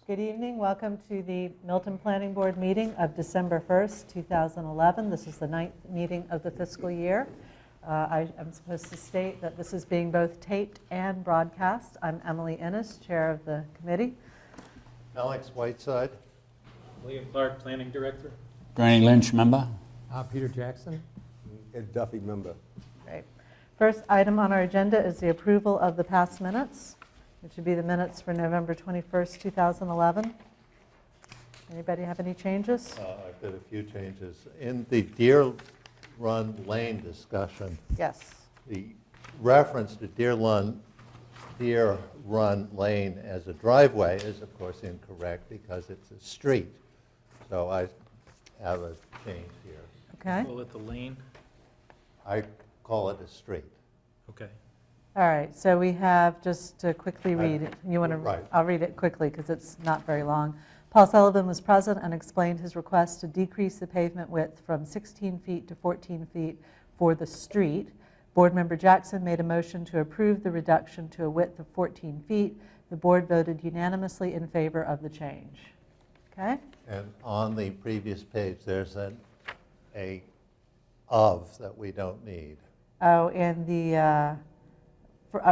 Good evening. Welcome to the Milton Planning Board meeting of December 1st, 2011. This is the 9th meeting of the fiscal year. I am supposed to state that this is being both taped and broadcast. I'm Emily Innes, chair of the committee. Alex Whiteside. William Clark, Planning Director. Granny Lynch, member. Peter Jackson. Ed Duffy, member. Great. First item on our agenda is the approval of the past minutes, which would be the minutes for November 21st, 2011. Anybody have any changes? I've got a few changes. In the Deer Run Lane discussion, Yes. the reference to Deer Run Lane as a driveway is, of course, incorrect because it's a street. So I have a change here. Okay. Call it the lane. I call it a street. Okay. All right. So we have, just to quickly read it. You want to? Right. I'll read it quickly because it's not very long. Paul Sullivan was present and explained his request to decrease the pavement width from 16 feet to 14 feet for the street. Board member Jackson made a motion to approve the reduction to a width of 14 feet. The board voted unanimously in favor of the change. Okay? And on the previous page, there's a of that we don't need. Oh, and the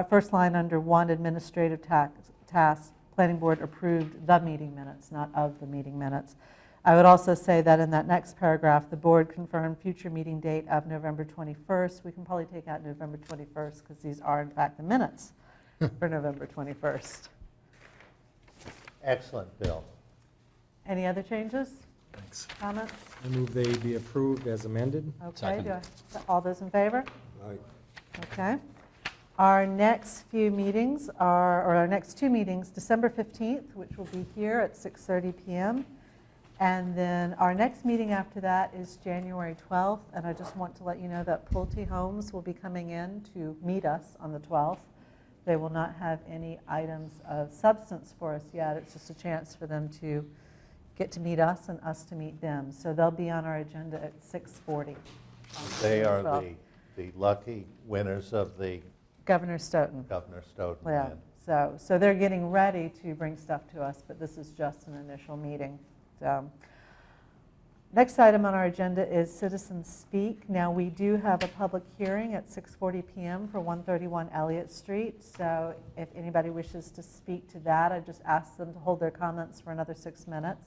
first line under 1, administrative task, planning board approved the meeting minutes, not of the meeting minutes. I would also say that in that next paragraph, the board confirmed future meeting date of November 21st. We can probably take out November 21st because these are, in fact, the minutes for November 21st. Excellent, Bill. Any other changes, Thanks. comments? I move they be approved as amended. Okay, Second. all those in favor? Aye. Okay. Our next few meetings are, or our next two meetings, December 15th, which will be here at 6:30 p.m. And then our next meeting after that is January 12th. And I just want to let you know that Pulte Homes will be coming in to meet us on the 12th. They will not have any items of substance for us yet. It's just a chance for them to get to meet us and us to meet them. So they'll be on our agenda at 6:40. They are the lucky winners of the Governor Stoughton. Governor Stoughton Yeah, win. so they're getting ready to bring stuff to us, but this is just an initial meeting. So, next item on our agenda is Citizens Speak. Now, we do have a public hearing at 6:40 p.m. for 131 Elliott Street. So if anybody wishes to speak to that, I just ask them to hold their comments for another 6 minutes.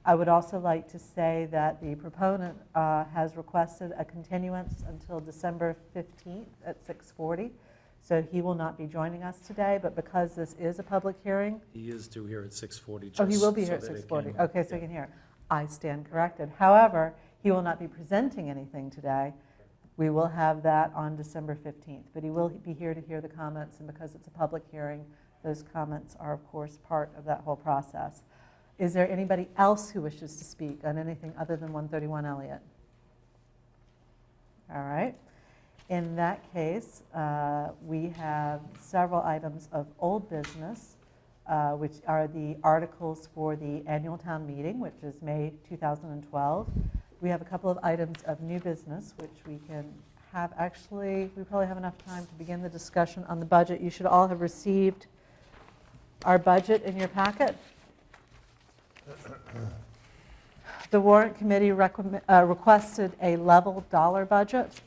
I would also like to say that the proponent has requested a continuance until December 15th at 6:40. So he will not be joining us today, but because this is a public hearing. He is due here at 6:40. Oh, he will be here at 6:40. Okay, so you can hear. I stand corrected. However, he will not be presenting anything today. We will have that on December 15th, but he will be here to hear the comments, and because it's a public hearing, those comments are, of course, part of that whole process. Is there anybody else who wishes to speak on anything other than 131 Elliott? All right. In that case, we have several items of old business, which are the articles for the annual town meeting, which is May 2012. We have a couple of items of new business, which we can have. Actually, we probably have enough time to begin the discussion on the budget. You should all have received our budget in your packet. The warrant committee requested a level dollar budget.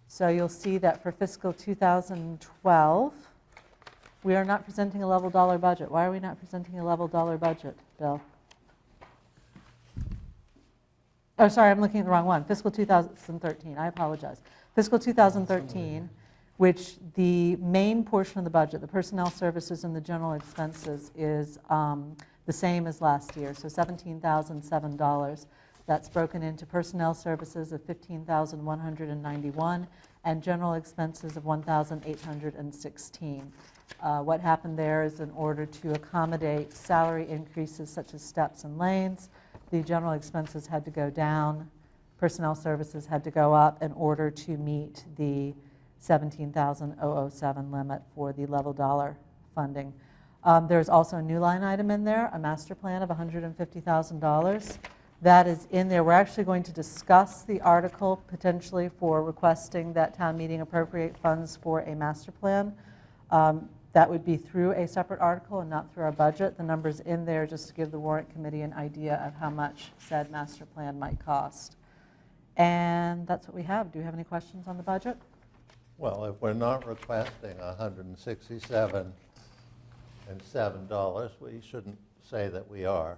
So you'll see that for fiscal 2012, we are not presenting a level dollar budget. Why are we not presenting a level dollar budget, Bill? Oh, sorry, I'm looking at the wrong one. Fiscal 2013, I apologize. Fiscal 2013, which the main portion of the budget, the personnel services and the general expenses, is the same as last year, so $17,007. That's broken into personnel services of $15,191 and general expenses of $1,816. What happened there is, in order to accommodate salary increases such as steps and lanes, the general expenses had to go down, personnel services had to go up in order to meet the $17,007 limit for the level dollar funding. There's also a new line item in there, a master plan of $150,000. That is in there. We're actually going to discuss the article potentially for requesting that town meeting appropriate funds for a master plan. That would be through a separate article and not through our budget. The number's in there just to give the warrant committee an idea of how much said master plan might cost. And that's what we have. Do you have any questions on the budget? Well, if we're not requesting $167.07, we shouldn't say that we are.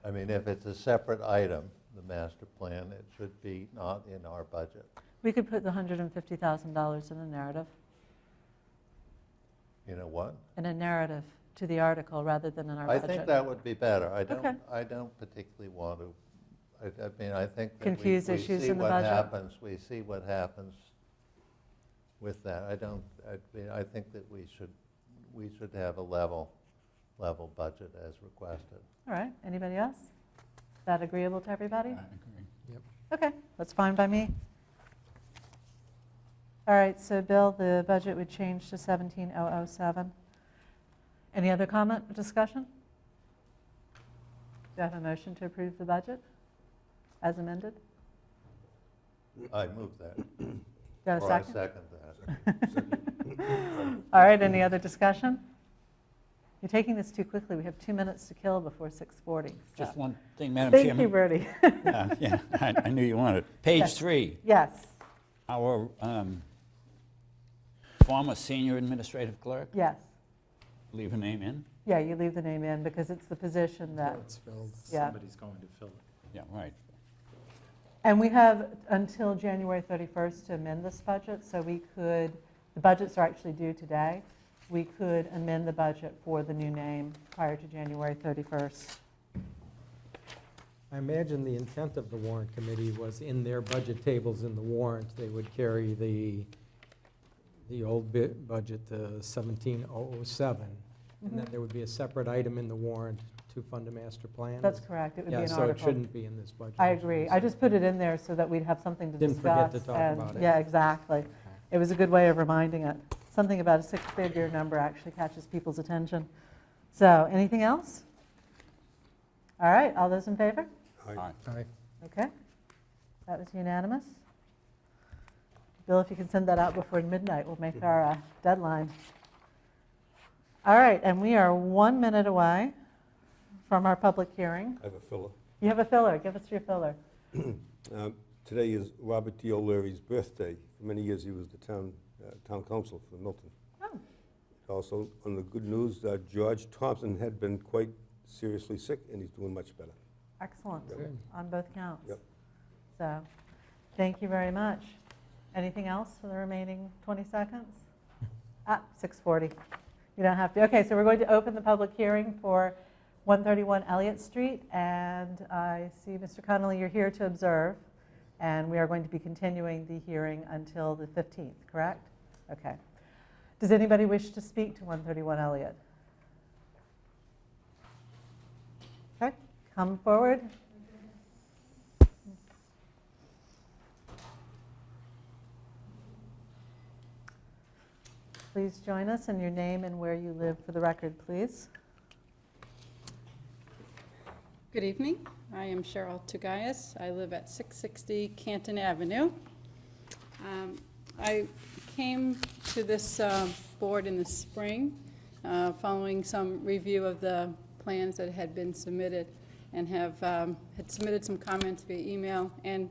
I mean, if it's a separate item, the master plan, it should be not in our budget. We could put the $150,000 in a narrative, You know what? to the article rather than in our I budget. think that would be better. Okay. I don't particularly want to, I mean, I think that Confuse we issues see in the what budget. happens. We see what happens with that. I mean, I think that we should have a level budget as requested. All right, anybody else? Is that agreeable to everybody? I agree. Okay, that's fine by me. All right, so Bill, the budget would change to 17,007. Any other comment or discussion? Do I have a motion to approve the budget as amended? I move that. Do I have a Or second? I second that. All right, any other discussion? You're taking this too quickly. We have 2 minutes to kill before 6:40. Just one thing, Madam Thank you, Chairman. Bertie. Yeah, I knew you wanted. Page Yes. 3, Yes, our former senior administrative clerk, yes. leave her name in? Yeah, you leave the name in because it's the position that, It's filled. yeah. Somebody's going to fill it. Yeah, right. And we have until January 31st to amend this budget, so we could, the budgets are actually due today. We could amend the budget for the new name prior to January 31st. I imagine the intent of the warrant committee was in their budget tables in the warrant, they would carry the old budget, the 17,007, and then there would be a separate item in the warrant to fund a master plan. That's correct, it would be Yeah, an so it article. shouldn't be in this budget. I agree. I just put it in there so that we'd have something to Didn't discuss. forget to talk and- about it. Yeah, exactly. It was a good way of reminding it. Something about a six-figure number actually catches people's attention. So, anything else? All right, all those in favor? All right. Aye. Okay, that was unanimous. Bill, if you can send that out before midnight, we'll make our deadline. All right, and we are 1 minute away from our public hearing. I have a filler. You have a filler, give us your filler. Today is Robert D. O'Leary's birthday. For many years, he was the town council for Milton. Oh, Also, on the good news, George Thompson had been quite seriously sick, and he's doing much better. excellent, Good. on both counts. Yep. So, thank you very much. Anything else for the remaining 20 seconds? 6:40. You don't have to. Okay, so we're going to open the public hearing for 131 Elliott Street, and I see, Mr. Connolly, you're here to observe, and we are going to be continuing the hearing until the 15th, correct? Okay. Does anybody wish to speak to 131 Elliott? Okay, come forward. Please join us, and your name and where you live for the record, please. Good evening. I am Cheryl Tugayas. I live at 660 Canton Avenue. I came to this board in the spring following some review of the plans that had been submitted and had submitted some comments via email and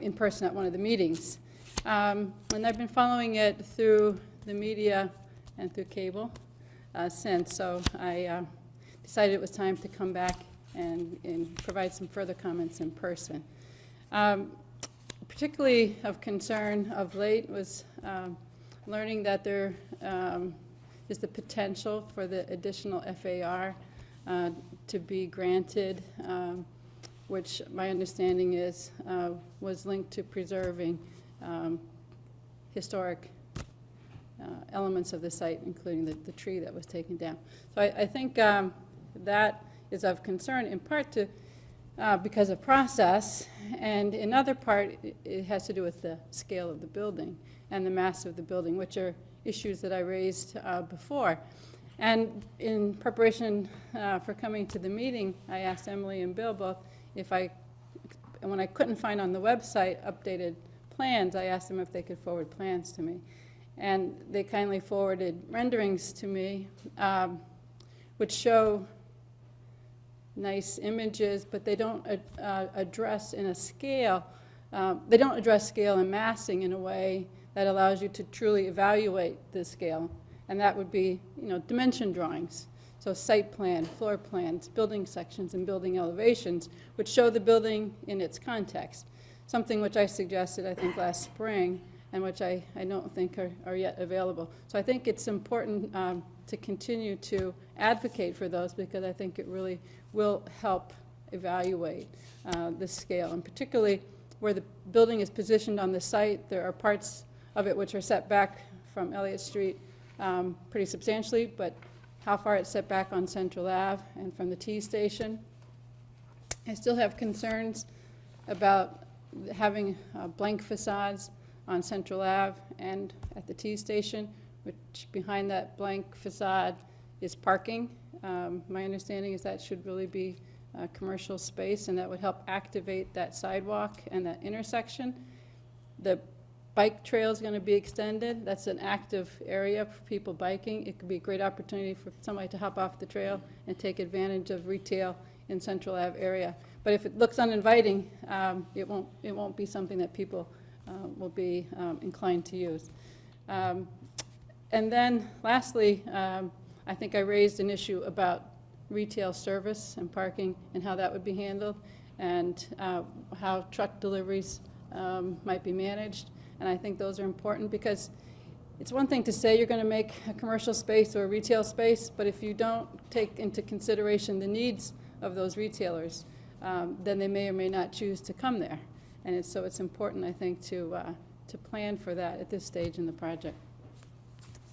in person at one of the meetings. And I've been following it through the media and through cable since, so I decided it was time to come back and provide some further comments in person. Particularly of concern of late was learning that there is the potential for the additional FAR to be granted, which my understanding is was linked to preserving historic elements of the site, including the tree that was taken down. So I think that is of concern in part to because of process, and in other part it has to do with the scale of the building and the mass of the building, which are issues that I raised before. And in preparation for coming to the meeting, I asked Emily and Bill both if when I couldn't find on the website updated plans, I asked them if they could forward plans to me. And they kindly forwarded renderings to me, which show nice images, but they don't address in a scale, they don't address scale and massing in a way that allows you to truly evaluate the scale. And that would be, dimension drawings. So site plan, floor plans, building sections, and building elevations, which show the building in its context. Something which I suggested, I think, last spring, and which I don't think are yet available. So I think it's important to continue to advocate for those, because I think it really will help evaluate the scale. And particularly where the building is positioned on the site, there are parts of it which are set back from Elliott Street pretty substantially, but how far it's set back on Central Ave and from the T station. I still have concerns about having blank facades on Central Ave and at the T station, which behind that blank facade is parking. My understanding is that should really be commercial space, and that would help activate that sidewalk and that intersection. The bike trail is going to be extended. That's an active area for people biking. It could be a great opportunity for somebody to hop off the trail and take advantage of retail in Central Ave area. But if it looks uninviting, it won't be something that people will be inclined to use. And then lastly, I think I raised an issue about retail service and parking and how that would be handled, and how truck deliveries might be managed. And I think those are important, because it's one thing to say you're going to make a commercial space or a retail space, but if you don't take into consideration the needs of those retailers, then they may or may not choose to come there. And so it's important, I think, to plan for that at this stage in the project.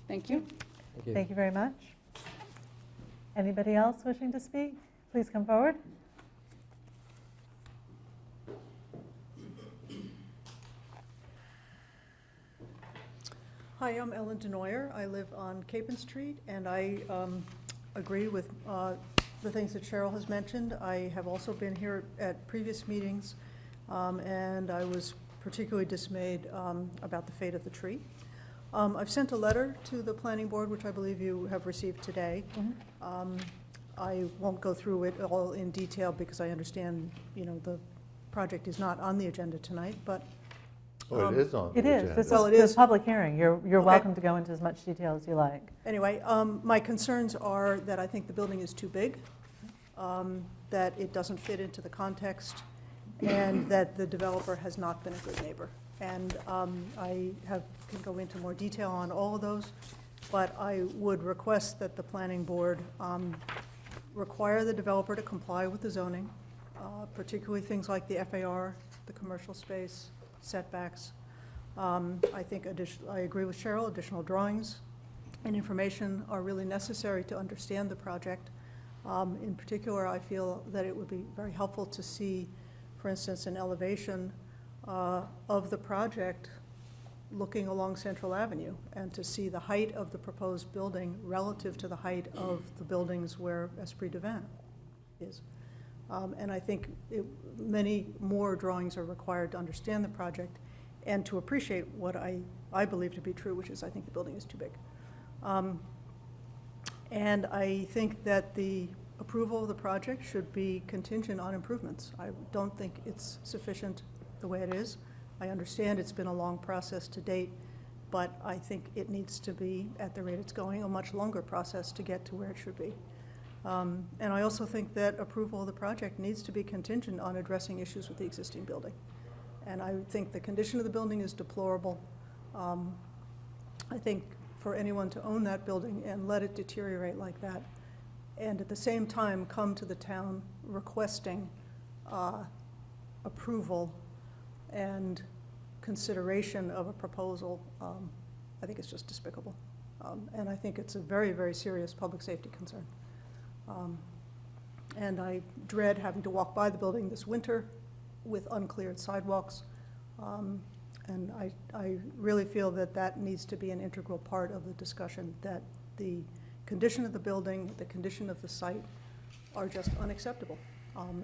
Thank you. Thank you very much. Anybody else wishing to speak? Please come forward. Hi, I'm Ellen Denoyer. I live on Capon Street, and I agree with the things that Cheryl has mentioned. I have also been here at previous meetings, and I was particularly dismayed about the fate of the tree. I've sent a letter to the planning board, which I believe you have received today. Mm-hmm. I won't go through it all in detail, because I understand, the project is not on the agenda tonight, but Oh, it is on the It agenda. is. This Well, is it the is. public hearing. You're Okay. welcome to go into as much detail as you like. anyway, my concerns are that I think the building is too big, that it doesn't fit into the context, and that the developer has not been a good neighbor. And I can go into more detail on all of those, but I would request that the planning board require the developer to comply with the zoning, particularly things like the FAR, the commercial space, setbacks. I think I agree with Cheryl, additional drawings and information are really necessary to understand the project. In particular, I feel that it would be very helpful to see, for instance, an elevation of the project looking along Central Avenue, and to see the height of the proposed building relative to the height of the buildings where Esprit de Vin is. And I think many more drawings are required to understand the project and to appreciate what I believe to be true, which is I think the building is too big. And I think that the approval of the project should be contingent on improvements. I don't think it's sufficient the way it is. I understand it's been a long process to date, but I think it needs to be, at the rate it's going, a much longer process to get to where it should be. And I also think that approval of the project needs to be contingent on addressing issues with the existing building. And I think the condition of the building is deplorable. I think for anyone to own that building and let it deteriorate like that, and at the same time come to the town requesting approval and consideration of a proposal, I think it's just despicable. And I think it's a very, very serious public safety concern. And I dread having to walk by the building this winter with uncleared sidewalks. And I really feel that that needs to be an integral part of the discussion, that the condition of the building, the condition of the site are just unacceptable.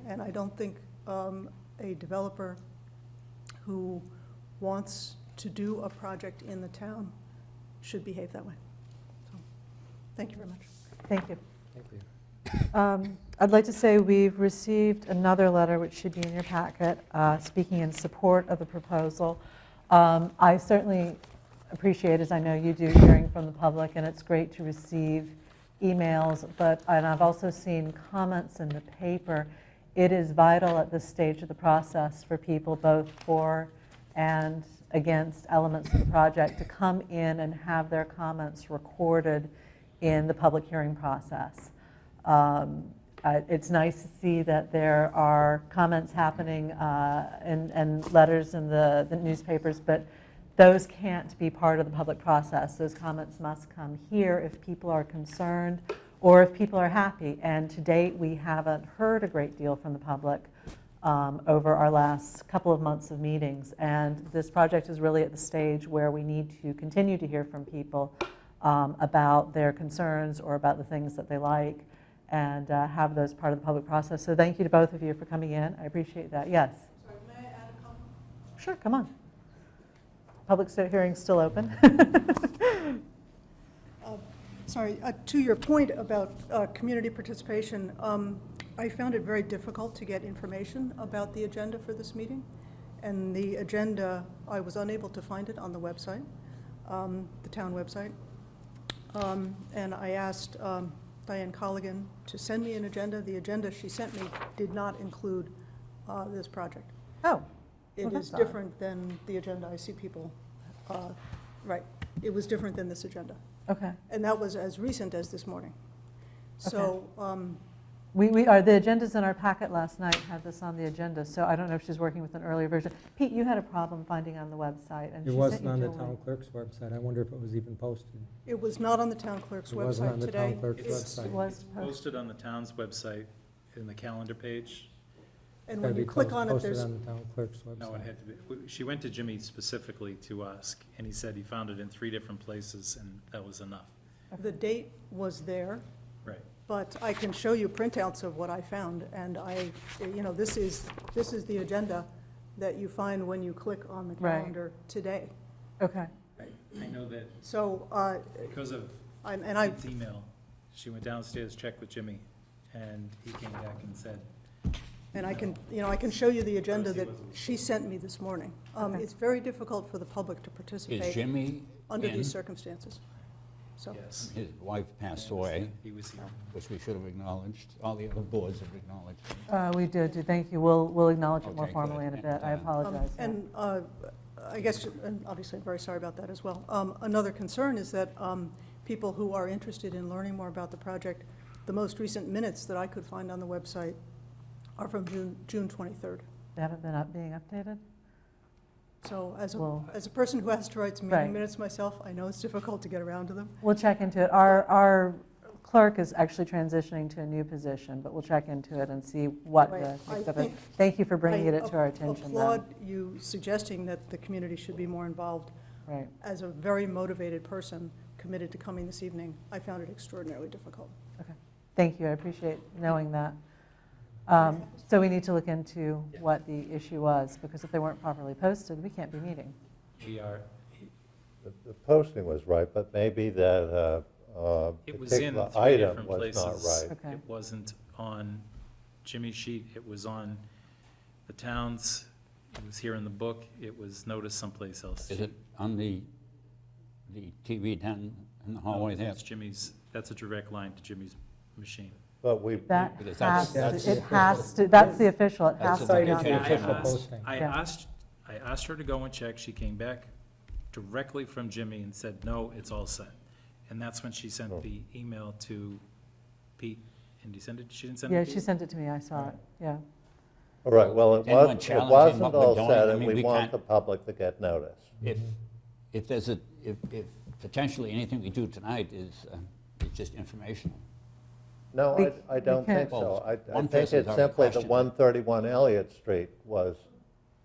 And I don't think a developer who wants to do a project in the town should behave that way. So, thank you very much. Thank you. Thank you. I'd like to say we've received another letter, which should be in your packet, speaking in support of the proposal. I certainly appreciate, as I know you do, hearing from the public, and it's great to receive emails, and I've also seen comments in the paper. It is vital at this stage of the process for people, both for and against elements of the project, to come in and have their comments recorded in the public hearing process. It's nice to see that there are comments happening and letters in the newspapers, but those can't be part of the public process. Those comments must come here if people are concerned or if people are happy. And to date, we haven't heard a great deal from the public over our last couple of months of meetings. And this project is really at the stage where we need to continue to hear from people about their concerns or about the things that they like, and have those part of the public process. So thank you to both of you for coming in. I appreciate that. Yes? Sorry, may I add a comment? Sure, come on. Public hearing's still open. Sorry, to your point about community participation, I found it very difficult to get information about the agenda for this meeting. And the agenda, I was unable to find it on the website, the town website. And I asked Diane Colligan to send me an agenda. The agenda she sent me did not include this project. Oh. It Well, is that's odd. different than the agenda I see people, right. It was different than this agenda. Okay. And that was as recent as this morning. So, The agendas in our packet last night had this on the agenda, so I don't know if she's working with an earlier version. Pete, you had a problem finding on the website, and It she wasn't sent you on the to a town link. clerk's website. I wonder if it was even posted. it was not on the town clerk's It wasn't on website the today. town clerk's It's- website. It was It's posted. posted on the town's website in the calendar page. And It's when gotta you be click on it, posted there's, on the town clerk's website. No, it had to be, she went to Jimmy specifically to ask, and he said he found it in 3 different places, and that was enough. the date was there, Right. but I can show you printouts of what I found. And this is the agenda that you find when you click on the Right. calendar today. Okay. I know that So, because of and I, Pete's email, she went downstairs, checked with Jimmy, and he came back and said, And I can show you the agenda that wasn't- she sent me this morning. Okay. It's very difficult for the public to Is participate Jimmy under in? these circumstances. So, yes. His wife passed away, He was here. which we should have acknowledged. All the other boards have acknowledged. We did, thank you. We'll acknowledge it more Okay, formally in good. a bit. I And, apologize. yeah. and I guess, and obviously I'm very sorry about that as well. Another concern is that people who are interested in learning more about the project, the most recent minutes that I could find on the website are from June 23rd. They haven't been being updated? So Well- as a person who has to write some Right. meeting minutes myself, I know it's difficult to get around to them. We'll check into it. Our clerk is actually transitioning to a new position, but we'll check into it and see what Right. the I mix of it. think- Thank you for bringing I it to our attention. then. applaud you suggesting that the community should be more involved. Right. As a very motivated person committed to coming this evening, I found it extraordinarily difficult. Okay. Thank you. I appreciate knowing that. So we need to look into what the issue was, because if they weren't properly posted, we can't be meeting. We are, The posting was right, but maybe that it was in particular 3 item different was not places. right. Okay. It wasn't on Jimmy's sheet, it was on the town's, it was here in the book, it was noticed someplace else. Is it on the TV down in the hallway there? That's Jimmy's, that's a direct line to Jimmy's machine. But we, That Because has that's to, the it has to, that's the official, it has That's to the be on Cited there. the official posting. I Yeah. asked her to go and check, she came back directly from Jimmy and said, no, it's all set. And that's when she sent Oh. the email to Pete, and she didn't send it Yeah, to you? she sent it to me, I saw it, yeah. all right, well, it Anyone was, it challenging wasn't what we're all doing? set, I and mean, we we want can't- the public to get notice. If there's if potentially anything we do tonight is just informational. No, We- I we don't think can't- so. Well, I one think person's it's already simply the questioned it. 131 Elliott Street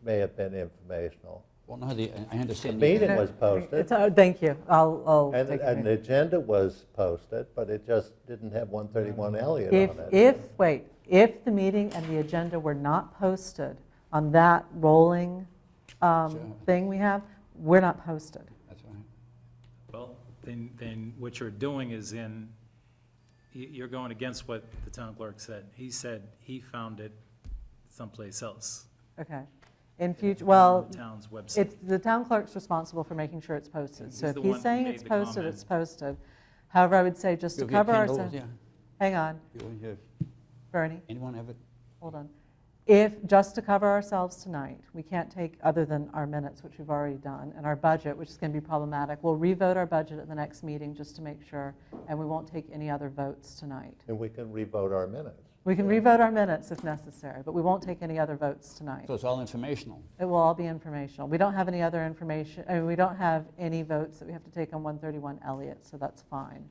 may have been informational. Well, no, I The understand. meeting No, was posted, it's, thank you, I'll and take and the it. agenda was posted, but it just didn't have 131 Elliott on it. If the meeting and the agenda were not posted on that rolling Sure. thing we have, we're not posted. That's right. Well, then what you're doing is you're going against what the town clerk said. He said he found it someplace else. Okay. In future, on well, the town's website. it's, the town clerk's responsible for making sure it's posted. So He's if the he's one who saying made it's the posted, comment. it's posted. However, I would say just to You have cover Kindle, ourselves, yeah. hang on, You have- Bernie, Anyone have it? hold on. If, just to cover ourselves tonight, we can't take, other than our minutes, which we've already done, and our budget, which is going to be problematic, we'll revote our budget at the next meeting just to make sure, and we won't take any other votes tonight. And we can revote our minutes. We can revote our minutes if necessary, but we won't take any other votes tonight. So it's all informational. It will all be informational. We don't have any other information, I mean, we don't have any votes that we have to take on 131 Elliott, so that's fine.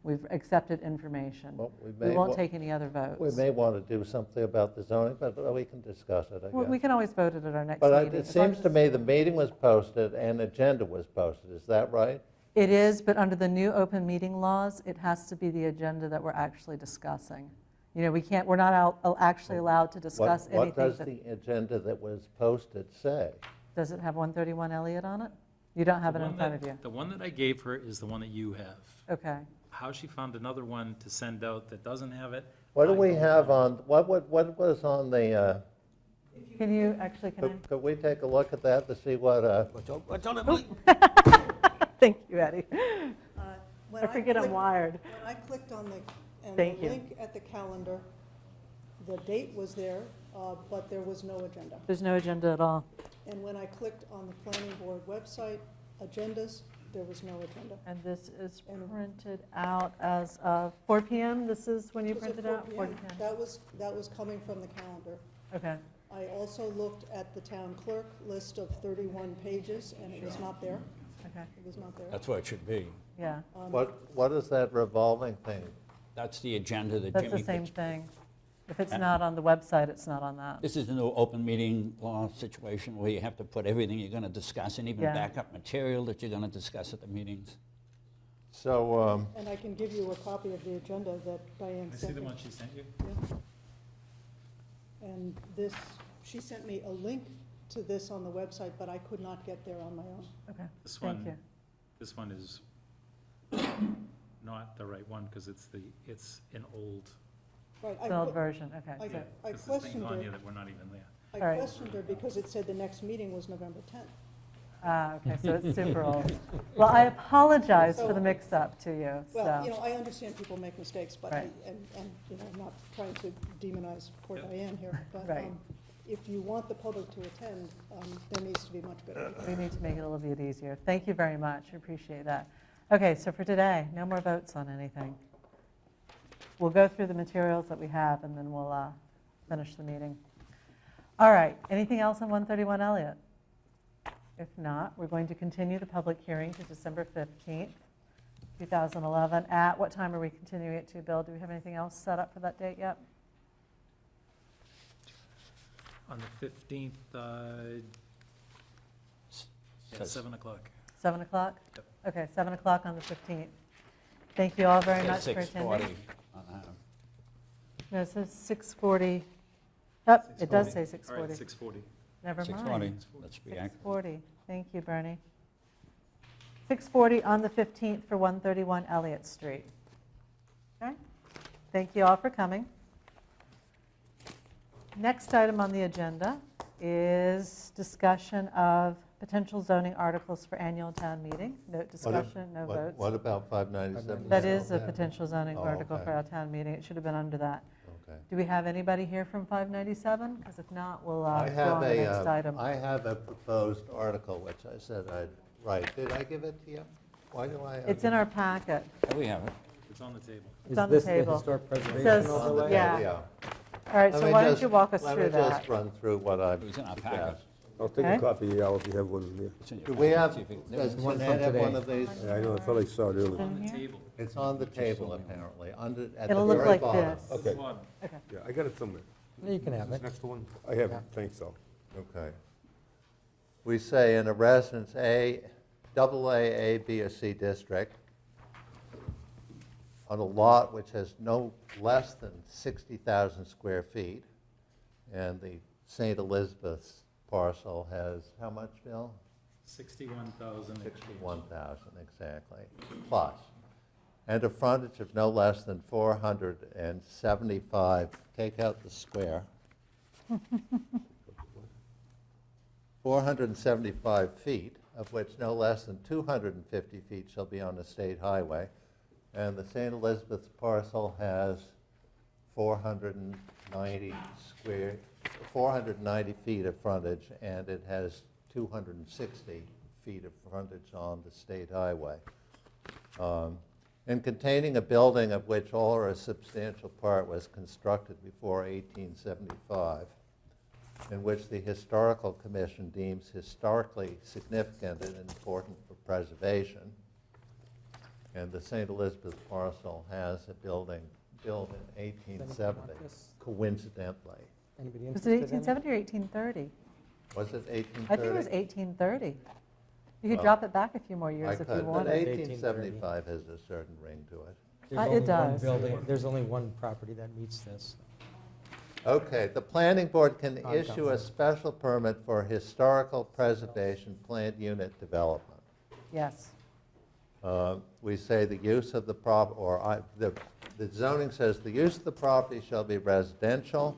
We've accepted information. Well, We won't take any other votes. We may want to do something about the zoning, but we can discuss it, I Well, we guess. can always vote it at our next But meeting. it as long seems as to it's- me the meeting was posted and agenda was posted, is that right? It is, but under the new open meeting laws, it has to be the agenda that we're actually discussing. You know, we can't, we're not actually allowed to discuss anything. What does that- the agenda that was posted say? Does it have 131 Elliott on it? You don't have it The in one front that- of you. The one that I gave her is the one that you have. Okay. How she found another one to send out that doesn't have it? What do I we don't have know. on, what was on the, Can you, actually, can could we take a look at that to see what, What's on it? I? Thank you, Eddie. When I forget I'm clicked- wired. When I clicked on the Thank you. link at the calendar, the date was there, but there was no agenda. There's no agenda at all. And when I clicked on the planning board website, agendas, there was no agenda. And this is And- printed out as of 4 PM? This is when you It was at printed 4 out? p.m. 4 p.m. That was coming from the calendar. Okay. I also looked at the town clerk list of 31 pages, and it was not there. Okay, It was not there. That's what it should be. yeah. what is that revolving thing? That's the agenda that That's Jimmy the same puts. thing. If it's not on the website, it's not on that. This is the new open meeting law situation where you have to put everything you're going to discuss and even Yeah. backup material that you're going to discuss at the meetings. So, And I can give you a copy of the agenda that Diane I see sent the me. one she sent you? Yeah. And this, she sent me a link to this on the website, but I could not get there on my own. Okay, This thank one, you. this one is not the right one because it's an old, Right, It's an old version, okay. I- so- I because there's things questioned on her. here that were not even there. I All right. questioned her because it said the next meeting was November 10th. Okay, so it's super old. Well, I apologize for the mix-up to you, Well, you so. know, I understand people make mistakes, but, Right. and, you know, I'm not trying to demonize poor Yep. Diane here, but Right. if you want the public to attend, there needs to be much better. We need to make it a little bit easier. Thank you very much, I appreciate that. Okay, so for today, no more votes on anything. We'll go through the materials that we have, and then we'll finish the meeting. All right, anything else on 131 Elliott? If not, we're going to continue the public hearing to December 15th, 2011. At what time are we continuing it to, Bill? Do we have anything else set up for that date yet? On the 15th, yeah, Says- 7 o'clock. 7 o'clock? Yep. Okay, 7 o'clock on the 15th. Thank you all very much Says for 6:40 attending. on that. No, it says 6:40. Oh, it does say All right, 6:40. 6:40. Never 6:40, mind. let's be accurate. 6:40. Thank you, Bernie. 6:40 on the 15th for 131 Elliott Street. Okay? Thank you all for coming. Next item on the agenda is discussion of potential zoning articles for annual town meeting. No discussion, no votes. what about 597? That is a potential zoning Oh, article okay. for our town meeting. It should have been under that. Okay. Do we have anybody here from 597? Because if not, we'll I go have on to the next item. I have a proposed article, which I said I'd write. Did I give it to you? Why do I have? It's in our packet. Oh, we have it. It's on the table. It's on the table. Is this the historic preservation says- On the overlay? yeah. table, All right, Let so me why don't just- you walk us Let through me that? just run through what I've It was in our packet. asked. I'll take Okay. a copy, Al, if you have one there. It's in your Do we packet. have, See if it- does one Jeanette from have one today. of these? Yeah, I know, I thought I saw it earlier. On the here? table. It's on the table, apparently, under, at the It'll look very like bottom. this. Okay, Bottom. yeah, I got it somewhere. You can have This it. next one? I have Yeah. it, thanks, Al. Okay. We say in a residence A, double A, B, or C district, on a lot which has no less than 60,000 square feet, and the St. Elizabeth's parcel has, how much, Bill? 61,000. 61,000 exactly, plus, and a frontage of no less than 475, take out the square, 475 feet, of which no less than 250 feet shall be on a state highway. And the St. Elizabeth's parcel has 490 feet of frontage, and it has 260 feet of frontage on the state highway. And containing a building of which all or a substantial part was constructed before 1875, in which the Historical Commission deems historically significant and important for preservation. And the St. Elizabeth parcel has a building built in 1870, coincidentally. Anybody Was it interested in it? 1870 or 1830? Was it 1830? I think it was 1830. You could Well, drop it back a few more I years if could, you but wanted. 1875 has a certain ring to it. There's It only one does. building, there's only one property that meets this. Okay, the planning board can I've got issue a one. special permit for historical preservation planned unit development. Yes. We say the use of the the zoning says the use of the property shall be residential,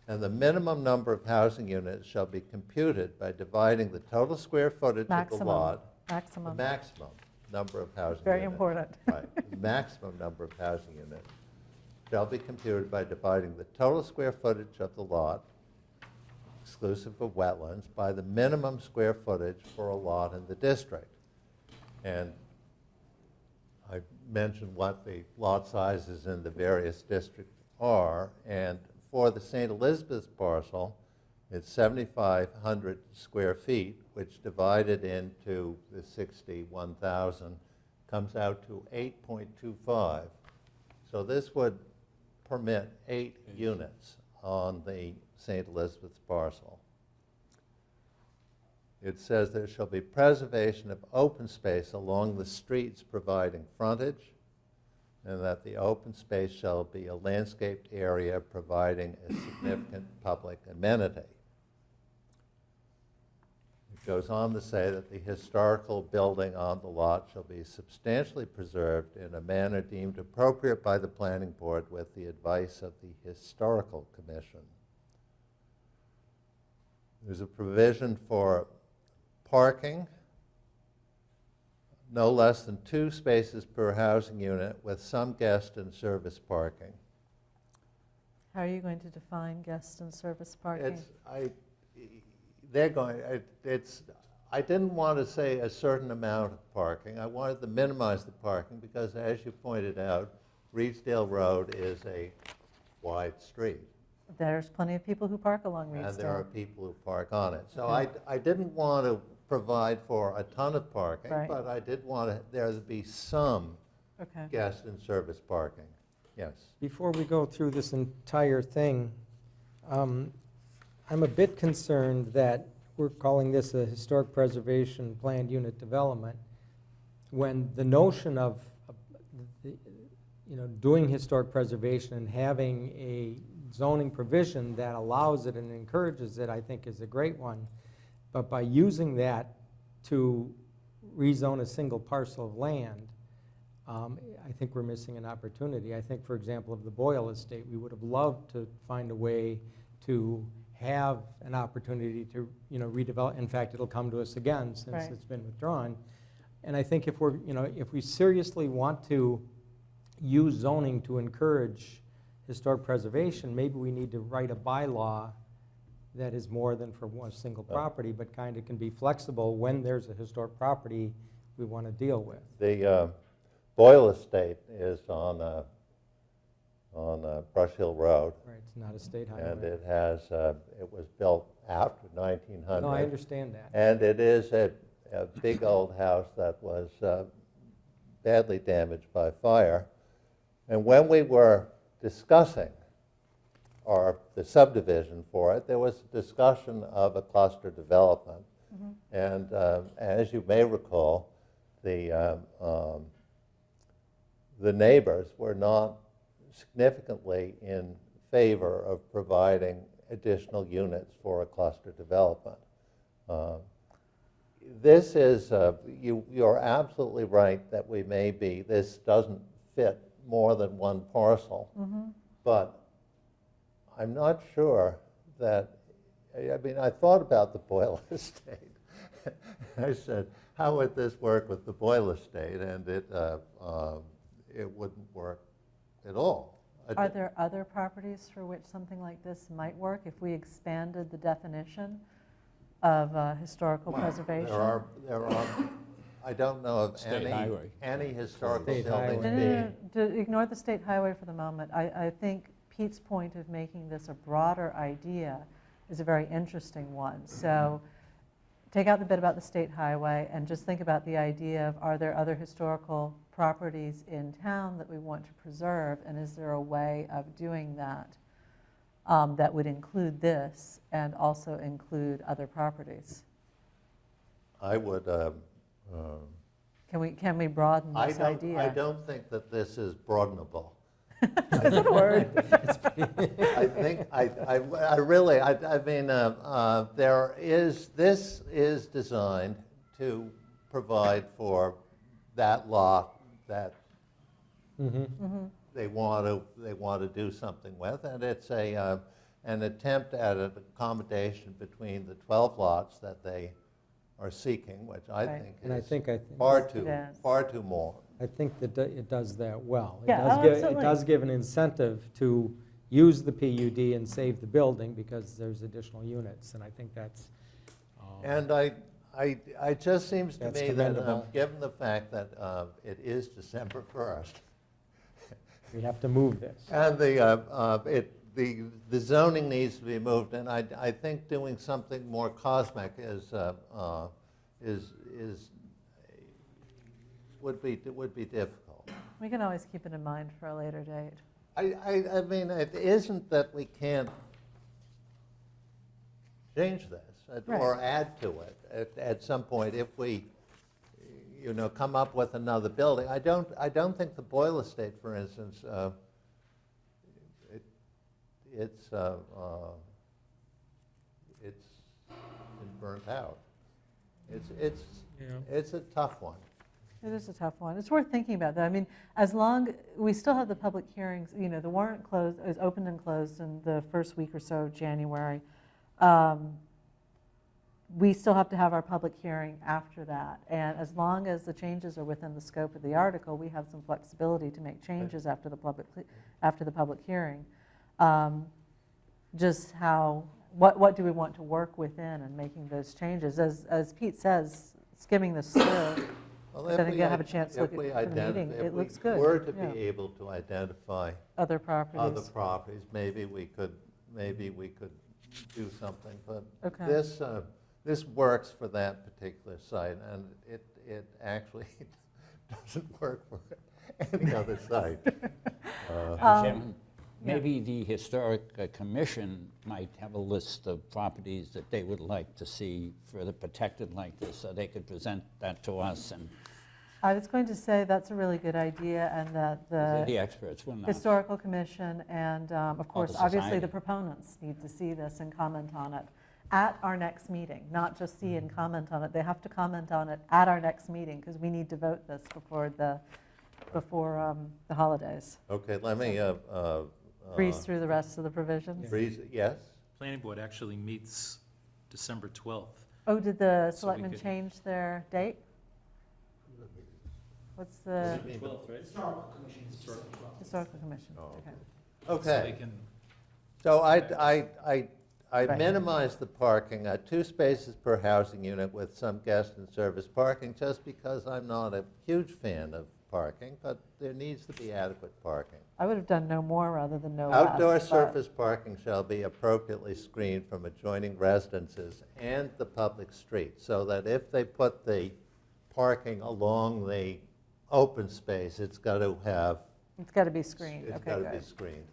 and the minimum number of housing units shall be computed by dividing the total square footage of the Maximum. lot, the Maximum. maximum number of housing units. Very important. Right, the maximum number of housing units shall be computed by dividing the total square footage of the lot, exclusive of wetlands, by the minimum square footage for a lot in the district. And I mentioned what the lot sizes in the various districts are, and for the St. Elizabeth's parcel, it's 7,500 square feet, which divided into the 61,000 comes out to 8.25. So this would permit 8 units on the St. Elizabeth's parcel. It says there shall be preservation of open space along the streets providing frontage, and that the open space shall be a landscaped area providing a significant public amenity. It goes on to say that the historical building on the lot shall be substantially preserved in a manner deemed appropriate by the planning board with the advice of the Historical Commission. There's a provision for parking, no less than 2 spaces per housing unit with some guest and service parking. How are you going to define guest and service parking? I didn't want to say a certain amount of parking. I wanted to minimize the parking because, as you pointed out, Reedsdale Road is a wide street. There's plenty of people who park along And there are Reedsdale. people who park on it. So Okay. I didn't want to provide for a ton of parking, Right. but I did want there to be some Okay. guest and service parking. Yes. Before we go through this entire thing, I'm a bit concerned that we're calling this a historic preservation planned unit development, when the notion of doing historic preservation and having a zoning provision that allows it and encourages it, I think is a great one. But by using that to rezone a single parcel of land, I think we're missing an opportunity. I think, for example, of the Boyle estate, we would have loved to find a way to have an opportunity to redevelop. In fact, it'll come to us again since Right. it's been withdrawn. And I think if we seriously want to use zoning to encourage historic preservation, maybe we need to write a bylaw that is more than for one single property, but kind of can be flexible when there's a historic property we want to deal with. The Boyle Estate is on Brush Hill Road, Right, it's not a state and highway. it was built after 1900. No, I understand that. And it is a big old house that was badly damaged by fire. And when we were discussing the subdivision for it, there was a discussion of a cluster development. And as you may recall, the neighbors were not significantly in favor of providing additional units for a cluster development. this is, you're absolutely right that this doesn't fit more than one parcel. But I'm not sure that, I mean, I thought about the Boyle estate. I said, how would this work with the Boyle estate? And it wouldn't work at all. Are there other properties for which something like this might work if we expanded the definition of historical preservation? There are, I don't know of State highway. any historical State buildings highway. being. Ignore the state highway for the moment. I think Pete's point of making this a broader idea is a very interesting one. So take out the bit about the state highway and just think about the idea of, are there other historical properties in town that we want to preserve, and is there a way of doing that that would include this and also include other properties? I would, Can we broaden this idea? I don't think that this is broadenable. Is that a word? I think, I really, I mean, this is designed to provide for that lot that they want to do something with, and it's an attempt at an accommodation between the 12 lots that they are seeking, which I Right. think And I is think far It is. too more. I think that it does that well. It Yeah, does oh, give- absolutely. It does give an incentive to use the PUD and save the building because there's additional units, and I think that's. And it just seems to That's me that, commendable. given the fact that it is December 1st, We have to move this. and the zoning needs to be moved, and I think doing something more cosmic would be difficult. We can always keep it in mind for a later date. I mean, it isn't that we can't change this or add to it at some point if we, come up with another building. I don't think the Boyle estate, for instance, it's been burnt out. It's a tough one. It is a tough one. It's worth thinking about, though. I mean, we still have the public hearings, the warrant is opened and closed in the first week or so of January. We still have to have our public hearing after that. And as long as the changes are within the scope of the article, we have some flexibility to make changes after the public hearing. Just what do we want to work within and making those changes? As Pete says, skimming this through, Well, then again, have a chance to look at the meeting. It looks good. If we were to Yeah. be able to identify Other properties. other properties, maybe we could do something. But Okay. this works for that particular site, and it actually doesn't work for any other site. Chairman, maybe the Historic Commission might have a list of properties that they would like to see further protected like this, so they could present that to us, and I was going to say that's a really good idea, and that they're the the experts, we're not. Historical Commission and, of course, the obviously society. the proponents need to see this and comment on it at our next meeting, not just see and comment on it. They have to comment on it at our next meeting, because we need to vote this before the holidays. Okay, let me Breeze through the rest of the provisions. breeze. Yes. Planning board actually meets December 12th. Oh, did the So we selectmen could- change their date? What's the 12th, right? Historical Commission? Oh, Okay. So they Okay. can, So I Right. minimized the parking, 2 spaces per housing unit with some guest and service parking, just because I'm not a huge fan of parking, but there needs to be adequate parking. I would have done no more rather than no less. Outdoor but- surface parking shall be appropriately screened from adjoining residences and the public street, so that if they put the parking along the open space, it's got to have, It's got to be screened. it's Okay, got to be good. screened.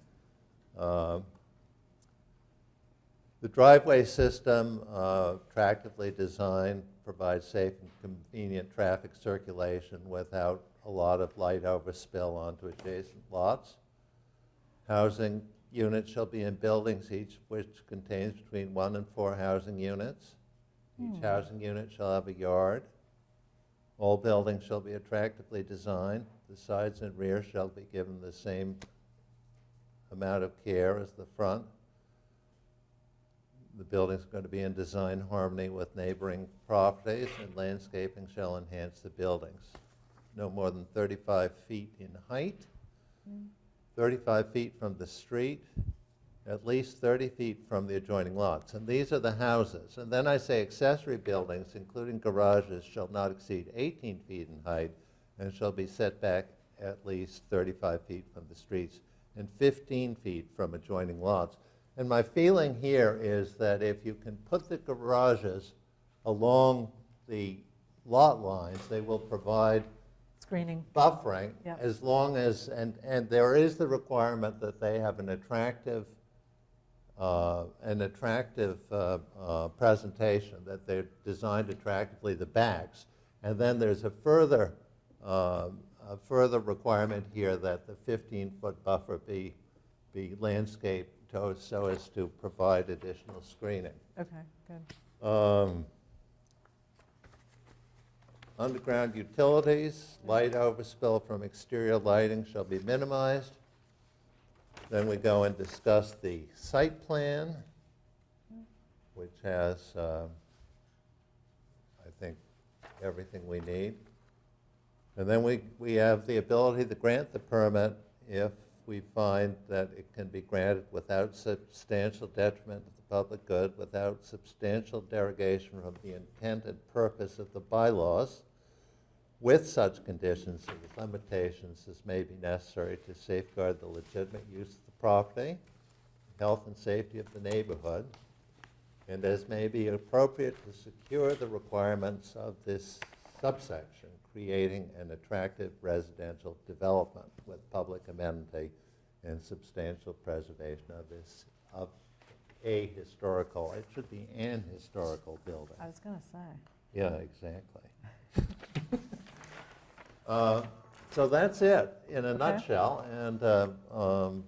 The driveway system, attractively designed, provides safe and convenient traffic circulation without a lot of light overspill onto adjacent lots. Housing units shall be in buildings, each of which contains between 1 and 4 housing units. Each housing unit shall have a yard. All buildings shall be attractively designed. The sides and rear shall be given the same amount of care as the front. The building's going to be in design harmony with neighboring properties, and landscaping shall enhance the buildings. No more than 35 feet in height, 35 feet from the street, at least 30 feet from the adjoining lots. And these are the houses. And then I say accessory buildings, including garages, shall not exceed 18 feet in height and shall be set back at least 35 feet from the streets and 15 feet from adjoining lots. And my feeling here is that if you can put the garages along the lot lines, they will provide Screening. buffering, Yeah. as long as, and there is the requirement that they have an attractive presentation, that they're designed attractively, the backs. And then there's a further requirement here that the 15-foot buffer be landscaped so as to provide additional screening. Okay, good. Underground utilities, light overspill from exterior lighting shall be minimized. Then we go and discuss the site plan, which has, I think, everything we need. And then we have the ability to grant the permit if we find that it can be granted without substantial detriment to the public good, without substantial derogation from the intent and purpose of the bylaws, with such conditions and limitations as may be necessary to safeguard the legitimate use of the property, health and safety of the neighborhood, and as may be appropriate to secure the requirements of this subsection, creating an attractive residential development with public amenity and substantial preservation of a historical, it should be an historical building. I was going to say. Yeah, exactly. So that's it in a nutshell. And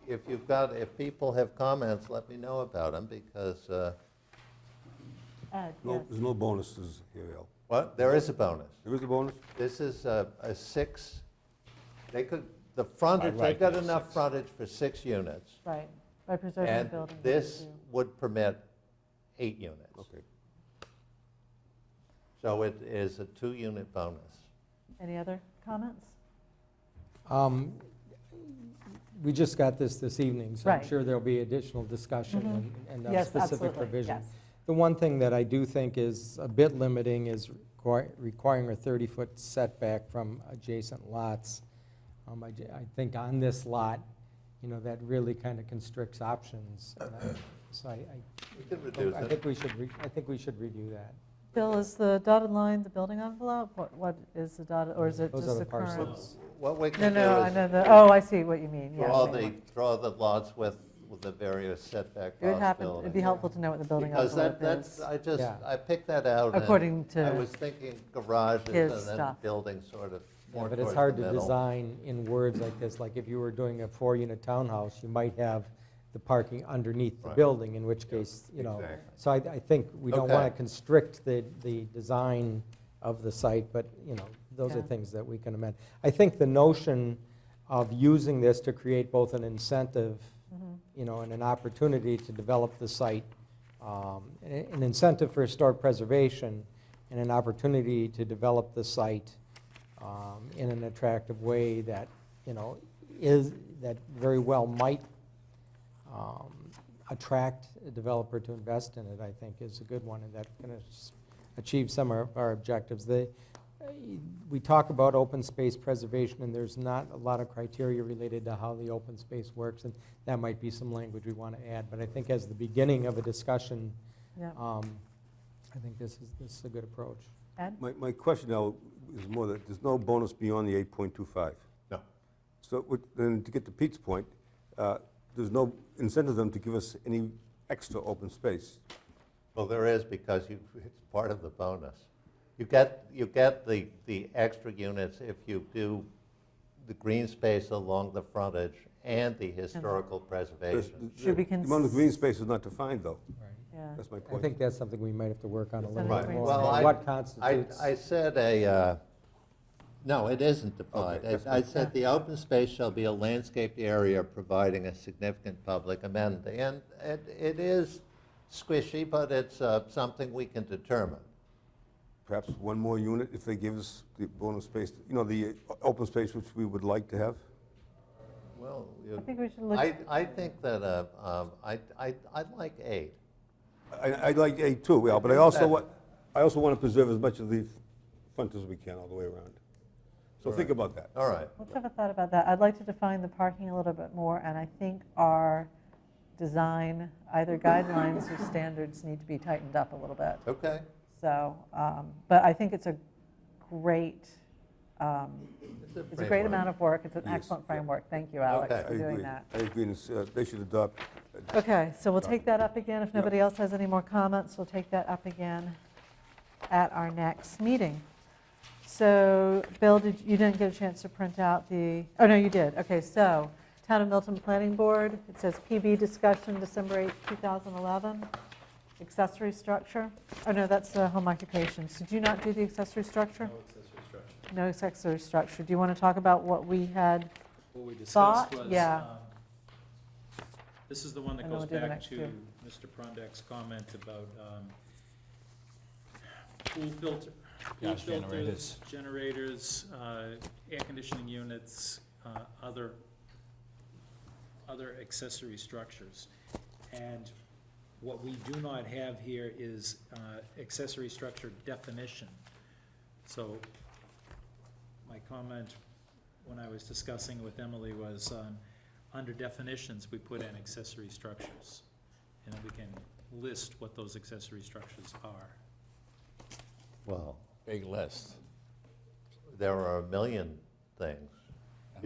if people have comments, let me know about them, because Ed, No, yes. there's no bonuses here, Al. what? There is a bonus. There is a bonus? This is a 6. They could, the frontage, By right, they've got there's enough 6. frontage for 6 units. Right, by preserving the And building. this would permit 8 units. Okay. So it is a 2-unit bonus. Any other comments? We just got this evening, so I'm Right. sure there'll be additional discussion and Yes, specific absolutely, provisions. yes. The one thing that I do think is a bit limiting is requiring a 30-foot setback from adjacent lots. I think on this lot, that really kind of constricts options. And so We could reduce I it. think we should review that. Bill, is the dotted line the building envelope? What is the dotted, or is it Those just are the the current? parcels. What we No, can do no, I is know oh, I see what you mean, yeah. draw the lots with the various setback It would happen, possibilities. it'd be helpful to know what the building Because envelope that's, is. Yeah. I picked that out. and According to I was thinking garages his and then stuff. buildings sort of Yeah, more but it's towards hard the to middle. design in words like this. Like if you were doing a 4-unit townhouse, you might have the parking underneath the Right. building, in which case, Exactly. So I think we don't Okay. want to constrict the design of the site, but, those are Yeah. things that we can amend. I think the notion of using this to create both an incentive, and an opportunity to develop the site, an incentive for historic preservation, and an opportunity to develop the site in an attractive way that, that very well might attract a developer to invest in it, I think is a good one, and that's going to achieve some of our objectives. We talk about open space preservation, and there's not a lot of criteria related to how the open space works, and that might be some language we want to add. But I think as the beginning of a discussion, Yeah. I think this is a good approach. Ed? My question now is more that there's no bonus beyond the 8.25. No. So then to get to Pete's point, there's no incentive them to give us any extra open space. Well, there is, because it's part of the bonus. You get the extra units if you do the green space along the frontage and the historical preservation. Should we The amount of green space is not defined, though. Right. Yeah. That's my I point. think that's something we might have to work on a little Right. bit more. Well, What constitutes? I said no, it isn't defined. Okay, that's I fine. said the open space shall be a landscaped area providing a significant public amenity. And it is squishy, but it's something we can determine. Perhaps one more unit if they give us the bonus space, the open space which we would like to have. Well, I think we should look, I think that I'd like 8. I like A too, yeah, but I also want to preserve as much of the front as we can all the way around. So think about that. All right. let's have a thought about that. I'd like to define the parking a little bit more, and I think our design, either guidelines or standards need to be tightened up a little bit. Okay. So, but I think it's a great, it's a great framework. amount of work. It's an Yes, excellent yeah. framework. Thank you, Alex, Okay. for I doing agree. that. I agree, and they should adopt. Okay, so we'll take that up again. If nobody else has any more comments, we'll take that up again at our next meeting. So, Bill, you didn't get a chance to print out the, oh, no, you did. Okay, so, Town of Milton Planning Board, it says PB discussion, December 8, 2011. Accessory structure. Oh, no, that's home occupations. Did you not do the accessory structure? No accessory structure. No accessory structure. Do you want to talk about what we had? What we discussed Thought? was, Yeah. This is the one that And then goes we'll do the back next to two. Mr. Prondak's comment about pool filter, pool Gas filters, generators. generators, air conditioning units, other accessory structures. And what we do not have here is accessory structure definition. So my comment when I was discussing with Emily was, under definitions, we put in accessory structures. And then we can list what those accessory structures are. Well, Big list. there are a million things.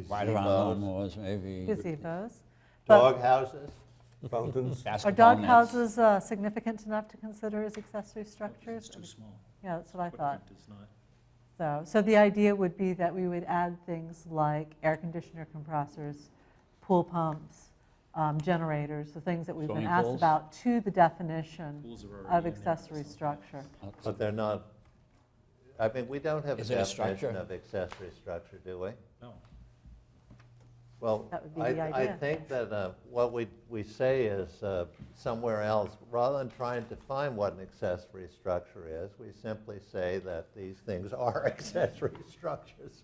Right around Gazebos, lawnmowers, maybe. Gazebos. But Dog houses. Fountains. are basketball dog nets. houses significant enough to consider as accessory structures? It's too small. Yeah, that's what I thought. Footprint is not. So the idea would be that we would add things like air conditioner compressors, pool pumps, generators, the things that we've been Swimming asked pools? about to the definition Pools are already of in there, accessory so- structure. But they're not, I mean, we don't have a Is it a definition structure? of accessory structure, do we? No. Well, That would be the I idea. think that what we say is somewhere else, rather than trying to define what an accessory structure is, we simply say that these things are accessory structures.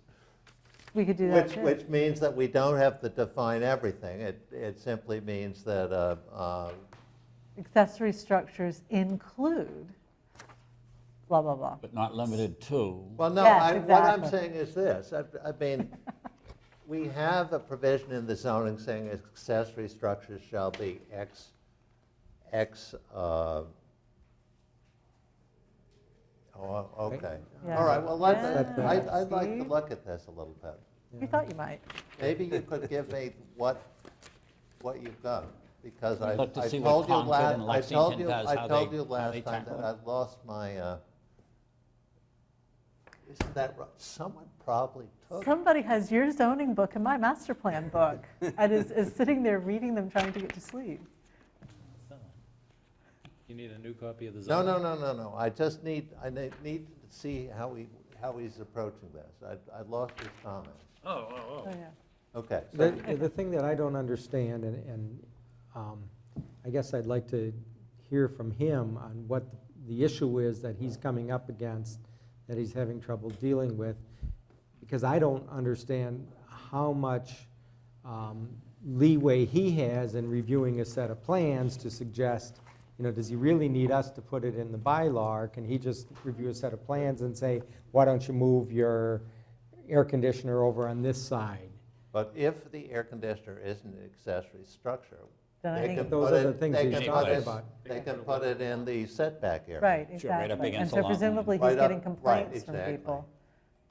We could do that Which, too. which means that we don't have to define everything. It simply means that, Accessory structures include blah, blah, blah. But not limited to. well, no, Yes, what I'm exactly. saying is this. I mean, we have a provision in the zoning saying accessory structures shall be okay. Yeah. All right, well, Yeah, I'd like to see? look at this a little bit. You thought you might. Maybe you could give me what you've done, because I Look to I see what told you Concord last, and I told Lexington you, does, I how told they- you how last they time that tackle I lost my, isn't that right? Someone probably took, Somebody has your zoning book and my master plan book and is sitting there reading them trying to get to sleep. So, you need a new copy of the no, zoning? no, I just need to see how he's approaching this. I lost his comments. Oh, yeah. Okay, so, The thing that I don't understand, and I guess I'd like to hear from him on what the issue is that he's coming up against, that he's having trouble dealing with, because I don't understand how much leeway he has in reviewing a set of plans to suggest, does he really need us to put it in the bylaw, or can he just review a set of plans and say, why don't you move your air conditioner over on this side? but if the air conditioner isn't an accessory structure, Then I they think, can Those put are the it, things they he's can put talking it, about. they can put it in the setback area. right, Sure, right up exactly. And against so the lot line. presumably he's Right up- getting right, complaints from exactly. people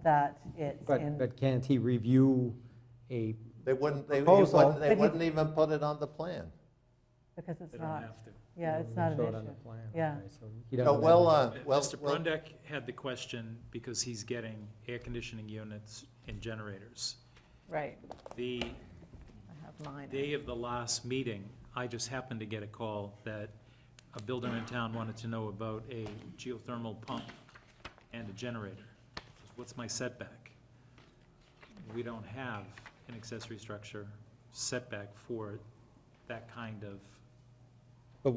that it's in. But can't he review a, They wouldn't, Proposal. they wouldn't even put it on the plan. Because it's They don't not, have to. yeah, it's not an show it on issue. the plan? Yeah. Okay, so he So doesn't we'll, have well, Mr. well, Prondek had the question because he's getting air conditioning units and generators. Right, The I have mine. day of the last meeting, I just happened to get a call that a builder in town wanted to know about a geothermal pump and a generator. What's my setback? We don't have an accessory structure setback for that kind of, But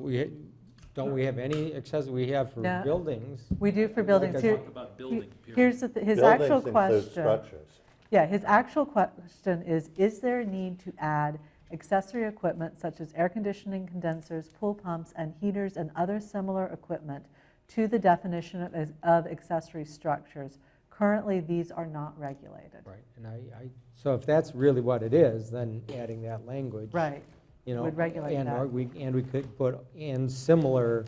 don't we have any accessory, we have for No. buildings? We do for buildings. Because- Here- talk about building, period. Here's his actual Buildings include question. structures. Yeah, his actual question is there a need to add accessory equipment such as air conditioning, condensers, pool pumps, and heaters and other similar equipment to the definition of accessory structures? Currently, these are not regulated. Right, and so if that's really what it is, then adding that language. Right, You know. would regulate and that. we could put in similar,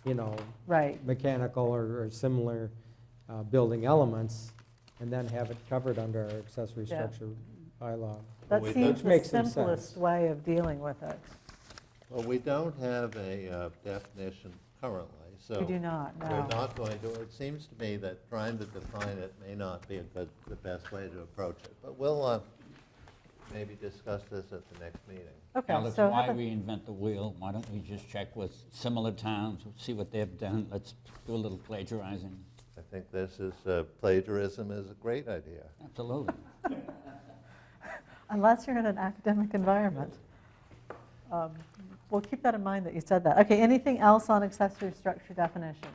you know, right. mechanical or similar building elements, and then have it covered under our accessory Yeah. structure bylaw. That we seems don't- the Makes some simplest sense. way of dealing with it. Well, we don't have a definition currently, so. We do not, no. We're not going to, it seems to me that trying to define it may not be the best way to approach it. But we'll maybe discuss this at the next meeting. Okay, Alex, so why have a- reinvent the wheel? Why don't we just check with similar towns, see what they've done? Let's do a little plagiarizing. I think this is, plagiarism is a great idea. Absolutely. unless you're in an academic environment. We'll keep that in mind that you said that. Okay, anything else on accessory structure definition?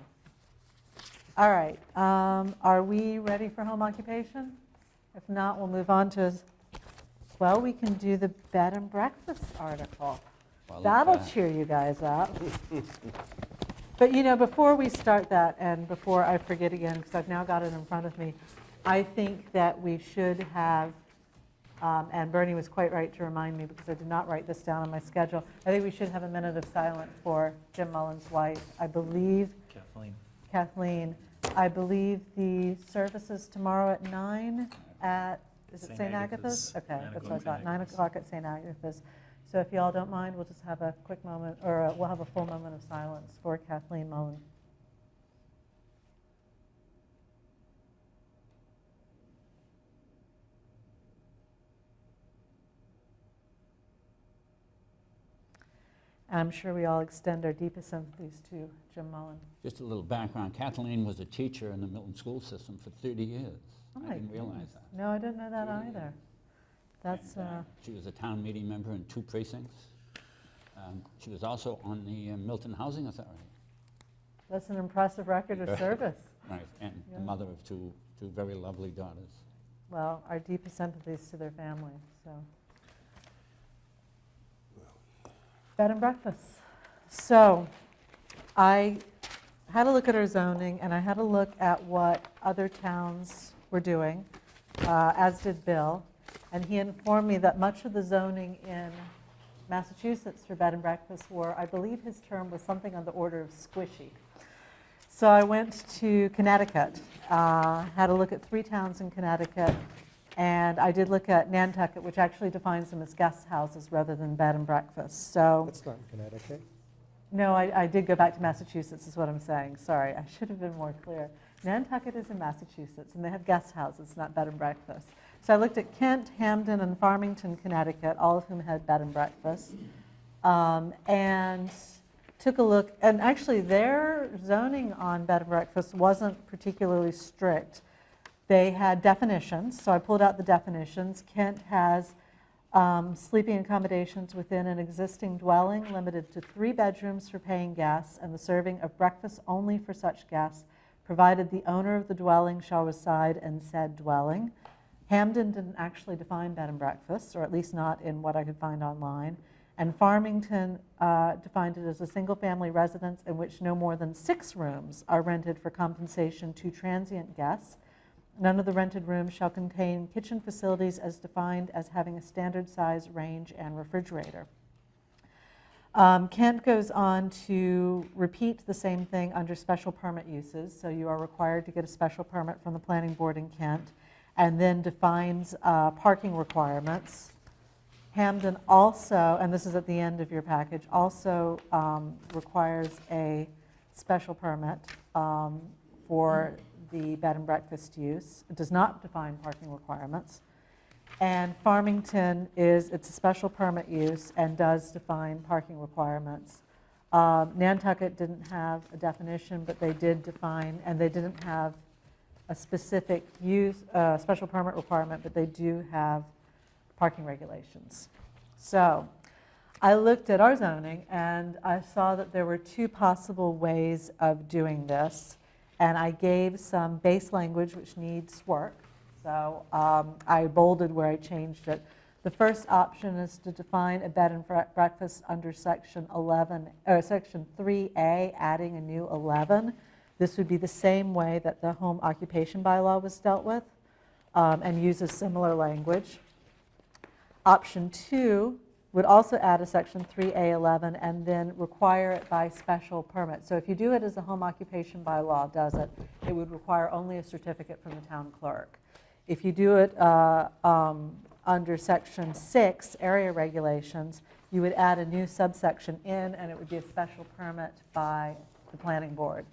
All right, are we ready for home occupation? If not, we'll move on to, well, we can do the bed and breakfast article. Well, That'll cheer you guys up. But you know, before we start that, and before I forget again, because I've now got it in front of me, I think that we should have, and Bernie was quite right to remind me because I did not write this down on my schedule, I think we should have a minute of silence for Jim Mullen's wife. I believe, Kathleen, I believe the service is tomorrow at 9 at, is it St. St. Agatha's. Agatha's? Okay, 9 that's what I o'clock, thought, St. 9 Agatha's. o'clock at St. Agatha's. So if you all don't mind, we'll just have a quick moment, or we'll have a full moment of silence for Kathleen Mullen. And I'm sure we all extend our deepest sympathies to Jim Mullen. Just a little background. Kathleen was a teacher in the Milton school system for 30 years. Oh I my didn't realize goodness. that. No, I didn't know that either. That's, And, she was a town meeting member in 2 precincts. She was also on the Milton Housing Authority. that's an impressive record of service. Right, and Yeah. the mother of two very lovely daughters. Well, our deepest sympathies to their family, so. Bed and breakfast. So I had a look at our zoning, and I had a look at what other towns were doing, as did Bill. And he informed me that much of the zoning in Massachusetts for bed and breakfast were, I believe his term was something on the order of squishy. So I went to Connecticut, had a look at 3 towns in Connecticut, and I did look at Nantucket, which actually defines them as guest houses rather than bed and breakfast. So, That's not in Connecticut. no, I did go back to Massachusetts, is what I'm saying. Sorry, I should have been more clear. Nantucket is in Massachusetts, and they have guest houses, not bed and breakfast. So I looked at Kent, Hamden, and Farmington, Connecticut, all of whom had bed and breakfast, and took a look. And actually, their zoning on bed and breakfast wasn't particularly strict. They had definitions, so I pulled out the definitions. Kent has sleeping accommodations within an existing dwelling limited to 3 bedrooms for paying guests and the serving of breakfast only for such guests, provided the owner of the dwelling shall reside in said dwelling. Hamden didn't actually define bed and breakfast, or at least not in what I could find online. And Farmington defined it as a single-family residence in which no more than 6 rooms are rented for compensation to transient guests. None of the rented rooms shall contain kitchen facilities as defined as having a standard size range and refrigerator. Kent goes on to repeat the same thing under special permit uses. So you are required to get a special permit from the planning board in Kent, and then defines parking requirements. Hamden also, and this is at the end of your package, also requires a special permit for the bed and breakfast use. It does not define parking requirements. And Farmington it's a special permit use and does define parking requirements. Nantucket didn't have a definition, but they did define, and they didn't have a specific use, special permit requirement, but they do have parking regulations. So I looked at our zoning and I saw that there were two possible ways of doing this. And I gave some base language which needs work. So I bolded where I changed it. The first option is to define a bed and breakfast under section 11, or section 3A, adding a new 11. This would be the same way that the home occupation bylaw was dealt with, and uses similar language. Option 2 would also add a section 3A11 and then require it by special permit. So if you do it as a home occupation bylaw does it, it would require only a certificate from the town clerk. If you do it under section 6, area regulations, you would add a new subsection in and it would be a special permit by the planning board.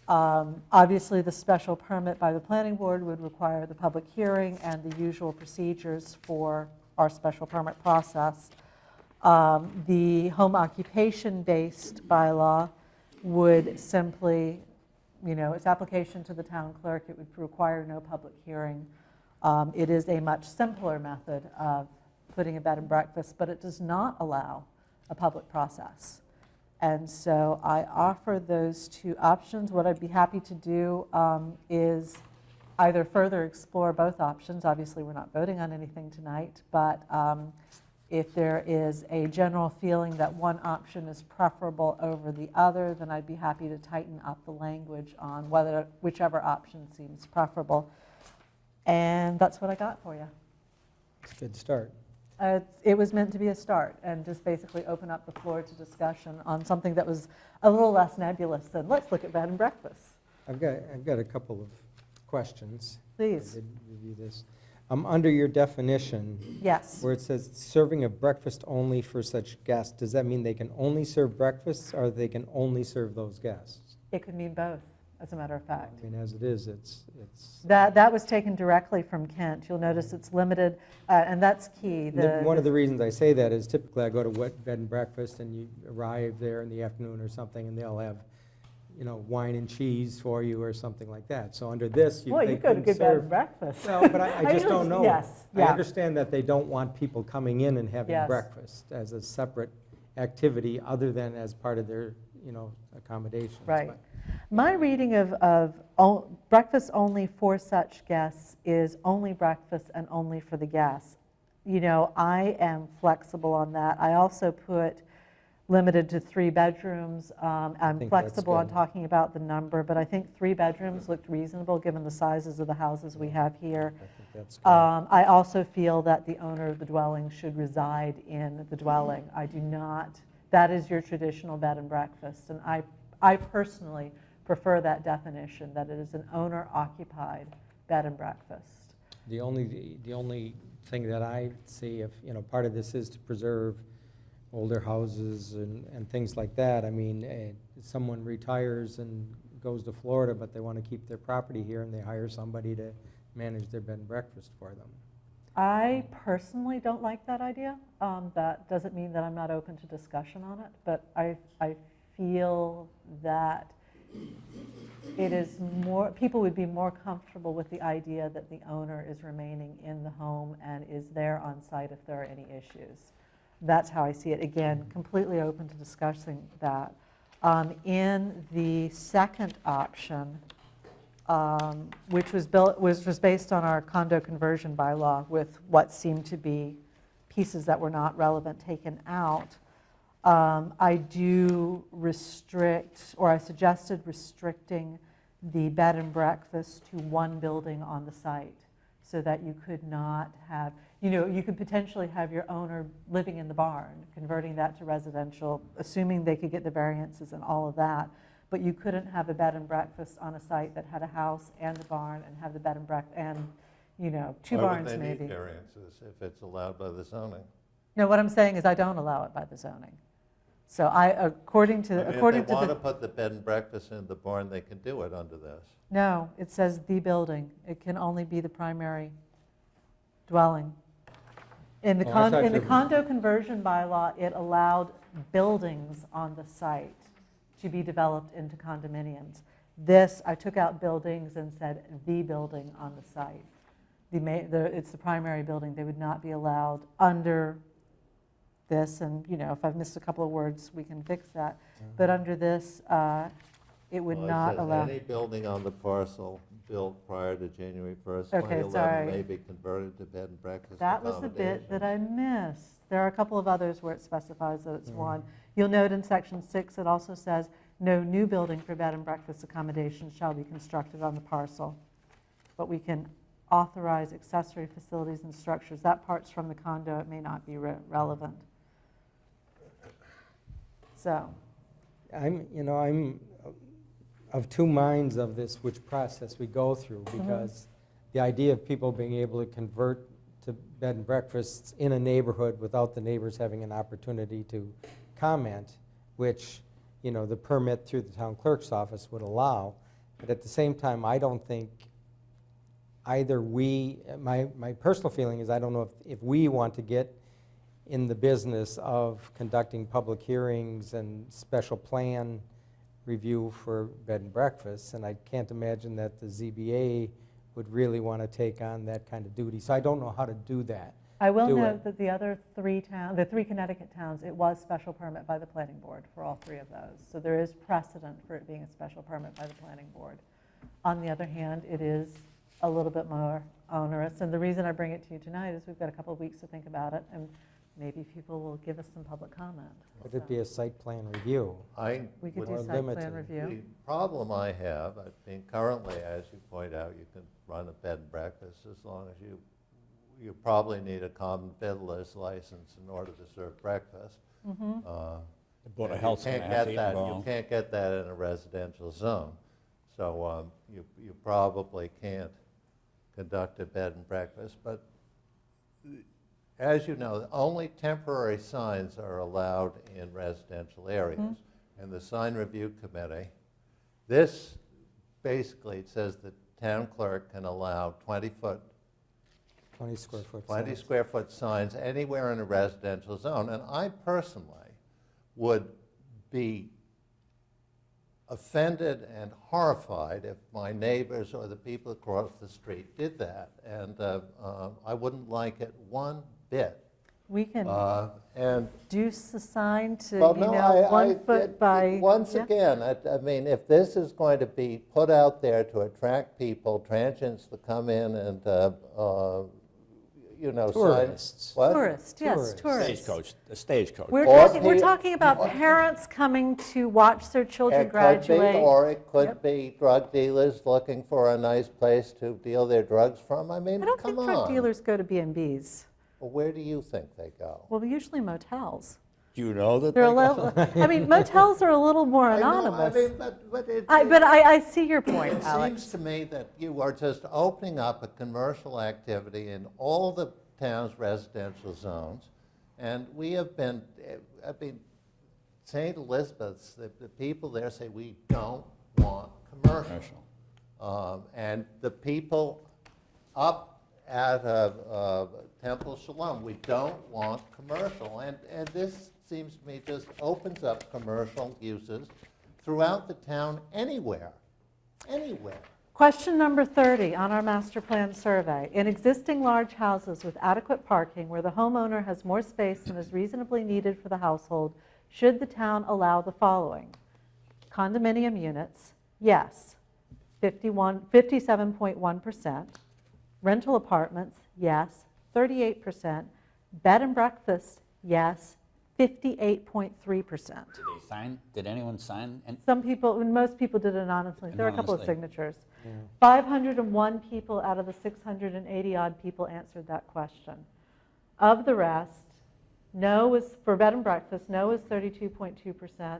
Obviously, the special permit by the planning board would require the public hearing and the usual procedures for our special permit process. The home occupation-based bylaw would simply, its application to the town clerk, it would require no public hearing. It is a much simpler method of putting a bed and breakfast, but it does not allow a public process. And so I offer those two options. What I'd be happy to do is either further explore both options. Obviously, we're not voting on anything tonight, but if there is a general feeling that one option is preferable over the other, then I'd be happy to tighten up the language on whichever option seems preferable. And that's what I got for you. It's a good start. It was meant to be a start and just basically open up the floor to discussion on something that was a little less nebulous than let's look at bed and breakfast. I've got a couple of questions. Please. I did review this. Under your definition, Yes. where it says serving of breakfast only for such guests, does that mean they can only serve breakfasts or they can only serve those guests? It could mean both, as a matter of fact. I mean, as it is, it's That was taken directly from Kent. You'll notice it's limited, and that's key. One of the reasons I say that is typically I go to bed and breakfast and you arrive there in the afternoon or something and they'll have, wine and cheese for you or something like that. So under this, Boy, they you go to couldn't good bed and serve. breakfast. Well, but I just don't know. Yes, I yeah. understand that they don't want people coming in and having Yes. breakfast as a separate activity other than as part of their, accommodations. Right. But My reading of breakfast only for such guests is only breakfast and only for the guests. I am flexible on that. I also put limited to 3 bedrooms. I'm think flexible that's on good. talking about the number, but I think 3 bedrooms looked reasonable given the sizes of the houses we have here. I think that's good. I also feel that the owner of the dwelling should reside in the dwelling. I do not, that is your traditional bed and breakfast, and I personally prefer that definition, that it is an owner-occupied bed and breakfast. The only thing that I see, if, part of this is to preserve older houses and things like that. I mean, if someone retires and goes to Florida, but they want to keep their property here and they hire somebody to manage their bed and breakfast for them. I personally don't like that idea. That doesn't mean that I'm not open to discussion on it, but I feel that it is more, people would be more comfortable with the idea that the owner is remaining in the home and is there on site if there are any issues. That's how I see it. Again, completely open to discussing that. In the second option, which was based on our condo conversion bylaw with what seemed to be pieces that were not relevant taken out, I do restrict, or I suggested restricting the bed and breakfast to 1 building on the site so that you could not have, you could potentially have your owner living in the barn, converting that to residential, assuming they could get the variances and all of that. But you couldn't have a bed and breakfast on a site that had a house and a barn and have the bed and breakfast and, 2 barns maybe. Why would they need variances if it's allowed by the zoning? No, what I'm saying is I don't allow it by the zoning. So according to If they want to put the bed and breakfast in the barn, they can do it under this. No, it says the building. It can only be the primary dwelling. In the Oh, I thought in the you- condo conversion bylaw, it allowed buildings on the site to be developed into condominiums. This, I took out buildings and said the building on the site. It's the primary building. They would not be allowed under this, and if I've missed a couple of words, we can fix that. But under this, it would Well, not says allow. any building on the parcel built prior to January 1st, Okay, 2011 sorry. may be converted to bed and breakfast That was the bit that accommodations. I missed. There are a couple of others where it specifies that it's one. You'll note in section 6, it also says, no new building for bed and breakfast accommodations shall be constructed on the parcel. But we can authorize accessory facilities and structures. That part's from the condo. It may not be relevant. So, I'm of two minds of this, which process we go through, because the idea of people being able to convert to bed and breakfasts in a neighborhood without the neighbors having an opportunity to comment, which, the permit through the town clerk's office would allow. But at the same time, I don't think either my personal feeling is I don't know if we want to get in the business of conducting public hearings and special plan review for bed and breakfasts, and I can't imagine that the ZBA would really want to take on that kind of duty. So I don't know how to do that. I will Do it. note that the other three the three Connecticut towns, it was special permit by the planning board for all three of those. So there is precedent for it being a special permit by the planning board. On the other hand, it is a little bit more onerous. And the reason I bring it to you tonight is we've got a couple of weeks to think about it, and maybe people will give us some public comment. Would it be a site plan review? We could Or do site plan limited. review. The problem I have, currently, as you point out, you can run a bed and breakfast as long as you probably need a common fiddler's license in order to serve breakfast. The Board of And Health's you going can't to have get to that. You involve. can't get that in a residential zone. So you probably can't conduct a bed and breakfast. But as you know, only temporary signs are allowed in residential areas. And the sign review committee, this basically says the town clerk can allow 20 square foot. 20 signs. square foot signs anywhere in a residential zone. And I personally would be offended and horrified if my neighbors or the people across the street did that. And I wouldn't like it one bit. We can And reduce the sign to, well, no, 1 foot by. Once yeah. again, if this is going to be put out there to attract people, transients to come in and, sign. Tourists. What? Tourists, yes, Tourists. tourists. The stagecoach. We're Or we're talking about parents coming to watch their children It could be, graduate. or it could Yep. be drug dealers looking for a nice place to deal their drugs from. I don't Come think on. drug dealers go to B&Bs. Well, where do you think they go? Well, usually motels. Do you know that They're they a go? little, motels are a little more I know, anonymous. but I see your point, it Alex. seems to me that you are just opening up a commercial activity in all the town's residential zones. And we have been, St. Elizabeth's, the people there say, we don't want commercial. And the people up at Temple Shalom, we don't want commercial. And this seems to me just opens up commercial uses throughout the town anywhere. Question number 30 on our master plan survey. In existing large houses with adequate parking where the homeowner has more space than is reasonably needed for the household, should the town allow the following? Condominium units, yes, 57.1%. Rental apartments, yes, 38%. Bed and breakfast, yes, 58.3%. Did they sign? Did anyone sign? And Some people, and most people did anonymously. There are a couple of Anonymously. signatures. Yeah. 501 people out of the 680-odd people answered that question. Of the rest, no was, for bed and breakfast, no was 32.2%.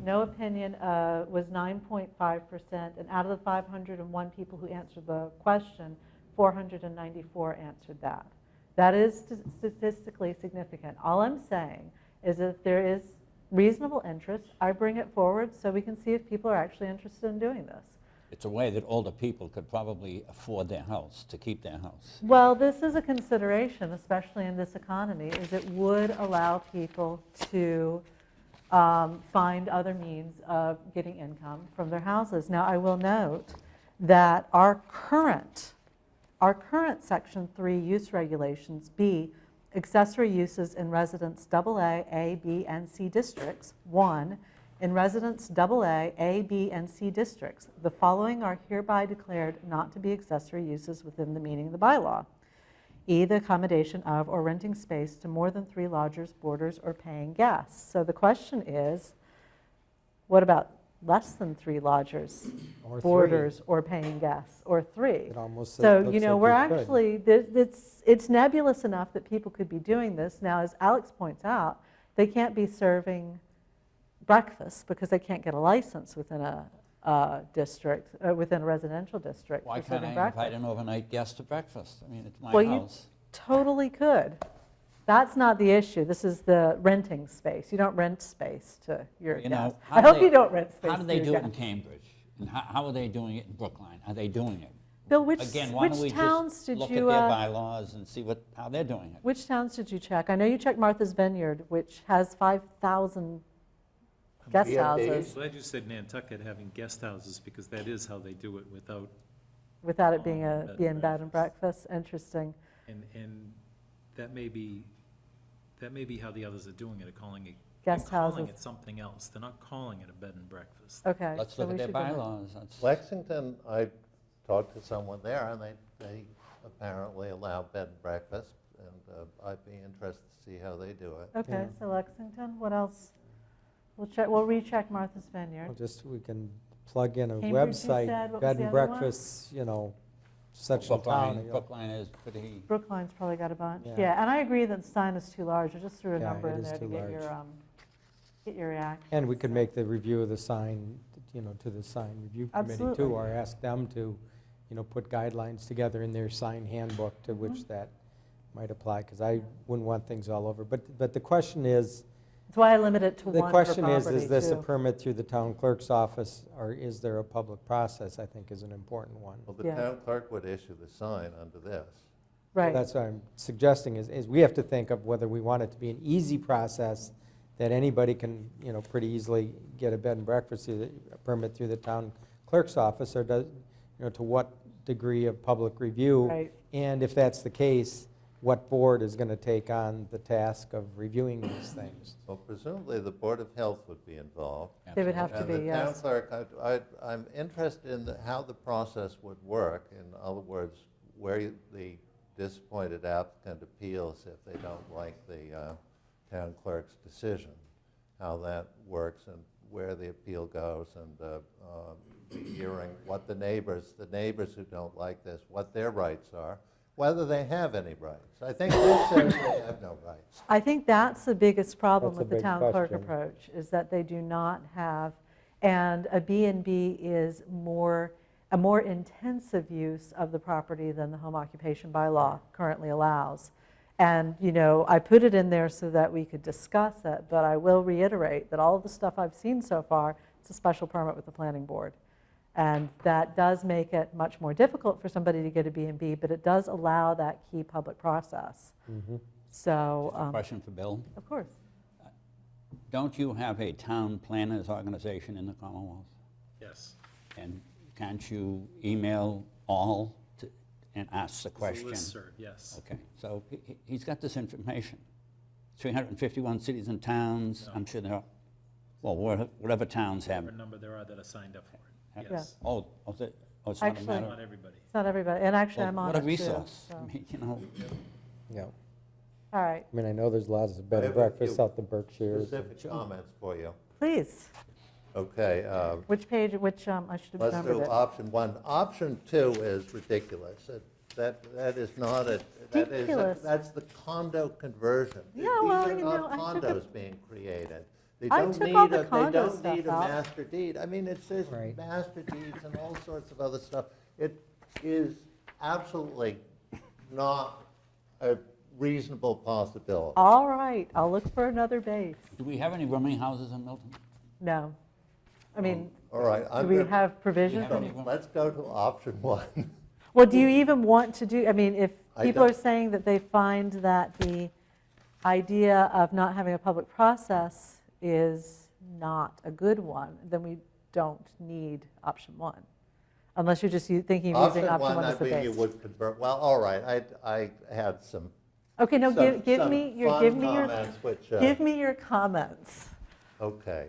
No opinion was 9.5%. And out of the 501 people who answered the question, 494 answered that. That is statistically significant. All I'm saying is if there is reasonable interest, I bring it forward so we can see if people are actually interested in doing this. it's a way that older people could probably afford their house, to keep their house. Well, this is a consideration, especially in this economy, is it would allow people to find other means of getting income from their houses. Now, I will note that our current Section 3 use regulations, B, accessory uses in residence AA, A, B, and C districts. 1, in residence AA, A, B, and C districts, the following are hereby declared not to be accessory uses within the meaning of the bylaw. E, the accommodation of or renting space to more than 3 lodgers, boarders, or paying guests. So the question is, what about less than 3 lodgers, Or 3. boarders, or paying guests, or 3? It almost So, looks like we're you could. actually, it's nebulous enough that people could be doing this. Now, as Alex points out, they can't be serving breakfast because they can't get a license within a district, within a residential district Why for can't serving I invite breakfast. an overnight guest to breakfast? I mean, it's my Well, you house. totally could. That's not the issue. This is the renting space. You don't rent space to your You know, guests. how I do hope they- you don't rent space How to do they your do it in guests. Cambridge? And how are they doing it in Brookline? Are they doing it? Bill, which Again, why don't we towns just did look you? at their bylaws and see how they're doing it? Which towns did you check? I know you checked Martha's Vineyard, which has 5,000 guest B&Bs? houses Glad you said Nantucket having guest houses, because that is how they do it without it being Bed and being bed and breakfast. Interesting. and that may be how the others are doing it, calling it. Guest they're calling houses. it something else. They're not calling it a bed and breakfast. Okay. Let's so look we at their should go back. bylaws. That's- Lexington, I talked to someone there, and they apparently allow bed and breakfast, and I'd be interested to see how they do it. Okay, Yeah. so Lexington, what else? We'll recheck Martha's Well, Vineyard. we can plug in a Cambridge, you website, said, what was bed the and other one? breakfasts, such a town. Brookline is pretty, Brookline's probably got a bunch. Yeah. Yeah, and I agree that the sign is too large. I just threw a Yeah, number it in is there to too get large. your reaction. And we could make the review of the sign, to the sign review committee Absolutely. too, or ask them to, put guidelines together in their sign handbook to which that might apply, because I wouldn't want things all over. But the question is, That's why I limit it to the one per question property, is this a too. permit through the town clerk's office, or is there a public process, I think is an important one. Well, the Yeah. town clerk would issue the sign under this. Right. That's what I'm suggesting, is we have to think of whether we want it to be an easy process that anybody can, pretty easily get a bed and breakfast permit through the town clerk's office, or does, to what degree of public review? Right. And if that's the case, what board is going to take on the task of reviewing these things? Well, presumably, the Board of Health would be involved. They would have to And be, the town yes. clerk, I'm interested in how the process would work. In other words, where the disappointed applicant appeals if they don't like the town clerk's decision, how that works and where the appeal goes, and the hearing what the neighbors who don't like this, what their rights are, whether they have any rights. I think this says they have no rights. I think that's the biggest problem That's a with the big town clerk question. approach, is that they do not have, and a B&B is a more intensive use of the property than the home occupation bylaw currently allows. And, I put it in there so that we could discuss it, but I will reiterate that all of the stuff I've seen so far, it's a special permit with the planning board. And that does make it much more difficult for somebody to get a B&B, but it does allow that key public process. So, question for Bill. of course. Don't you have a town planners organization in the Commonwealth? Yes. And can't you email all and ask the question? It's a listserv, yes. Okay, so he's got this information. 351 cities and towns, I'm sure there are, well, whatever towns have. Whatever number there are that are signed up for it. Yeah. Yes. Oh, it's not a Actually- matter. Not everybody. It's not everybody, and actually, Well, I'm on what it a too, resource. so. I mean, Yeah. All right, I know there's lots of bed I and have a breakfasts few out the Berkshires. Specific comments for you. please. Okay. Which page, I should have Let's numbered do it. option one. Option two is ridiculous. That is not Ridiculous. that's the condo conversion. Yeah, well, These are not I took a- condos being created. They I don't took need all the a, they condo don't stuff need a out. master deed. I mean, it says Right. master deeds and all sorts of other stuff. It is absolutely not a reasonable possibility. All right, I'll look for another base. do we have any rooming houses in Milton? No. I mean, All right, do we under, have provisions? have in- any- let's go to option one. Well, do you even want to do, I mean, if I people are don't- saying that they find that the idea of not having a public process is not a good one, then we don't need option one. Unless you're just thinking of using option one I as the think you base. would convert, well, all right, I had some, Okay, no, some give some me your, fun give me your, comments, which, give me your comments, okay.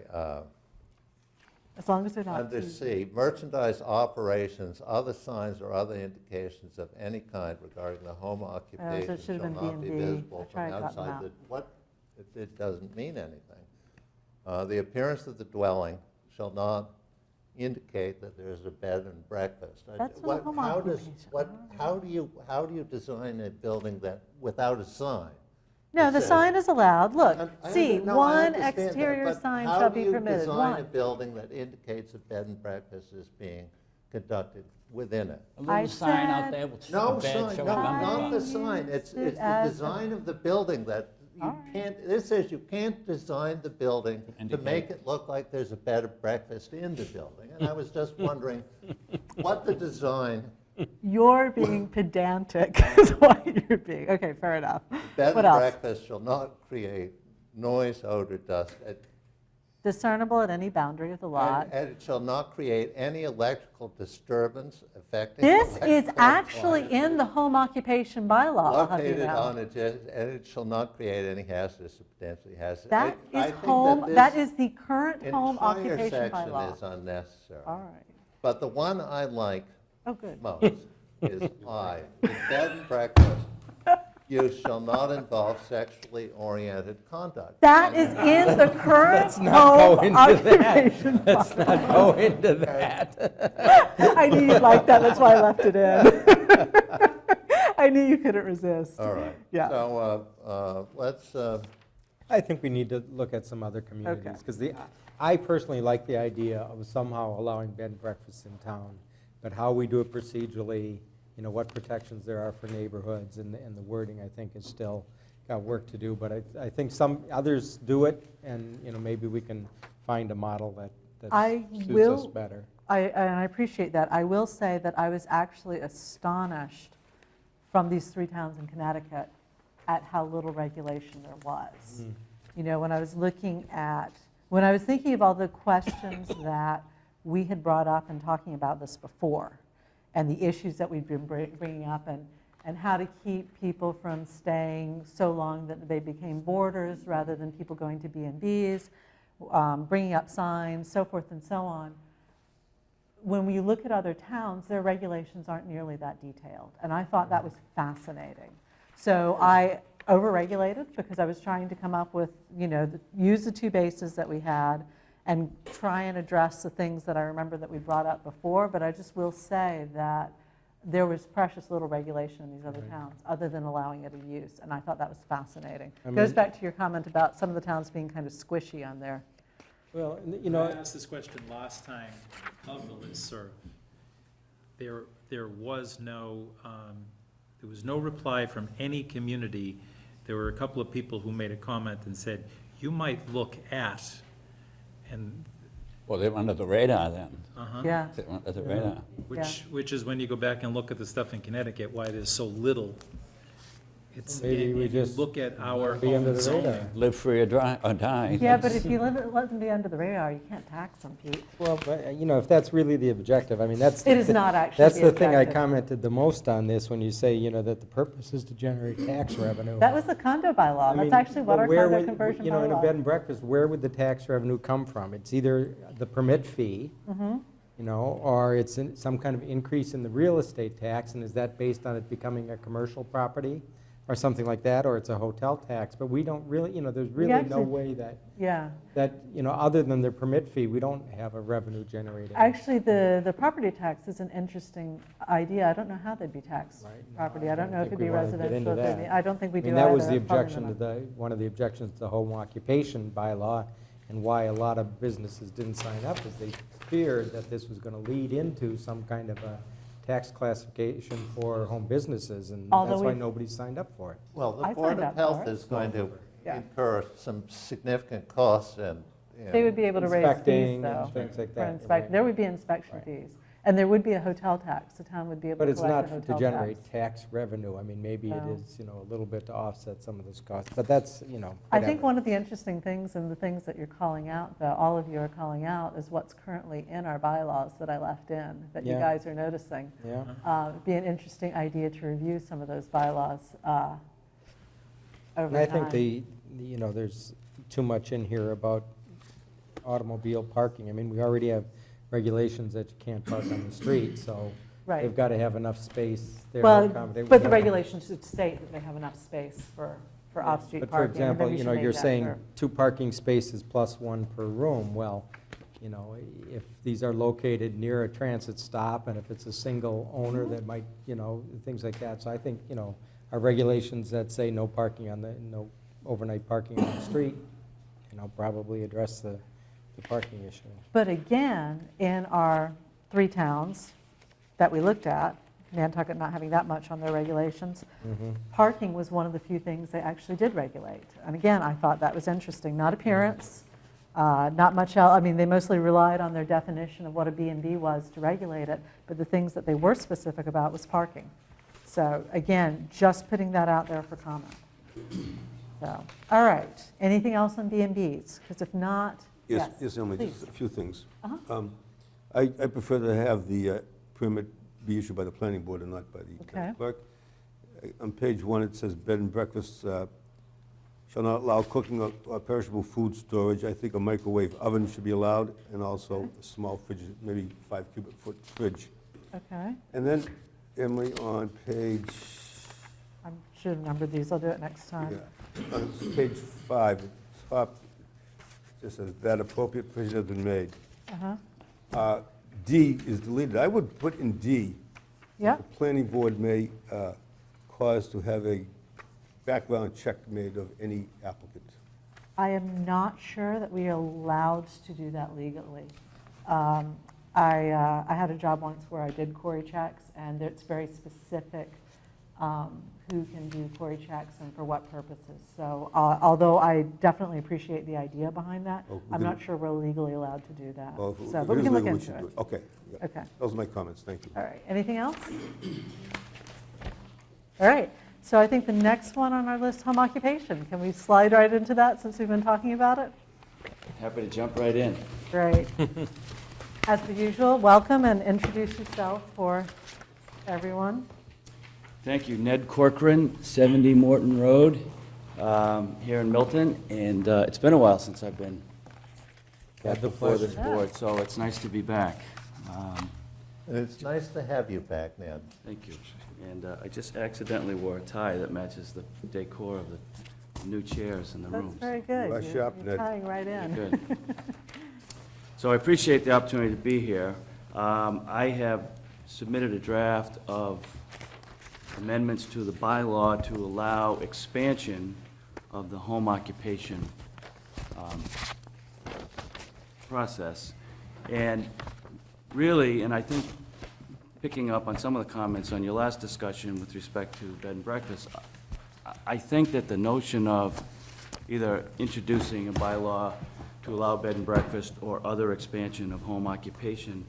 as long as they're not Under too. C, merchandise operations, other signs or other indications of any kind regarding the home occupation it should have shall been not be B and D. visible I from tried cutting them outside out. the, what? It doesn't mean anything. The appearance of the dwelling shall not indicate that there is a bed and breakfast. That's not a home occupation. How do you design a building that, without a sign? No, It the says- sign is allowed. Look, I C, no, I one understand that, exterior but sign how shall do be you permitted, design a one. building that indicates a bed and breakfast is being conducted within it? A little sign out there with No a bed sign, showing no, on the not front. the sign, it's Use it the as a- design of the building that you All right. can't, this says you can't design the building to Indicate. make it look like there's a bed and breakfast in the building. And I was just wondering what the design, You're being pedantic is what you're being. Okay, fair enough. bed What and else? breakfast shall not create noise, odor, dust, Discernible at any boundary of the lot. and it shall not create any electrical disturbance affecting. This is electrical actually appliances in the home occupation bylaw, I'll have you located know. on and it shall not create any hazardous or potentially hazardous. That I is think home, this that is the current home entire occupation section bylaw. is unnecessary. All right. But the one I like Oh, good. most is I. In bed and breakfast, use shall not involve sexually oriented conduct. That is in the current not go home into that. occupation Let's not go into that. I knew you'd like that, that's why I left it in. I knew you couldn't resist. All right. Yeah. So let's, I think we need to look at some other communities, because I personally like the idea of somehow allowing bed and breakfasts in town, but how we do it procedurally, you know, what protections there are for neighborhoods, and the wording, I think, is still got work to do, but I think some others do it, and, you know, maybe we can find a model that suits us better. And I appreciate that. I will say that I was actually astonished from these 3 towns in Connecticut at how little regulation there was. You know, when I was thinking of all the questions that we had brought up and talking about this before, and the issues that we've been bringing up, and how to keep people from staying so long that they became boarders rather than people going to B&Bs, bringing up signs, so forth and so on. When we look at other towns, their regulations aren't nearly that detailed, and I thought that was fascinating. So I overregulated because I was trying to come up with, you know, use the 2 bases that we had and try and address the things that I remember that we brought up before, but I just will say that there was precious little regulation in these other towns, other than allowing it in use, and I thought that was fascinating. Goes back to your comment about some of the towns being kind of squishy on there. Well, you I know, asked this question last time of the listserv. There was no reply from any community. There were a couple of people who made a comment and said, you might look at, and, Well, they're under the radar then. Yeah, They're under the radar. which is when you go back and look at the stuff in Connecticut, why there's so little. It's, Maybe we and you just look at our be under home the radar. zoning. Live free or die. yeah, but if you let them be under the radar, you can't tax them, Pete. well, but, you know, if that's really the objective, I mean, that's. It is not actually That's the the thing I objective. commented the most on this, when you say, you know, that the purpose is to generate tax revenue. That was the condo I bylaw. That's mean, actually what but our where condo would- conversion You know, in a bylaw. bed and breakfast, where would the tax revenue come from? It's either the permit fee, Mm-hmm. you know, or it's some kind of increase in the real estate tax, and is that based on it becoming a commercial property or something like that, or it's a hotel tax? But we don't really, you know, there's really no actually- way that, Yeah. you know, other than their permit fee, we don't have a revenue generating. Actually, the property tax is an interesting idea. I don't know how they'd be taxed, Right, no, property. I I don't don't know if think it'd we be wanna get residential. into if they'd that. be- I don't think we I do mean, either. that was the Probably objection not. to one of the objections to the home occupation bylaw, and why a lot of businesses didn't sign up, is they feared that this was going to lead into some kind of a tax classification for home businesses, and Although that's why we've- nobody signed up for it. well, the I Board signed of up for Health it. is going to Yeah. incur some significant costs They would be able to raise fees, Inspecting though. and things like For that. inspect, there would be inspection Right. fees. And there would be a hotel tax. The town would be able But to it's collect a not hotel to generate tax. tax revenue. I mean, maybe it No. is, a little bit to offset some of this cost, but that's, I think whatever. one of the interesting things, and the things that you're calling out, that all of you are calling out, is what's currently in our bylaws that I left in, that you Yeah. guys are noticing. Yeah, It'd be an interesting idea to review some of those bylaws over and I think time. there's too much in here about automobile parking. I mean, we already have regulations that you can't park on the street, so Right. they've got to have enough space there to Well, accommodate. but the regulations should state that they have enough space for off-street But for parking. and then example, we should make you're that saying for- 2 parking spaces plus 1 per room. Well, if these are located near a transit stop, and if it's a single owner Mm-hmm. that might, things like that. So I think, our regulations that say no overnight parking on the street, probably address the parking issue. But again, in our 3 towns that we looked at, Nantucket not having that much on their regulations, parking was one of the few things they actually did regulate. And again, I thought that was interesting. Not appearance, not much else. I mean, they mostly relied on their definition of what a B&B was to regulate it, but the things that they were specific about was parking. So again, just putting that out there for comment. So, all right. Anything else on B&Bs? Because if not, Yes, yes, yes, Emily, please. just a few things. Uh-huh. I prefer to have the permit be issued by the planning board and not by the Okay. town clerk. On page 1, it says bed and breakfast shall not allow cooking or perishable food storage. I think a microwave oven should be allowed, and also a small fridge, maybe 5 cubic foot fridge. Okay. And then, Emily, on page, I should have numbered these. I'll do it next time. yeah, on page 5, top, it just says that appropriate provision has been made. Uh-huh. D is deleted. I would put in D, Yeah. the planning board may cause to have a background check made of any applicant. I am not sure that we are allowed to do that legally. I had a job once where I did query checks, and it's very specific who can do query checks and for what purposes. So although I definitely appreciate the idea behind that, Oh, we I'm can- not sure we're legally allowed to do that. Well, if So, it but we is can look legal, into should it. do Okay. yeah. Okay. Those are my comments, thank you. All right. Anything else? All right. So I think the next one on our list, home occupation. Can we slide right into that since we've been talking about it? Happy to jump right in. Great. As per usual, welcome and introduce yourself for everyone. Thank you. Ned Corcoran, 70 Morton Road, here in Milton, and it's been a while since I've been back the before this pleasure. board, so it's nice to be back. And it's nice to have you back, Ned. Thank you. And I just accidentally wore a tie that matches the decor of the new chairs in the That's rooms. very good. You are sharp, You're Ned. tying right in. Good. So I appreciate the opportunity to be here. I have submitted a draft of amendments to the bylaw to allow expansion of the home occupation process. And really, and I think picking up on some of the comments on your last discussion with respect to bed and breakfast, I think that the notion of either introducing a bylaw to allow bed and breakfast or other expansion of home occupation,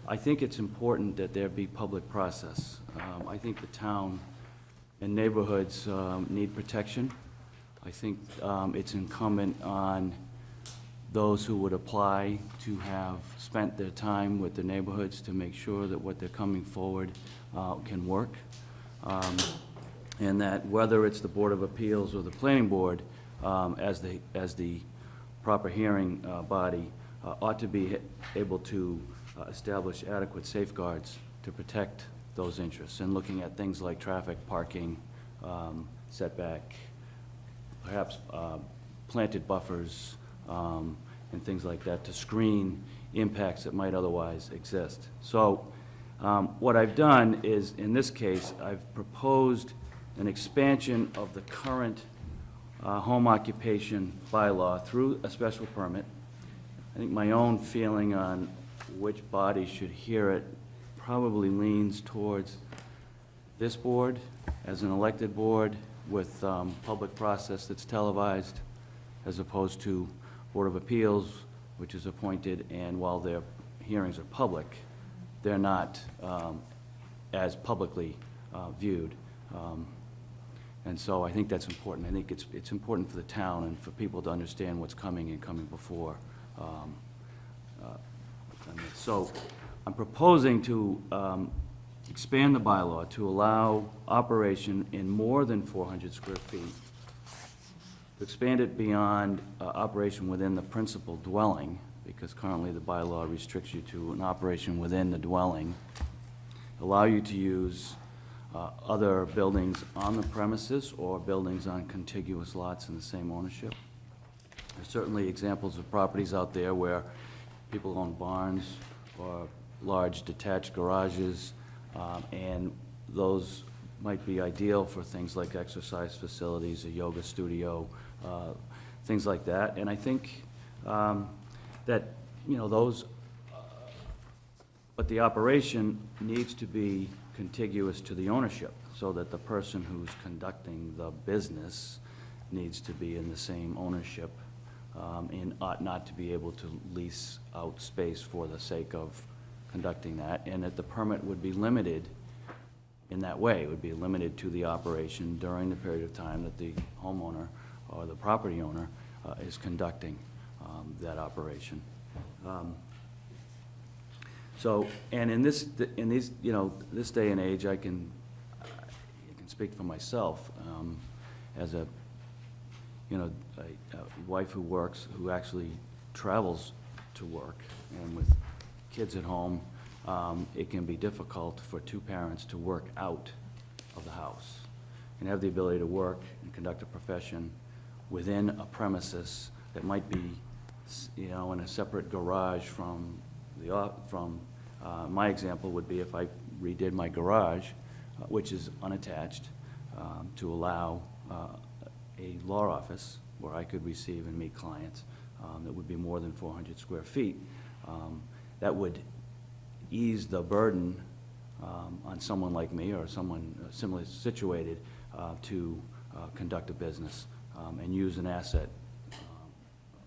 I think it's important that there be public process. I think the town and neighborhoods need protection. I think it's incumbent on those who would apply to have spent their time with the neighborhoods to make sure that what they're coming forward can work. And that whether it's the Board of Appeals or the Planning Board, as the proper hearing body, ought to be able to establish adequate safeguards to protect those interests, and looking at things like traffic, parking, setback, perhaps planted buffers, and things like that to screen impacts that might otherwise exist. So what I've done is, in this case, I've proposed an expansion of the current home occupation bylaw through a special permit. I think my own feeling on which body should hear it probably leans towards this board as an elected board with public process that's televised, as opposed to Board of Appeals which is appointed, and while their hearings are public, they're not as publicly viewed. And so I think that's important. I think it's important for the town and for people to understand what's coming and coming before. So I'm proposing to expand the bylaw to allow operation in more than 400 square feet, to expand it beyond operation within the principal dwelling, because currently the bylaw restricts you to an operation within the dwelling, allow you to use other buildings on the premises or buildings on contiguous lots in the same ownership. There's certainly examples of properties out there where people own barns or large detached garages, and those might be ideal for things like exercise facilities, a yoga studio, things like that. And I think that, those, but the operation needs to be contiguous to the ownership, so that the person who's conducting the business needs to be in the same ownership, and ought not to be able to lease out space for the sake of conducting that, and that the permit would be limited in that way. It would be limited to the operation during the period of time that the homeowner or the property owner is conducting that operation. So, and in this day and age, I can speak for myself, as a wife who actually travels to work, and with kids at home, it can be difficult for two parents to work out of the house and have the ability to work and conduct a profession within a premises that might be, in a separate garage from my example would be if I redid my garage, which is unattached, to allow a law office where I could receive and meet clients that would be more than 400 square feet. That would ease the burden on someone like me or someone similarly situated to conduct a business and use an asset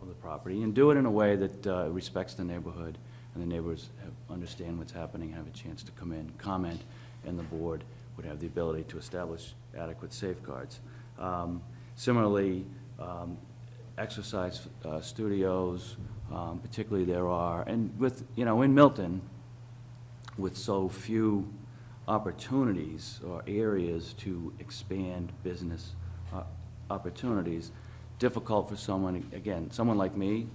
of the property, and do it in a way that respects the neighborhood, and the neighbors understand what's happening, have a chance to come in, comment, and the board would have the ability to establish adequate safeguards. Similarly, exercise studios, particularly there are, and with, in Milton, with so few opportunities or areas to expand business opportunities, difficult for someone, again, someone like me,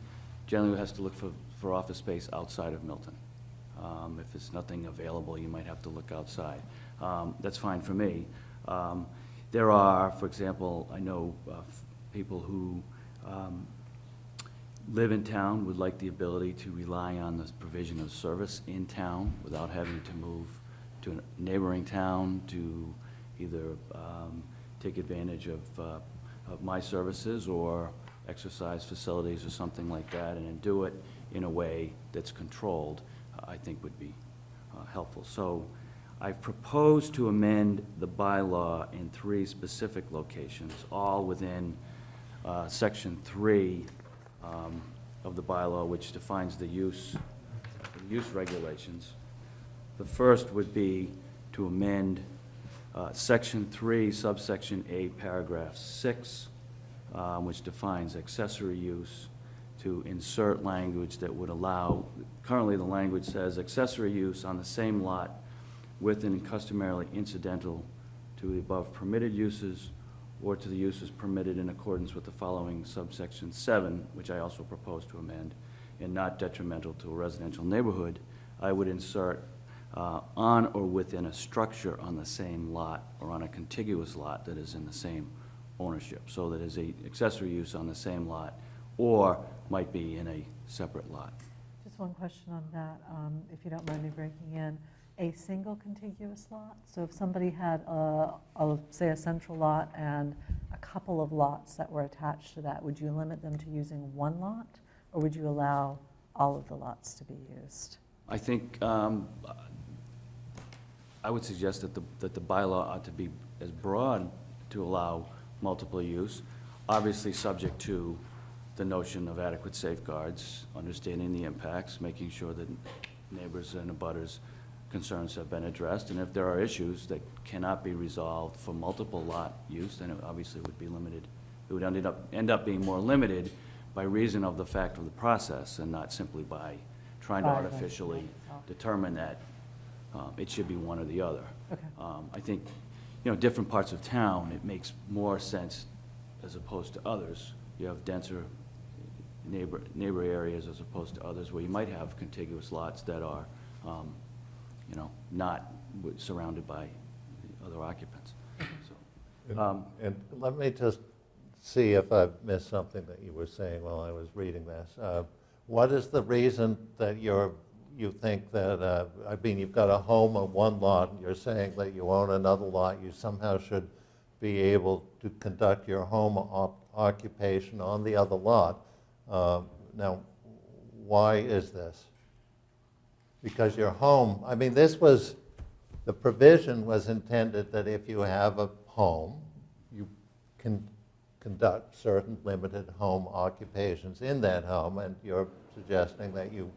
generally has to look for office space outside of Milton. If there's nothing available, you might have to look outside. That's fine for me. There are, for example, I know people who live in town would like the ability to rely on the provision of service in town without having to move to a neighboring town to either take advantage of my services or exercise facilities or something like that, and do it in a way that's controlled, I think would be helpful. So I've proposed to amend the bylaw in 3 specific locations, all within Section 3 of the bylaw, which defines the use regulations. The first would be to amend Section 3, subsection A, paragraph 6, which defines accessory use, to insert language that would allow, currently the language says, accessory use on the same lot with and customarily incidental to the above permitted uses or to the uses permitted in accordance with the following subsection 7, which I also propose to amend, and not detrimental to a residential neighborhood. I would insert on or within a structure on the same lot or on a contiguous lot that is in the same ownership, so that is a accessory use on the same lot or might be in a separate lot. Just one question on that, if you don't mind me breaking in. A single contiguous lot? So if somebody had, say, a central lot and a couple of lots that were attached to that, would you limit them to using one lot, or would you allow all of the lots to be used? I think I would suggest that the bylaw ought to be as broad to allow multiple use, obviously subject to the notion of adequate safeguards, understanding the impacts, making sure that neighbors and abutters' concerns have been addressed, and if there are issues that cannot be resolved for multiple lot use, then it obviously would be limited. It would end up being more limited by reason of the fact of the process and not simply by trying to By the- artificially oh. determine that it should be one or the other. Okay. I think, different parts of town, it makes more sense as opposed to others. You have denser neighbor areas as opposed to others where you might have contiguous lots that are, not surrounded by other occupants. So, And let me just see if I've missed something that you were saying while I was reading this. What is the reason that you think that, you've got a home on one lot, and you're saying that you own another lot, you somehow should be able to conduct your home occupation on the other lot. Now, why is this? Because your home, the provision was intended that if you have a home, you can conduct certain limited home occupations in that home, and you're suggesting that you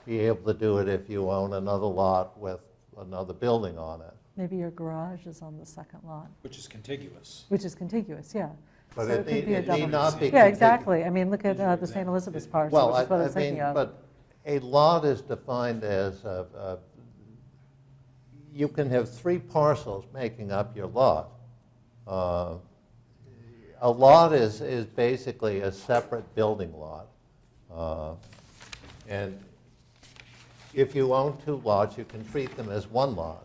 be able to do it if you own another lot with another building on it. Maybe your garage is on the second lot, Which is contiguous. which is contiguous, yeah. But So it could need- be a it double- need not be Yeah, contiguous. exactly. Look at These are the St. examples. Elizabeth's parcel, Well, which is what I was thinking of. but a lot is defined as, you can have 3 parcels making up your lot. A lot is basically a separate building lot. And if you own 2 lots, you can treat them as 1 lot.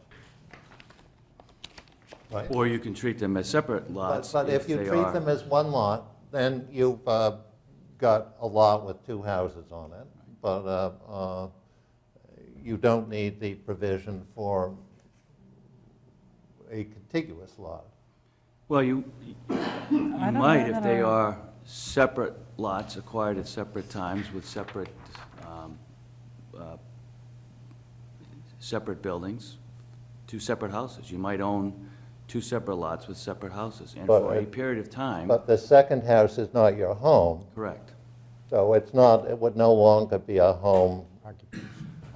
Right? or you can treat them as separate lots But if you they treat are- them as 1 lot, then you've got a lot with 2 houses on it. But you don't need the provision for a contiguous lot. Well, you don't might know if that they I- are separate lots acquired at separate times with separate buildings, 2 separate houses. You might own 2 separate lots with separate houses, and But for a it- period of time, But the second house is not your home, correct. so it would no longer be a home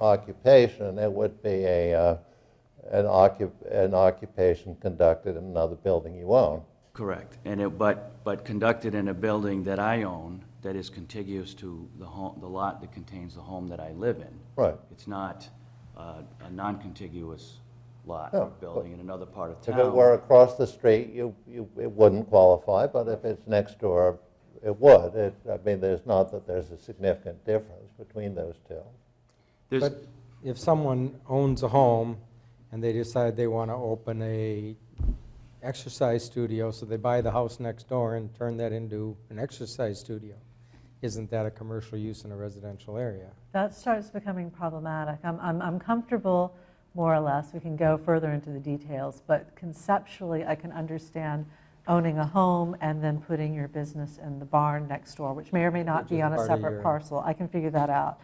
occupation. It would be an occupation conducted in another building you own. Correct, but conducted in a building that I own that is contiguous to the home, the lot that contains the home that I live in. Right. It's not a non-contiguous lot No, or building in another part of If town. it were across the street, it wouldn't qualify, but if it's next door, it would. There's not that there's a significant difference between those 2. There's- But if someone owns a home and they decide they want to open a exercise studio, so they buy the house next door and turn that into an exercise studio, isn't that a commercial use in a residential area? That starts becoming problematic. I'm comfortable, more or less, we can go further into the details, but conceptually, I can understand owning a home and then putting your business in the barn next door, which may or may not Which be is on a part of separate your- parcel. I can figure that out.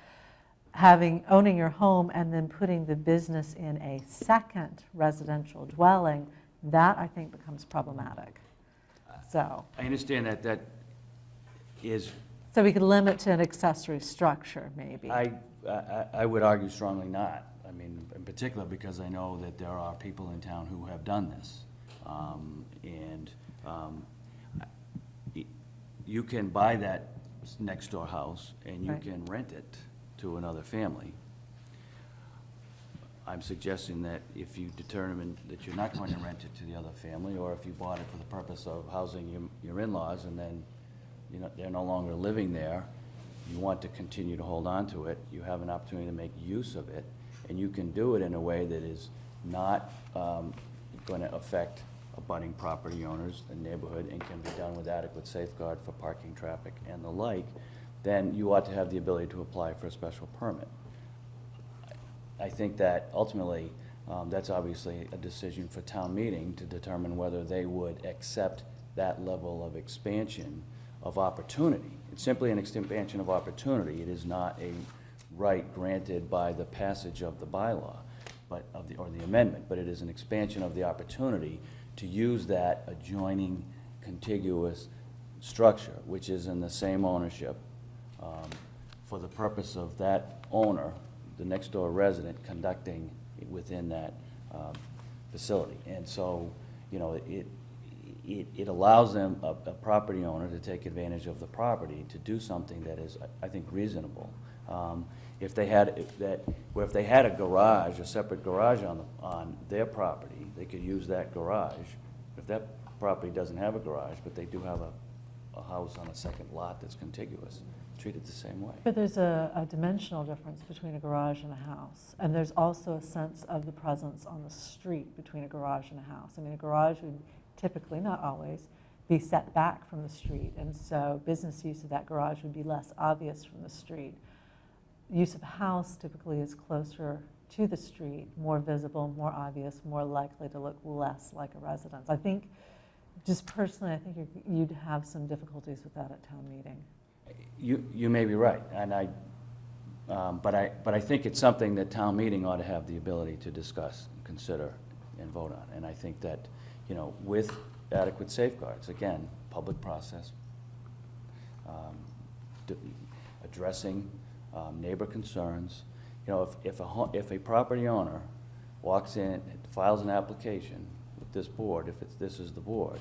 Owning your home and then putting the business in a second residential dwelling, that I think becomes problematic. So I understand that is, we could limit to an accessory structure, maybe. I would argue strongly not. In particular because I know that there are people in town who have done this. You can buy that next door house and you Right. can rent it to another family. I'm suggesting that if you determine that you're not going to rent it to the other family, or if you bought it for the purpose of housing your in-laws and then they're no longer living there, you want to continue to hold on to it, you have an opportunity to make use of it, and you can do it in a way that is not going to affect abutting property owners, the neighborhood, and can be done with adequate safeguard for parking, traffic, and the like, then you ought to have the ability to apply for a special permit. I think that ultimately, that's obviously a decision for town meeting to determine whether they would accept that level of expansion of opportunity. It's simply an expansion of opportunity. It is not a right granted by the passage of the bylaw, or the amendment, but it is an expansion of the opportunity to use that adjoining contiguous structure, which is in the same ownership, for the purpose of that owner, the next door resident, conducting within that facility. And so, you know, it allows them, a property owner, to take advantage of the property to do something that is, I think, reasonable. If they had a garage, a separate garage on their property, they could use that garage. If that property doesn't have a garage, but they do have a house on a second lot that's contiguous, treat it the same way. But there's a dimensional difference between a garage and a house. And there's also a sense of the presence on the street between a garage and a house. I mean, a garage would typically, not always, be set back from the street. And so business use of that garage would be less obvious from the street. Use of a house typically is closer to the street, more visible, more obvious, more likely to look less like a residence. I think, just personally, I think you'd have some difficulties with that at town meeting. You may be right, and but I think it's something that town meeting ought to have the ability to discuss, consider, and vote on. And I think that, you know, with adequate safeguards, again, public process, addressing neighbor concerns. You know, if a property owner walks in, files an application with this board, if this is the board,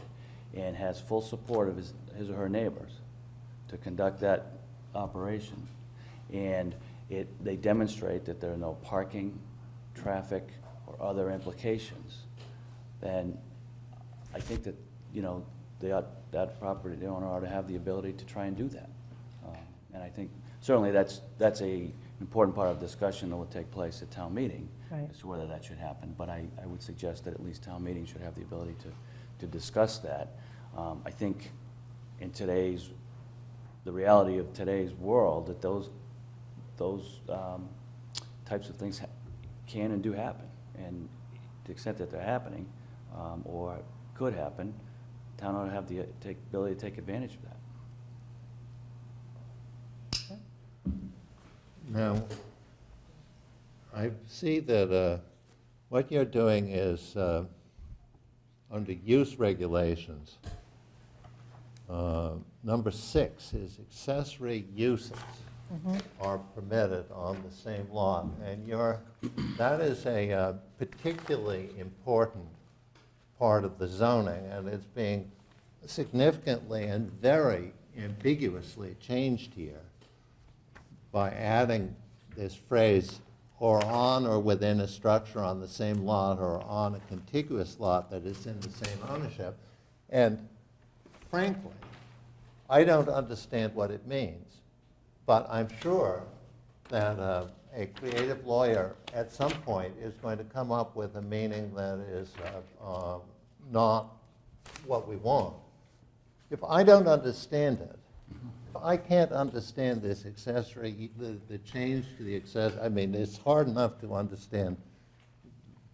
and has full support of his or her neighbors to conduct that operation, and they demonstrate that there are no parking, traffic, or other implications, then I think that, you know, that property owner ought to have the ability to try and do that. And I think certainly that's a important part of the discussion that will take place at town meeting, Right. as to whether that should happen. But I would suggest that at least town meeting should have the ability to discuss that. I think in the reality of today's world, that those types of things can and do happen. And to the extent that they're happening, or could happen, town ought to have the ability to take advantage of that. Now, I see that what you're doing is, under use regulations, number 6 is accessory uses are permitted on the same lot. And that is a particularly important part of the zoning, and it's being significantly and very ambiguously changed here by adding this phrase, or on or within a structure on the same lot or on a contiguous lot that is in the same ownership. And frankly, I don't understand what it means, but I'm sure that a creative lawyer at some point is going to come up with a meaning that is not what we want. If I don't understand it, if I can't understand this accessory, the change to the accessory, I mean, it's hard enough to understand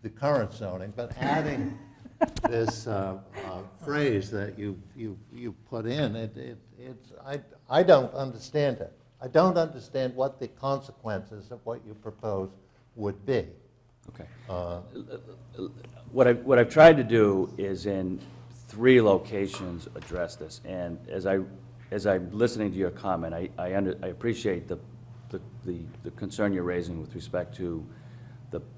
the current zoning, but adding this phrase that you put in, I don't understand it. I don't understand what the consequences of what you propose would be. Okay. What I've tried to do is in 3 locations address this, and as I'm listening to your comment, I appreciate the concern you're raising with respect to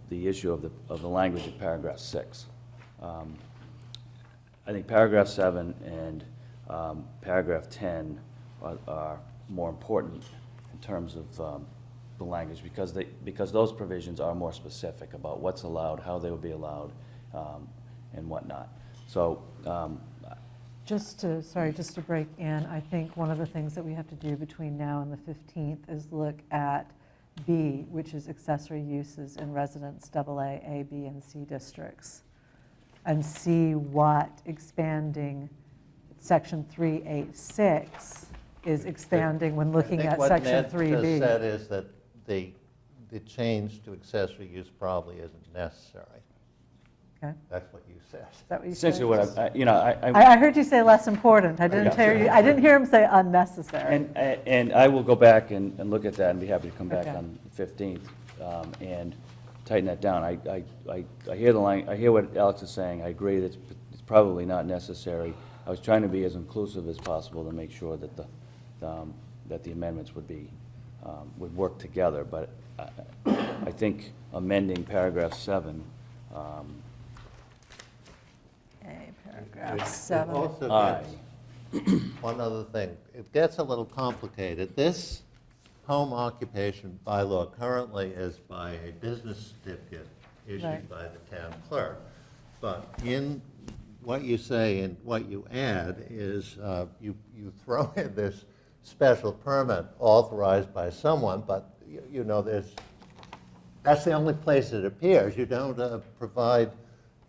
the issue of the language of paragraph 6. I think paragraph 7 and paragraph 10 are more important in terms of the language, because those provisions are more specific about what's allowed, how they will be allowed, and whatnot. So. Just to break in, I think one of the things that we have to do between now and the 15th is look at B, which is accessory uses in residence AA, A, B, and C districts, and see what expanding section 386 is expanding when looking at section 3B. I think what Ned just said is that the change to accessory use probably isn't necessary. Okay. That's what you said. Is that what you Essentially, said? I I heard you say less important. I didn't hear him say unnecessary. And I will go back and look at that and be happy to come back Okay. on the 15th and tighten that down. I hear I hear what Alex is saying. I agree that it's probably not necessary. I was trying to be as inclusive as possible to make sure that that the amendments would work together, but I think amending paragraph 7, Paragraph It 7. also I, gets, one other thing, it gets a little complicated. This home occupation bylaw currently is by a business certificate issued Right. by the town clerk. But in what you say and what you add is you throw in this special permit authorized by someone, but you know, that's the only place it appears. You don't provide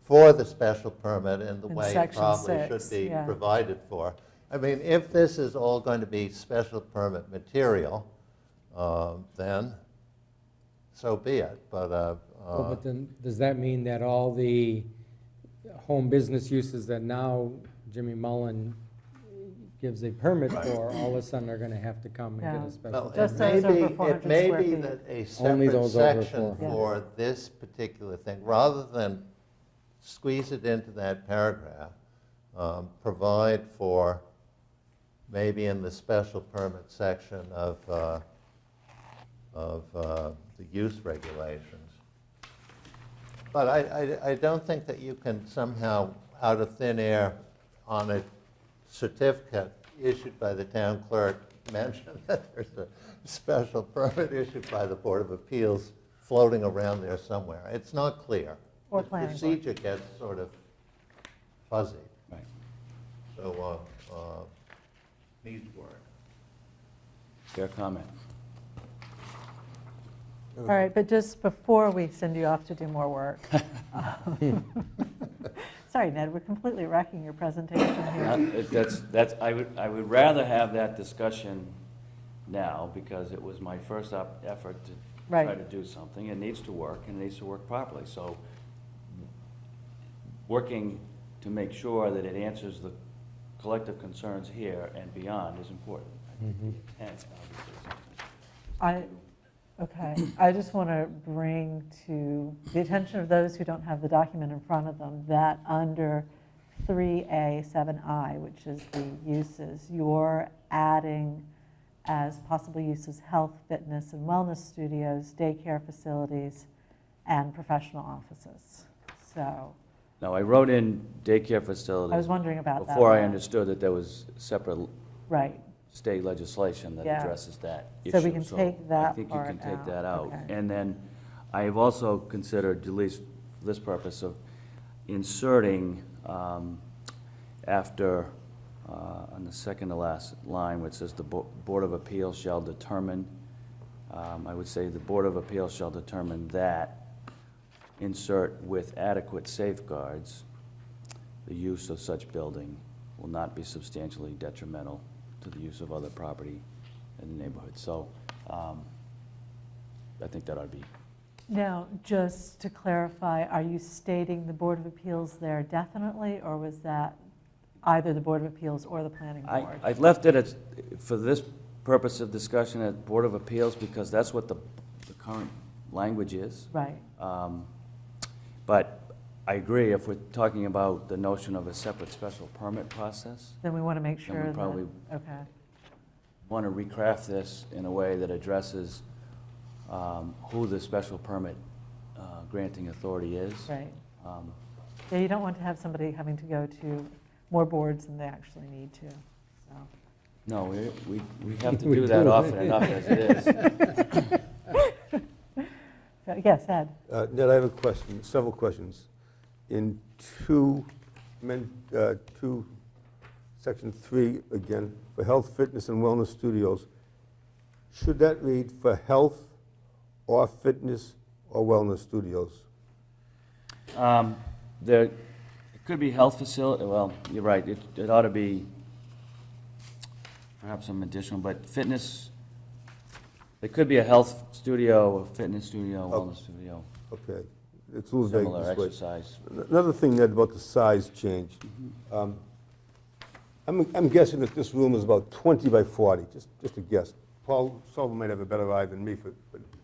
for the special permit in the In way it section probably 6, should be yeah. provided for. I mean, if this is all going to be special permit material, then so be it. But Well, but then, does that mean that all the home business uses that now Jimmy Mullen gives a permit for, all of a sudden are gonna have to come and get Yeah. a special well, permit? Just those over 400 it may square be feet. that a Only separate those over section 400. for this particular thing, rather than squeeze it into that paragraph, provide for maybe in the special permit section of the use regulations. But I don't think that you can somehow, out of thin air, on a certificate issued by the town clerk, mention that there's a special permit issued by the Board of Appeals floating around there somewhere. It's not clear. Or The planning board. procedure gets sort of fuzzy. right. So, needs work. Fair comment. All right, but just before we send you off to do more work. Sorry, Ned, we're completely wrecking your presentation here. That's, I would rather have that discussion now, because it was my first effort to try Right. to do something. It needs to work, and it needs to work properly. So working to make sure that it answers the collective concerns here and beyond is important. Mhm. Hence, obviously, Okay, I just want to bring to the attention of those who don't have the document in front of them that under 3A 7I, which is the uses, you're adding as possible uses health, fitness, and wellness studios, daycare facilities, and professional offices. So Now, I wrote in daycare I was facilities wondering about that. before I Rob. understood that there was separate Right, state legislation that Yeah. addresses that issue. So we can take that I think you can part take that out, out. okay. And then I have also considered, at least for this purpose, of inserting after, on the second to last line, where it says the Board of Appeals shall determine, I would say the Board of Appeals shall determine that, insert with adequate safeguards, the use of such building will not be substantially detrimental to the use of other property in the neighborhood. So I think that ought to be, now, just to clarify, are you stating the Board of Appeals there definitely, or was that either the Board of Appeals or the Planning Board? I left it as, for this purpose of discussion at Board of Appeals, because that's what the current language is. Right, But I agree, if we're talking about the notion of a separate special permit process, then we want to make Then we sure that, probably- okay, want to recraft this in a way that addresses who the special permit granting authority is. right. Um, Yeah, you don't want to have somebody having to go to more boards than they actually need to, so. No, we have to We do that do. often enough as it is. So, yes, Ed? Ned, I have a question, several questions. In section 3, again, for health, fitness, and wellness studios, should that read for health or fitness or wellness studios? There, it could be health facility, well, you're right, it ought to be perhaps some additional, but fitness, it could be a health studio, a fitness studio, wellness studio, Okay, it's a little vague similar this way. exercise. Another thing, Ned, about the size change. I'm guessing that this room is about 20 by 40, just a guess. Paul Sullivan might have a better eye than me, but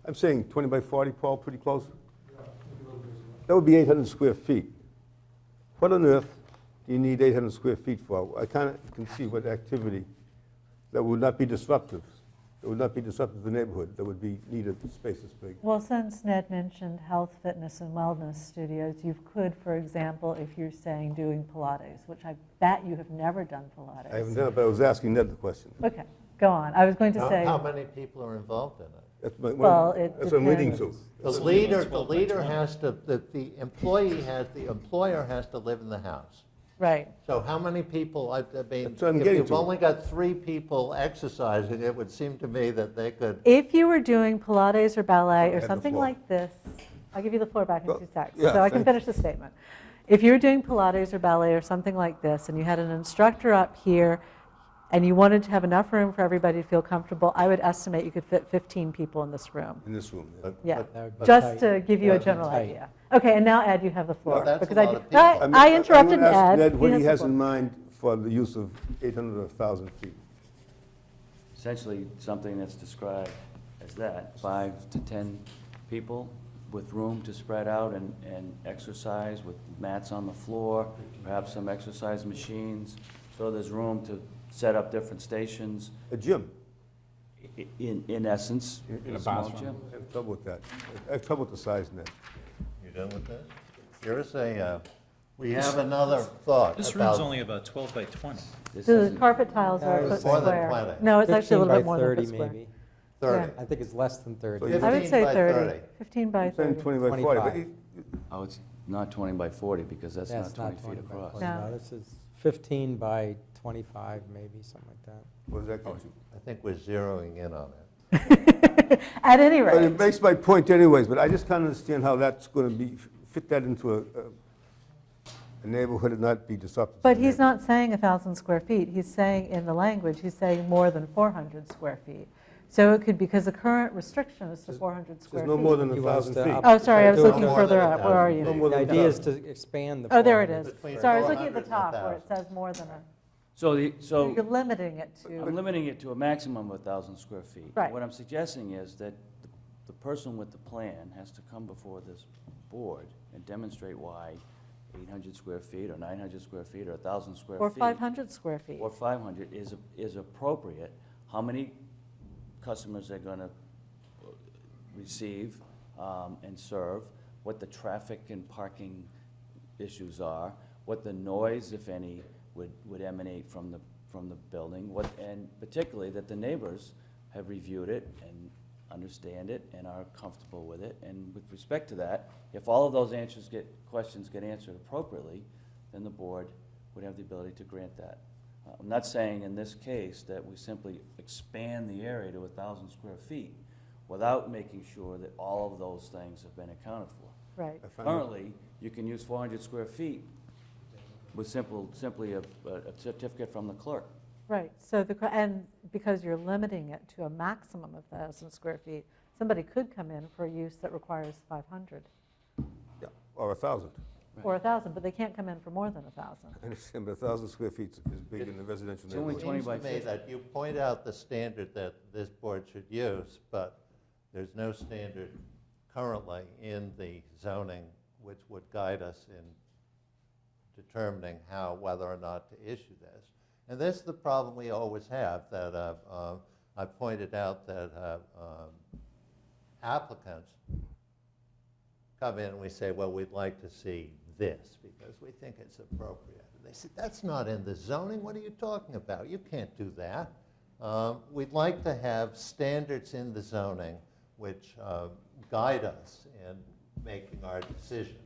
I'm saying 20 by 40, Paul, pretty close? That would be 800 square feet. What on earth do you need 800 square feet for? I kind of can see what activity that would not be disruptive. It would not be disruptive to the neighborhood, that would be needed space this big. Well, since Ned mentioned health, fitness, and wellness studios, you could, for example, if you're saying doing Pilates, which I bet you have never done Pilates. I haven't done it, but I was asking Ned the question. Okay, go on. I was going to say. How many people are involved in it? Well, it That's what I'm leading to. depends. The leader has to, the employee has, the employer has to live in the house. Right. So how many people, I mean, That's what I'm if getting you've to. only got 3 people exercising, it would seem to me that they could, If you were doing Pilates or ballet or Have the something floor. like this, I'll give you the floor back in Well, 2 seconds, yeah, so I can thank finish the statement. If you were doing Pilates or ballet or something like this, and you had an instructor up here, and you wanted to have enough room for everybody to feel comfortable, I would estimate you could fit 15 people in this room. In this room, yeah. but- Yeah, but- That would be just tight. to give you a That'd be general tight. idea. Okay, and now Ed, you have the floor. that's a because lot I of did- people. I mean, I'm interrupted gonna ask Ed. Ned what he the has floor. in mind for the use of 800 or 1,000 feet. Essentially, something that's described as that, 5 to 10 people with room to spread out and exercise with mats on the floor, perhaps some exercise machines. So there's room to set up different stations, A gym. in essence, In a small bathroom. gym. I have trouble with that. I have trouble with the size, Ned. You done with this? Here's a, we have another thought This room's about, only about 12 by 20. This The isn't- carpet tiles are a Yeah, foot it's more than square. 20. No, it's actually a 15 little by bit more than a 30 foot square. maybe. 30. I think it's less than 30. So I would 15 say by 30, 15 by I'm saying 30. 20 by 40, but 25. Oh, it's not 20 by 40, because that's not 20 feet by across. 40. No. No, this is 15 by 25, maybe, something like that. what does that get you? I think we're zeroing in on it. At any But rate, it makes my point anyways, but I just can't understand how that's going to be, fit that into a neighborhood and not be disruptive. to but the he's neighborhood. not saying 1,000 square feet. He's saying in the language, he's saying more than 400 square feet. So it could, because the current restriction is to 400 square There's feet. no more than He wants 1,000 to feet. up- Oh, sorry, I was do it looking more further than up. Where are 1,000 you? feet. No more The than idea is 1,000. to expand the Oh, there it 400 is. Between Sorry, I was looking 400 at the and top where it 1,000. says more than a, So you're limiting it I'm to, limiting it to a maximum of 1,000 square feet. Right. What I'm suggesting is that the person with the plan has to come before this board and demonstrate why 800 square feet, or 900 square feet, or 1,000 square feet. or 500 square feet. Or 500 is appropriate. How many customers they're going to receive and serve, what the traffic and parking issues are, what the noise, if any, would emanate from the building, and particularly that the neighbors have reviewed it and understand it and are comfortable with it. And with respect to that, if all of those questions get answered appropriately, then the board would have the ability to grant that. I'm not saying in this case that we simply expand the area to 1,000 square feet without making sure that all of those things have been accounted for. Right. I find it- Currently, you can use 400 square feet with simply a certificate from the clerk. Right, so and because you're limiting it to a maximum of 1,000 square feet, somebody could come in for a use that requires 500 Yeah, or 1,000. or 1,000, but they can't come in for more than 1,000. I understand, but 1,000 square feet is big in the residential It's only neighborhood. 20 Seems by to me 50. that you point out the standard that this board should use, but there's no standard currently in the zoning which would guide us in determining whether or not to issue this. And this is the problem we always have, that I pointed out that applicants come in and we say, well, we'd like to see this because we think it's appropriate. And they say, that's not in the zoning. What are you talking about? You can't do that. We'd like to have standards in the zoning which guide us in making our decision.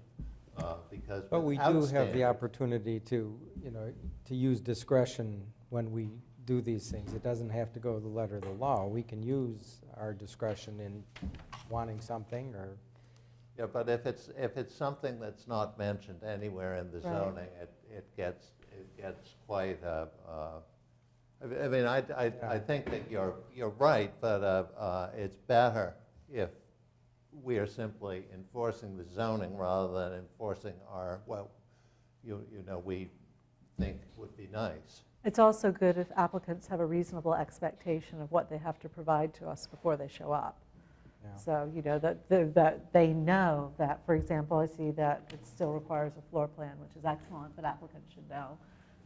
Because But we without do have the standards- opportunity to, to use discretion when we do these things. It doesn't have to go to the letter of the law. We can use our discretion in wanting something or. Yeah, but if it's something that's not mentioned anywhere in the Right. zoning, it gets quite. I mean, I think that you're right, but it's better if we are simply enforcing the zoning rather than enforcing what we think would be nice. It's also good if applicants have a reasonable expectation of what they have to provide to us before they show up. Yeah. So, that they know that, for example, I see that it still requires a floor plan, which is excellent, but applicants should know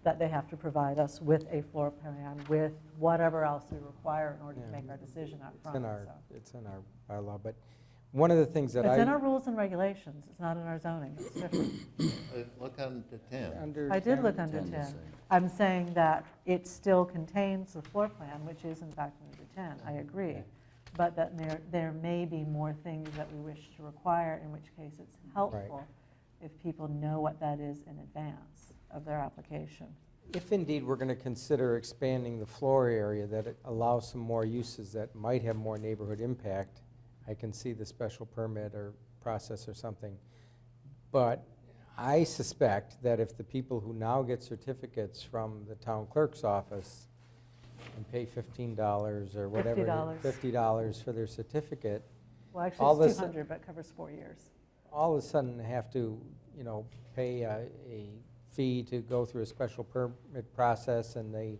that they have to provide us with a floor plan with whatever else we require in order to Yeah. make our decision up It's front. in our, so. it's in our bylaw, but one of the things that It's in our I, rules and regulations, it's not in our zoning, it's different. Look under 10. under. I did 10, look under 10 to 10. say. I'm saying that it still contains the floor plan, which is in fact under 10, I agree. Okay. But that there may be more things that we wish to require, in which case it's helpful if people know what that is in advance of their application. If indeed we're going to consider expanding the floor area, that it allows some more uses that might have more neighborhood impact, I can see the special permit or process or something. But I suspect that if the people who now get certificates from the town clerk's office and pay $15 or whatever, $50. $50 for their certificate, Well, All actually, it's this- 200, but covers 4 years. all of a sudden have to, pay a fee to go through a special permit process and the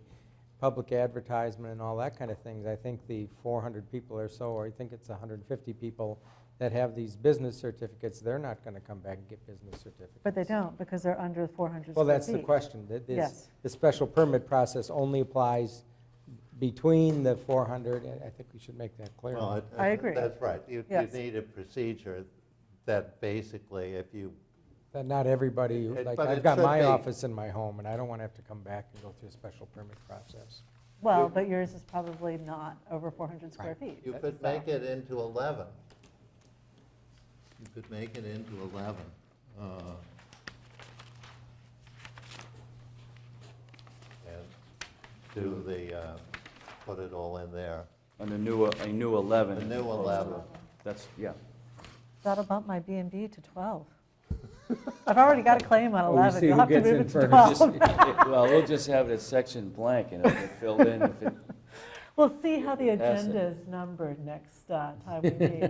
public advertisement and all that kind of things. I think the 400 people or so, or I think it's 150 people that have these business certificates, they're not going to come back and get business certificates. But they don't, because they're under 400 Well, square that's the feet. question. Yes. The special permit process only applies between the 400, and I think we should make that clear. Well, I agree. That's right. You Yes. need a procedure that basically, if you, That not everybody, like, But I've it got should my be. office in my home, and I don't want to have to come back and go through a special permit process. Well, but yours is probably not over 400 square Right. feet. you could So- make it into 11. You could make it into 11. And do put it all in there. On a new 11. The new as opposed to- 11. That's, yeah. That'll bump my B and B to 12. I've already got a claim on Oh, we 11. see You'll who have to gets move in it to first. 12. Well, we'll just have it section blank and it'll get filled in if it, We'll see how the Pass it. agenda is numbered next time we meet.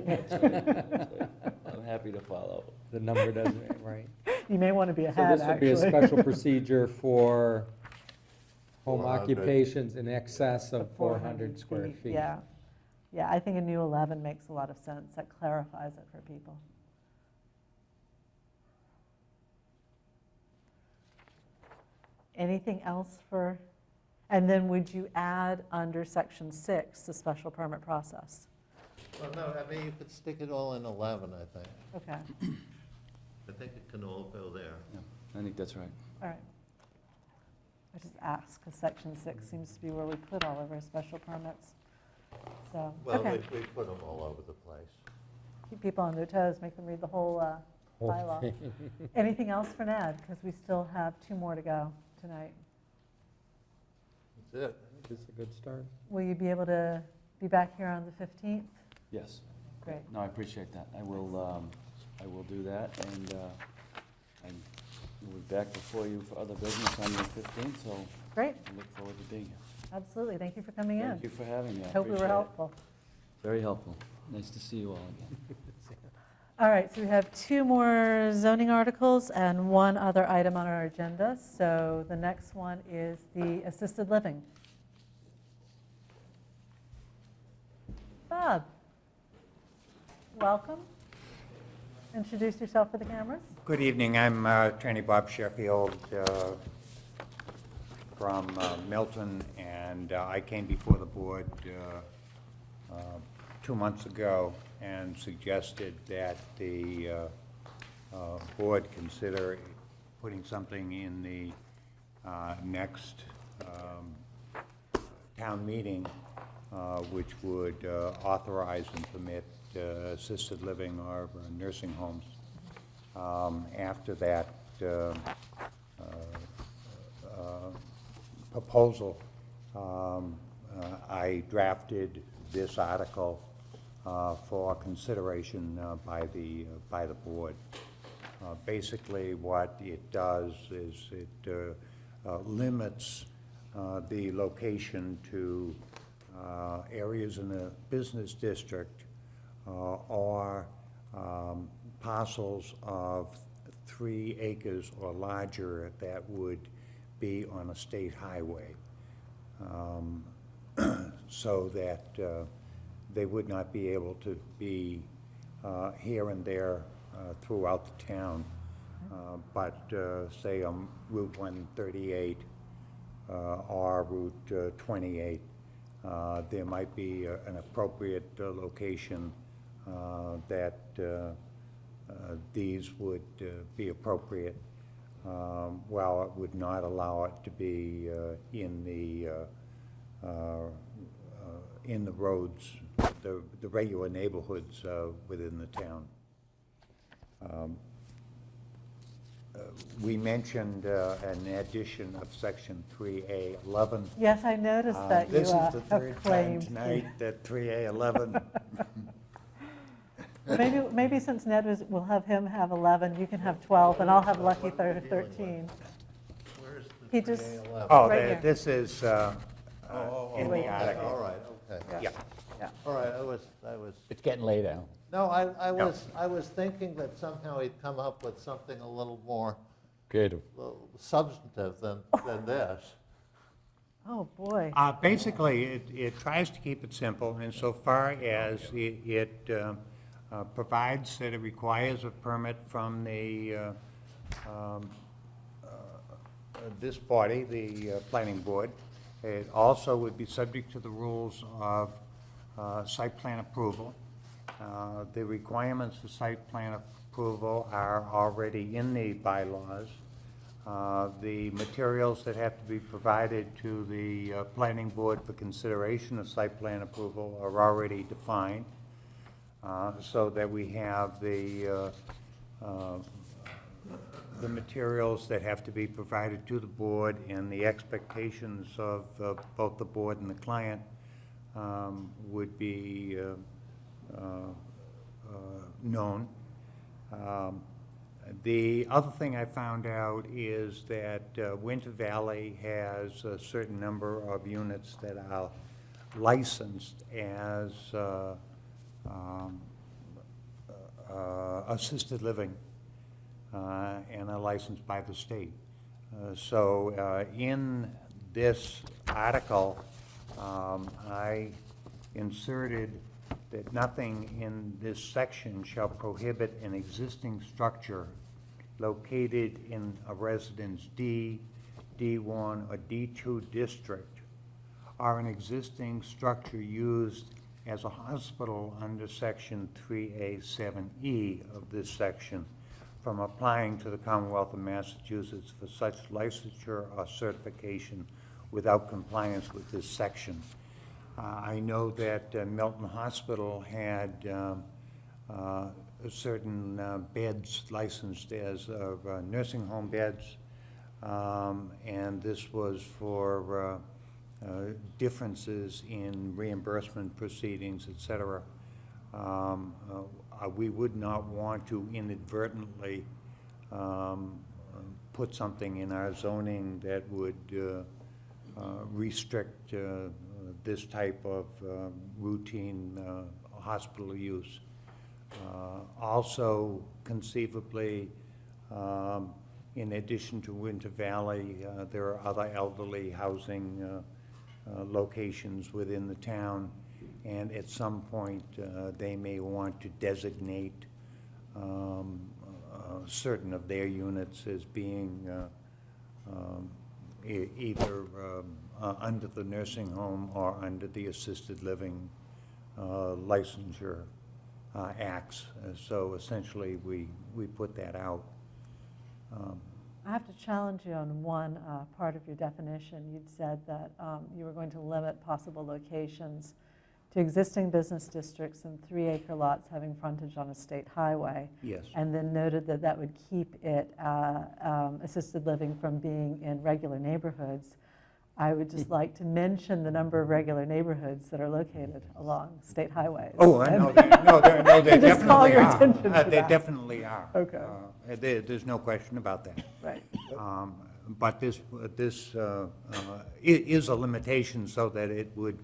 I'm happy to follow. The number doesn't, right. You may want to be So ahead, this would be a actually. special procedure for home 400. occupations in excess of 400 square feet. Yeah. Yeah, I think a new 11 makes a lot of sense. That clarifies it for people. Anything else for, and then would you add under section 6, the special permit process? Well, no, I mean, you could stick it all in 11, I think. Okay, I think it can all go there. Yeah, I think that's right. all right. I just asked, because section 6 seems to be where we put all of our special permits. So, Well, okay. we put them all over the place. Keep people on their toes, make them read the whole Whole bylaw. thing. Anything else for Ned? Because we still have 2 more to go tonight. That's it. This is a good start. Will you be able to be back here on the 15th? Yes. Great. No, I appreciate that. I will do that, and we'll be back before you for other business on the 15th, so Great, I look forward to being here. absolutely. Thank you for coming Thank you in. for having me. I Hope we were appreciate it. helpful. Very helpful. Nice to see you all again. All right, so we have 2 more zoning articles and 1 other item on our agenda. So the next one is the assisted living. Bob, welcome. Introduce yourself for the cameras. Good evening. I'm Attorney Bob Sheffield from Milton, and I came before the board 2 months ago and suggested that the board consider putting something in the next town meeting which would authorize and permit assisted living or nursing homes. After that proposal, I drafted this article for consideration by the board. Basically, what it does is it limits the location to areas in a business district or parcels of 3 acres or larger that would be on a state highway, so that they would not be able to be here and there throughout the town. But say on Route 138 or Route 28, there might be an appropriate location that these would be appropriate, while it would not allow it to be in the roads, the regular neighborhoods within the town. We mentioned an addition of section 3A11. Yes, I noticed that you This is the have third time claimed. tonight that 3A11. Maybe since Ned we'll have him have 11, you can have 12, and I'll have lucky 13. Where's the He just, 3A11? Oh, Right here. this is in Wait. the article. All right, okay. Yeah. yeah. All right, I was, It's getting late, Al. no, I was thinking that somehow he'd come up with something a little more Creative. substantive than this. Oh, boy. Basically, it tries to keep it simple insofar as it provides that it requires a permit from the, this body, the planning board. It also would be subject to the rules of site plan approval. The requirements for site plan approval are already in the bylaws. The materials that have to be provided to the planning board for consideration of site plan approval are already defined, so that we have the materials that have to be provided to the board and the expectations of both the board and the client would be known. The other thing I found out is that Winter Valley has a certain number of units that are licensed as assisted living and are licensed by the state. So in this article, I inserted that nothing in this section shall prohibit an existing structure located in a residence D, D1, or D2 district, or an existing structure used as a hospital under section 3A7E of this section from applying to the Commonwealth of Massachusetts for such licensure or certification without compliance with this section. I know that Milton Hospital had certain beds licensed as nursing home beds, and this was for differences in reimbursement proceedings, et cetera. We would not want to inadvertently put something in our zoning that would restrict this type of routine hospital use. Also, conceivably, in addition to Winter Valley, there are other elderly housing locations within the town, and at some point they may want to designate certain of their units as being either under the nursing home or under the assisted living licensure acts. So essentially we put that out. I have to challenge you on one part of your definition. You'd said that you were going to limit possible locations to existing business districts and 3-acre lots having frontage on a state highway. Yes. And then noted that that would keep it assisted living from being in regular neighborhoods. I would just like to mention the number of regular neighborhoods that are located along state highways. Oh, I know that. No, they Just call definitely your are. attention to They that. definitely are. Okay. There's no question about that. Right. But this is a limitation so that it would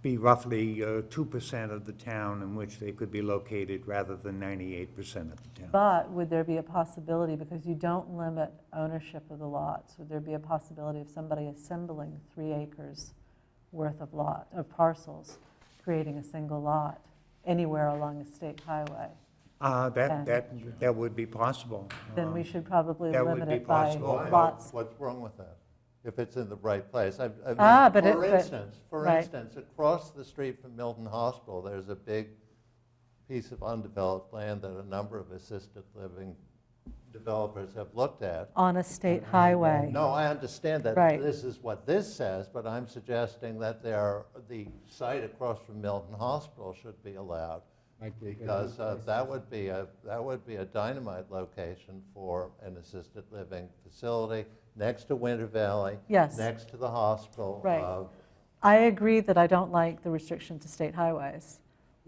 be roughly 2% of the town in which they could be located rather than 98% of the town. But would there be a possibility, because you don't limit ownership of the lots, would there be a possibility of somebody assembling 3 acres worth of parcels creating a single lot anywhere along a state highway, That would be possible. then we should probably That would limit be it by possible. Why? lots. What's wrong with that? If it's in the right place. I mean, But for but- instance, right. across the street from Milton Hospital, there's a big piece of undeveloped land that a number of assisted living developers have looked at. On a state highway. No, I understand that Right. this is what this says, but I'm suggesting that the site across from Milton Hospital should be allowed. Because that would be a dynamite location for an assisted living facility next to Winter Valley. Yes. Next to the hospital. Right. I agree that I don't like the restriction to state highways.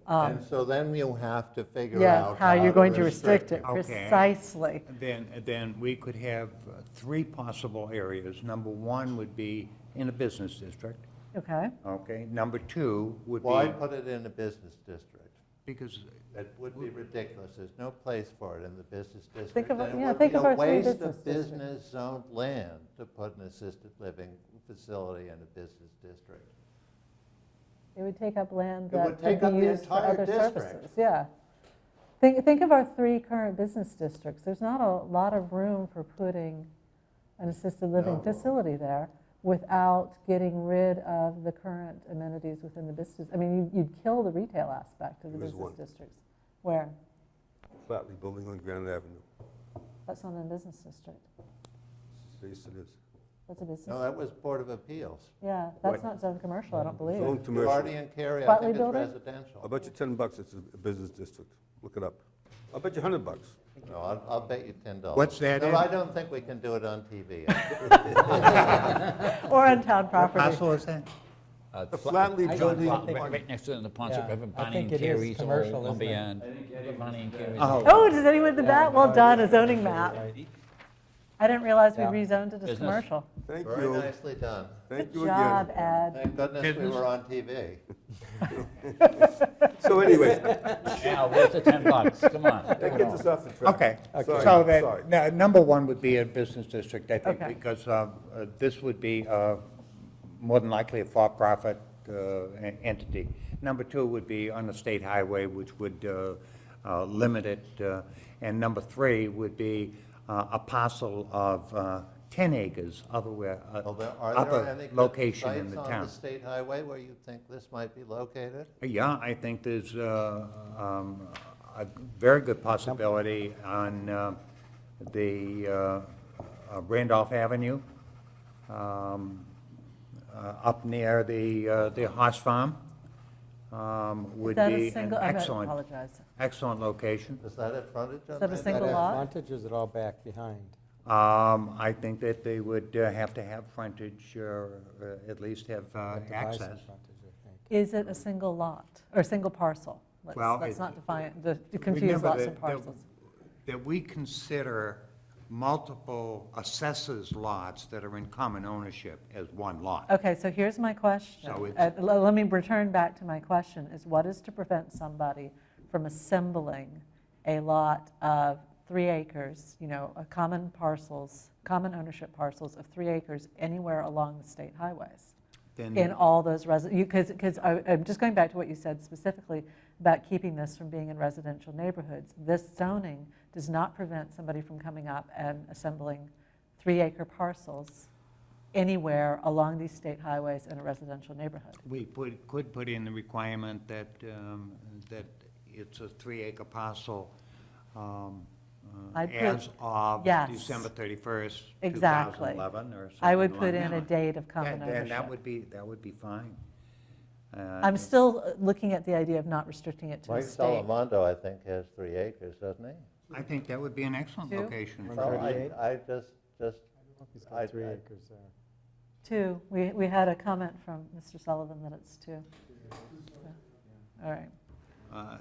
And so then you have to figure Yes, out how you're going to restrict it, Okay. precisely. Then we could have three possible areas. Number one would be in a business district, Okay, okay? Number two would be. Why put it in a business district? Because, That would be ridiculous. There's no place for it in the business district. Think of- And yeah, think of our three It would be a business waste of districts. business-zoned land to put an assisted living facility in a business district. it would take up land It would that take could up be the used for entire other district. services, yeah. Think of our three current business districts. There's not a lot of room for putting an assisted living No. facility there without getting rid of the current amenities within the business. I mean, you'd kill the retail aspect of the There is business one. districts. Where? Flatley Building on Granite Avenue. That's not in a business district. Yes, it is. That's a business. No, that was Board of Appeals. Yeah, that's not zone commercial, I don't believe. Zone commercial. Guardy and Carey, I Flatley think it's building? residential. I'll bet you $10 it's a business district. Look it up. I'll bet you $100. No, I'll bet you $10. What's that No, in? I don't think we can do it on TV. Or on town what property. parcel is that? The Flatley building. Right next to the Ponset Yeah, River, I Bonnie think and it is Carrie's commercial, old isn't it? lumberyard. Bonnie and Carrie's. Oh, does anyone in the back? Well done, a zoning map. Right. I didn't realize we Yeah. rezoned it as Business. commercial. Thank Very you. nicely done. Thank Good you job, again. Ed. Thank goodness we Business? were on TV. So anyways, Now, where's the $10? Come on. that gets us off the track. Okay, Sorry, so sorry. number one would be a business district, I think, Okay. because this would be more than likely a for-profit entity. Number two would be on the state highway, which would limit it. And number three would be a parcel of 10 acres Are there other any good location in sites the on town. the state highway where you think this might be located? Yeah, I think there's a very good possibility on the Randolph Avenue, up near the horse farm, Is would that a be an single, I excellent, apologize. excellent location. Is that at frontage on Is that a Randolph? single lot? Frontage, or is it all back behind? I think that they would have to have frontage, or at least have Have to buy some access. frontage, I think. Is it a single lot, or a single parcel? Well, Let's it- not define, confuse Remember lots that- and parcels. That we consider multiple assessors lots that are in common ownership as one lot. Okay, so here's my question. So it's- Let me return back to my question, is what is to prevent somebody from assembling a lot of 3 acres, a common parcels, common ownership parcels of 3 acres anywhere along the state highways? Then- In all those because I'm just going back to what you said specifically about keeping this from being in residential neighborhoods. This zoning does not prevent somebody from coming up and assembling 3-acre parcels anywhere along these state highways in a residential neighborhood. We could put in the requirement that, that it's a 3-acre parcel I'd put- as of yes. December 31st, Exactly. 2011, or something I would along put that in a line. date of common Then ownership. that would be fine. I'm still looking at the idea of not restricting it to the Mike state. Salamondo, I think, has 3 acres, doesn't he? I think that would be an excellent 2? location. One Well, 38? I just, I don't know if he's I- got 3 I- acres there. 2, we had a comment from Mr. Sullivan that it's 2. All right,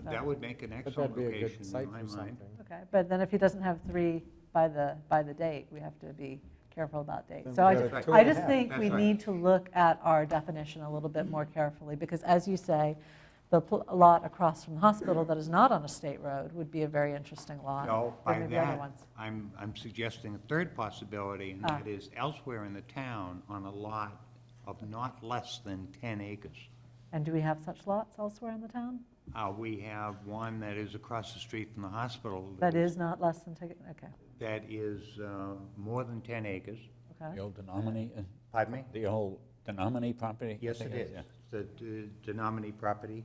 That would make an But excellent that'd be a location good site in my for mind. something. okay, but then if he doesn't have 3 by the date, we have to be careful about dates. Then So we I go just, to Right. 2 I and a just half. think That's we right. need to look at our definition a little bit more carefully, because as you say, the lot across from the hospital that is not on a state road would be a very interesting lot. No, There by may be other that, ones. I'm suggesting a third possibility, and Ah. that is elsewhere in the town on a lot of not less than 10 acres. And do we have such lots elsewhere in the town? We have one that is across the street from the hospital. That is not less than, okay, That is more than 10 acres. okay. The old denominator, Pardon me? the old denominator property? I Yes, think it is. yeah. The denominator property,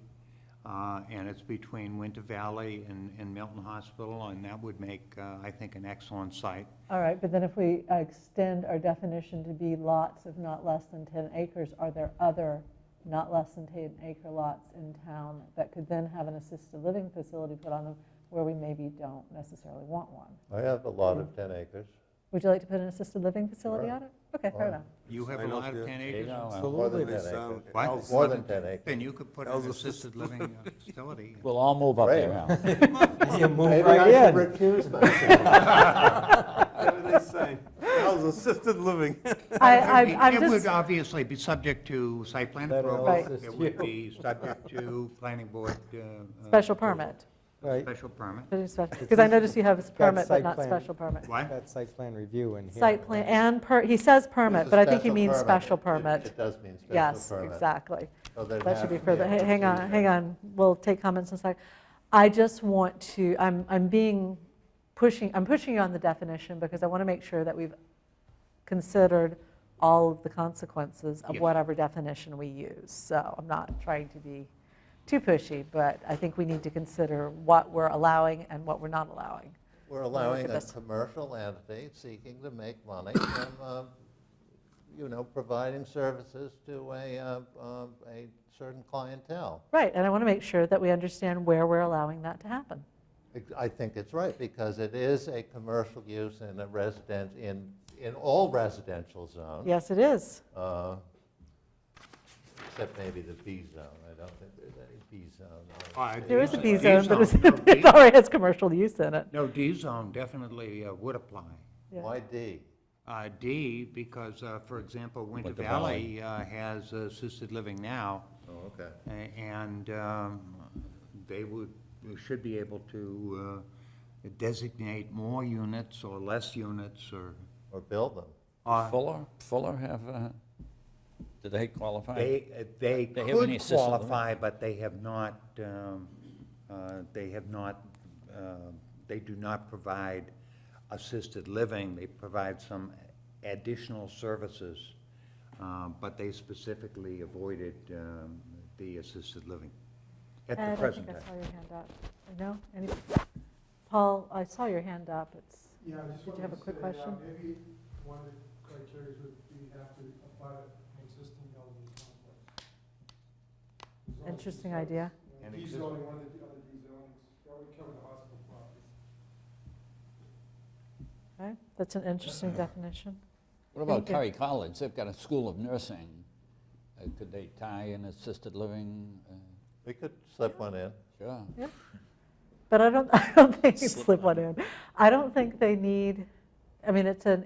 and it's between Winter Valley and Milton Hospital, and that would make, I think, an excellent site. All right, but then if we extend our definition to be lots of not less than 10 acres, are there other not less than 10 acre lots in town that could then have an assisted living facility put on them where we maybe don't necessarily want one? I have a lot of 10 acres. Would you like to put an assisted living facility Sure. on it? Okay, fair Sure. enough. You have a Sign lot up of there. 10 There you acres? go. More Absolutely. than 10 This, acres. What? More than 10 acres. Then you could put an Al's assisted living facility. We'll all move up Great. there, Al. You move Maybe right I in. should recuse myself. Everything signed. Al's assisted living. I'm It would just, obviously be subject to site plan That'll approval. Right. assist It would you. be subject to planning board. special permit. Right. Special permit. Because I noticed you have a permit, but site not plan. special permit. What? That site plan review in here. Site plan and he says permit, It's a but I think he special means permit. special It permit. does mean special Yes, permit. exactly. So there'd That should have be to further, a hang on, procedure. hang on, we'll take comments in a second. I just want to, I'm pushing you on the definition because I want to make sure that we've considered all of the consequences of Yes. whatever definition we use. So I'm not trying to be too pushy, but I think we need to consider what we're allowing and what we're not allowing. We're look allowing at a this. commercial entity seeking to make money from, providing services to a certain clientele. Right, and I want to make sure that we understand where we're allowing that to happen. I think it's right, because it is a commercial use in a in all residential zones. Yes, it is. Except maybe the B zone. I don't think there's any B zone. There is a B D zone, but zone, no, it already has commercial use in it. No, D zone definitely would apply. Yeah. Why D? D, because, for example, Winter Winter Valley has assisted living now, Oh, okay. and they should be able to designate more units or less units Or build them. Fuller have, do they qualify? They They have any could assisted living? qualify, but they do not provide assisted living. They provide some additional services, but they specifically avoided the assisted living at Ed, the I present think I time. saw your hand up. No? Paul, I saw your hand up. Yeah, I just Did you wanted have a to quick say, question? maybe one of the criteria would be have to apply to an existing elderly complex. Zoning Interesting is- idea. And Dezoning, one of the other dezonings, that would cover the hospital property. Okay, that's an interesting definition. What about Thank you. Curry College? They've got a school of nursing. Could they tie in assisted living? We could slip one in. Sure. But I don't think you slip one in. I don't think they need, I mean, it's an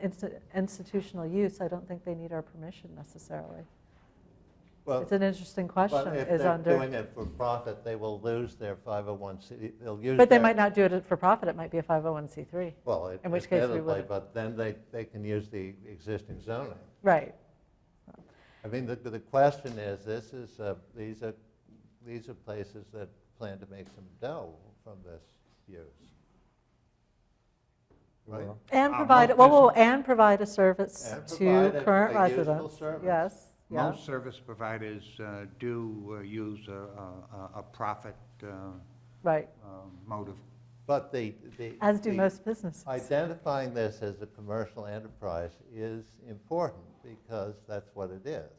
institutional use. I don't think they need our permission necessarily. Well, It's an interesting question. but if Is they're under, doing it for profit, they will lose their 501c. They'll use but they that- might not do it for profit. It might be a 501c3. Well, in which case we admittedly, wouldn't. but then they can use the existing zoning. Right. I mean, the question is, these are places that plan to make some dough from this use. Right? Well, And Uh, provide, most and provide a service And to provide a current useful residents. service. Yes, yeah, Most service providers do use a profit right. motive. But As do the- most businesses. Identifying this as a commercial enterprise is important because that's what it is.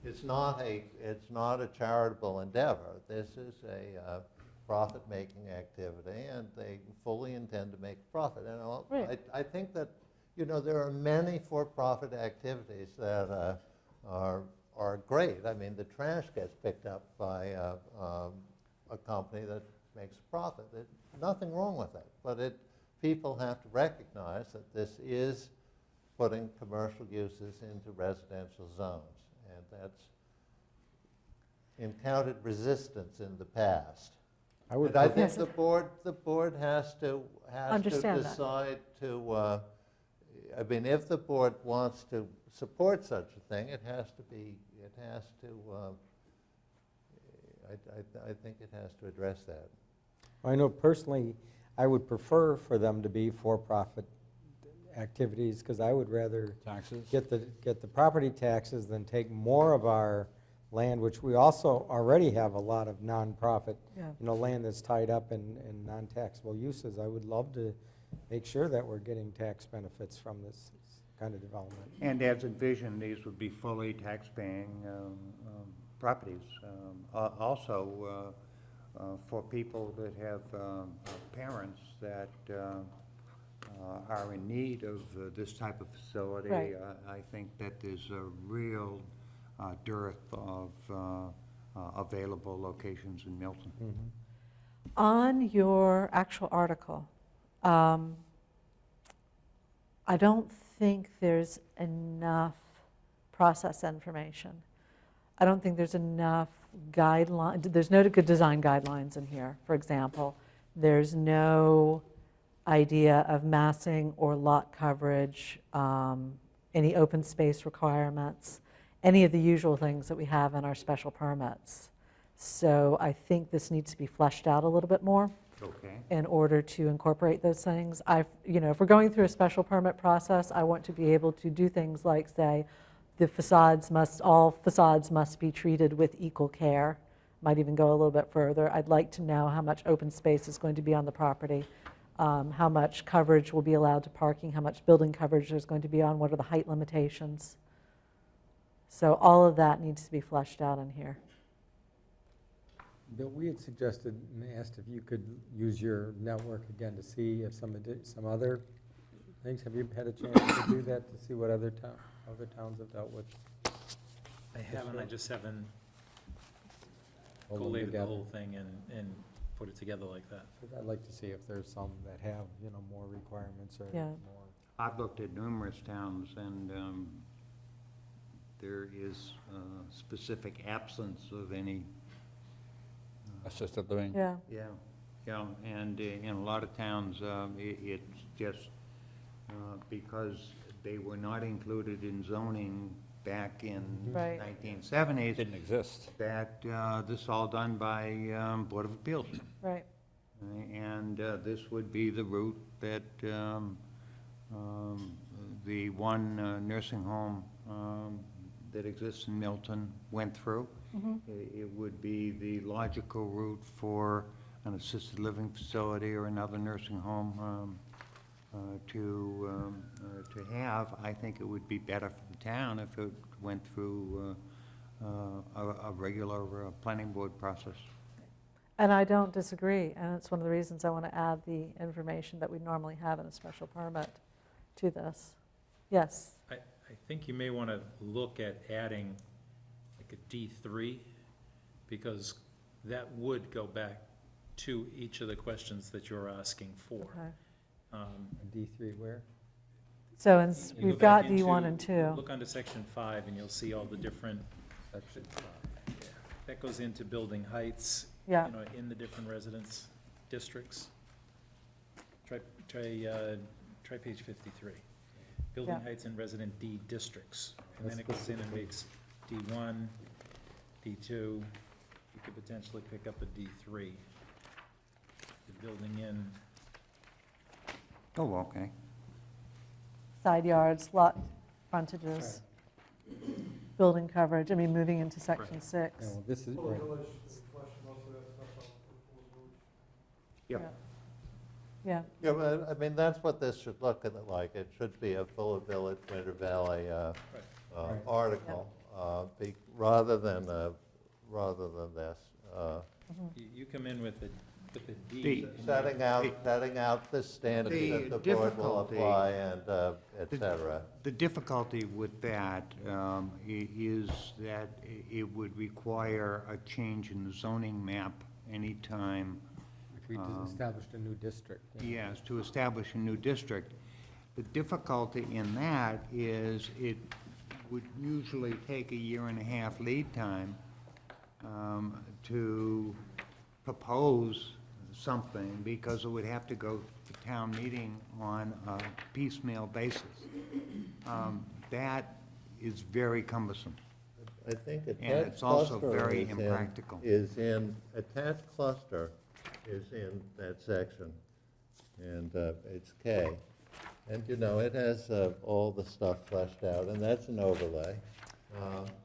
It's not a charitable endeavor. This is a profit-making activity, and they fully intend to make profit. And Right. I think that, there are many for-profit activities that are great. I mean, the trash gets picked up by a company that makes a profit. Nothing wrong with it, but people have to recognize that this is putting commercial uses into residential zones, and that's encountered resistance in the past. I would And I prefer- think the board has to Understand that. decide to, I mean, if the board wants to support such a thing, it has to I think it has to address that. I know personally, I would prefer for them to be for-profit activities, because I would rather Taxes? get the property taxes than take more of our land, which we also already have a lot of nonprofit, Yeah. land that's tied up in non-taxable uses. I would love to make sure that we're getting tax benefits from this kind of development. And as envisioned, these would be fully tax-paying properties. Also, for people that have parents that are in need of this type of facility, Right. I think that there's a real dearth of available locations in Milton. On your actual article, I don't think there's enough process information. I don't think there's enough guideline, there's no good design guidelines in here, for example. There's no idea of massing or lot coverage, any open space requirements, any of the usual things that we have in our special permits. So I think this needs to be fleshed out a little bit more Okay. in order to incorporate those things. If we're going through a special permit process, I want to be able to do things like say, all facades must be treated with equal care. Might even go a little bit further. I'd like to know how much open space is going to be on the property, how much coverage will be allowed to parking, how much building coverage there's going to be on, what are the height limitations. So all of that needs to be fleshed out in here. Bill, we had suggested and asked if you could use your network again to see if some other things, have you had a chance to do that, to see what other towns have dealt with? I haven't, I just haven't Hold them collated the together? whole thing and put it together like that. 'Cause I'd like to see if there's some that have, more requirements or Yeah. more. I've looked at numerous towns, and there is specific absence of any. Assisted living? Yeah. Yeah, and in a lot of towns, it's just because they were not included in zoning back in Right. 1970s, Didn't exist. that this is all done by Board of Appeals. Right. And this would be the route that the one nursing home that exists in Milton went through. It would be the logical route for an assisted living facility or another nursing home to have. I think it would be better for the town if it went through a regular planning board process. And I don't disagree, and it's one of the reasons I want to add the information that we normally have in a special permit to this. Yes, I think you may want to look at adding like a D3, because that would go back to each of the questions that you're asking for. okay. D3 where? So You we've go back got D1 into- and 2. Look under section 5 and you'll see all the different, Section 5. that goes into building heights, Yeah. in the different residence districts. Try page 53. Building Yeah. heights in resident D districts. And then That's it goes in and specifically- makes D1, D2. You could potentially pick up a D3. The building in, Oh, okay. Side yards, lot frontages, building coverage, moving into section 6. Yeah, well, this is, Full right. village should flesh most of that stuff out for full village. Yep. Yeah, Yeah, but that's what this should look like. It should be a Fuller Village, Winter Valley Right. article, rather than this. you come in with a D. D. and Setting out the standards The that the board will difficulty- apply and et cetera. The difficulty with that is that it would require a change in the zoning map anytime, If we established a new district. yes, to establish a new district. The difficulty in that is it would usually take a year and a half lead time to propose something, because it would have to go to town meeting on a piecemeal basis. That is very cumbersome. I think And attached it's also cluster very is impractical. attached cluster is in that section, and it's K. And, you know, it has all the stuff fleshed out, and that's an overlay.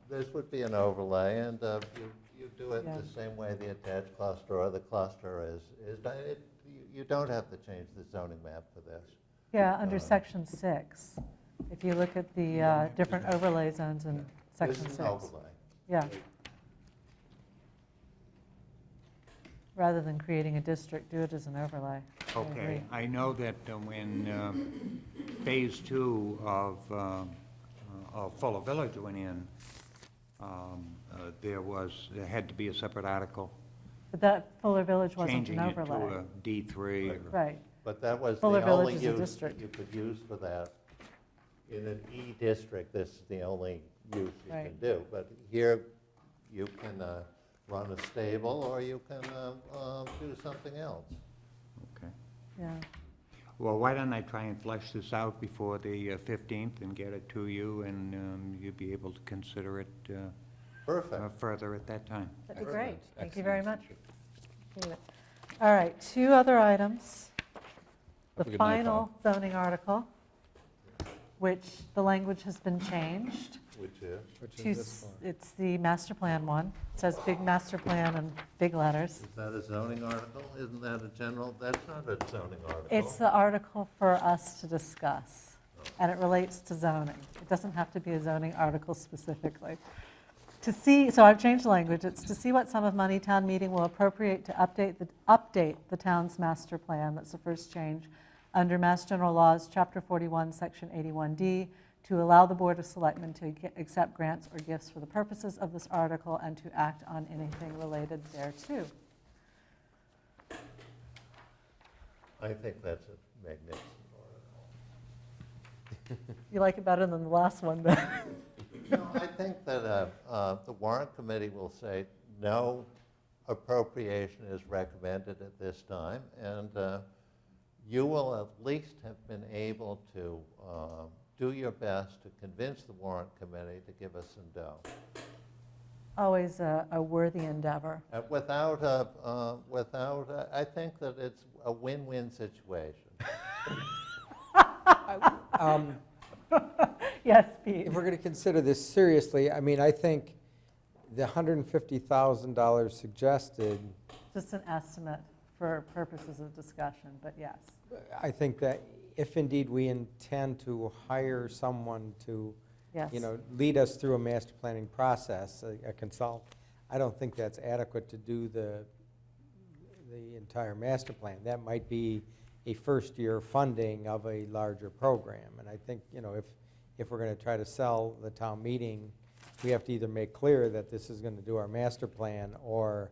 This would be an overlay, and you do it Yeah. the same way the attached cluster or the cluster is done. You don't have to change the zoning map for this. Yeah, under section 6, if you look at the different overlay zones in section This 6. is an overlay. Yeah. Rather than creating a district, do it as an overlay. I Okay, agree. I know that when Phase 2 of Fuller Village went in, there had to be a separate article But that Fuller Village wasn't changing an it to overlay. a D3. or- Right. But that was the Fuller Village only is a use district. you could use for that. In an E district, this is the only use you can Right. do. But here, you can run a stable, or you can do something else. Okay. Yeah. Well, why don't I try and flesh this out before the 15th and get it to you, and you'll be able to consider it Perfect. further at that time. That'd be great. Excellent, Thank you very excellent. much. Appreciate it. All right, 2 other items. The Have a good night, final zoning article, which the language has been changed. Which is? It's the master plan one. It says big master plan in big letters. Is that a zoning article? Isn't that a general? That's not a zoning article. It's the article for us to discuss, and it relates to zoning. It doesn't have to be a zoning article specifically. To see, so I've changed the language. It's to see what sum of money town meeting will appropriate to update the town's master plan. That's the first change. Under Mass General Laws, Chapter 41, Section 81D, to allow the Board of Selectmen to accept grants or gifts for the purposes of this article and to act on anything related thereto. I think that's a magnificent article. You like it better than the last one, then? No, I think that the warrant committee will say no appropriation is recommended at this time, and you will at least have been able to do your best to convince the warrant committee to give us some dough. Always a worthy endeavor. I think that it's a win-win situation. Yes, Pete? If we're going to consider this seriously, I mean, I think the $150,000 suggested, Just an estimate for purposes of discussion, but yes. I think that if indeed we intend to hire someone to, Yes. lead us through a master planning process, a consultant, I don't think that's adequate to do the entire master plan. That might be a first-year funding of a larger program. And I think, if we're going to try to sell the town meeting, we have to either make clear that this is going to do our master plan, or,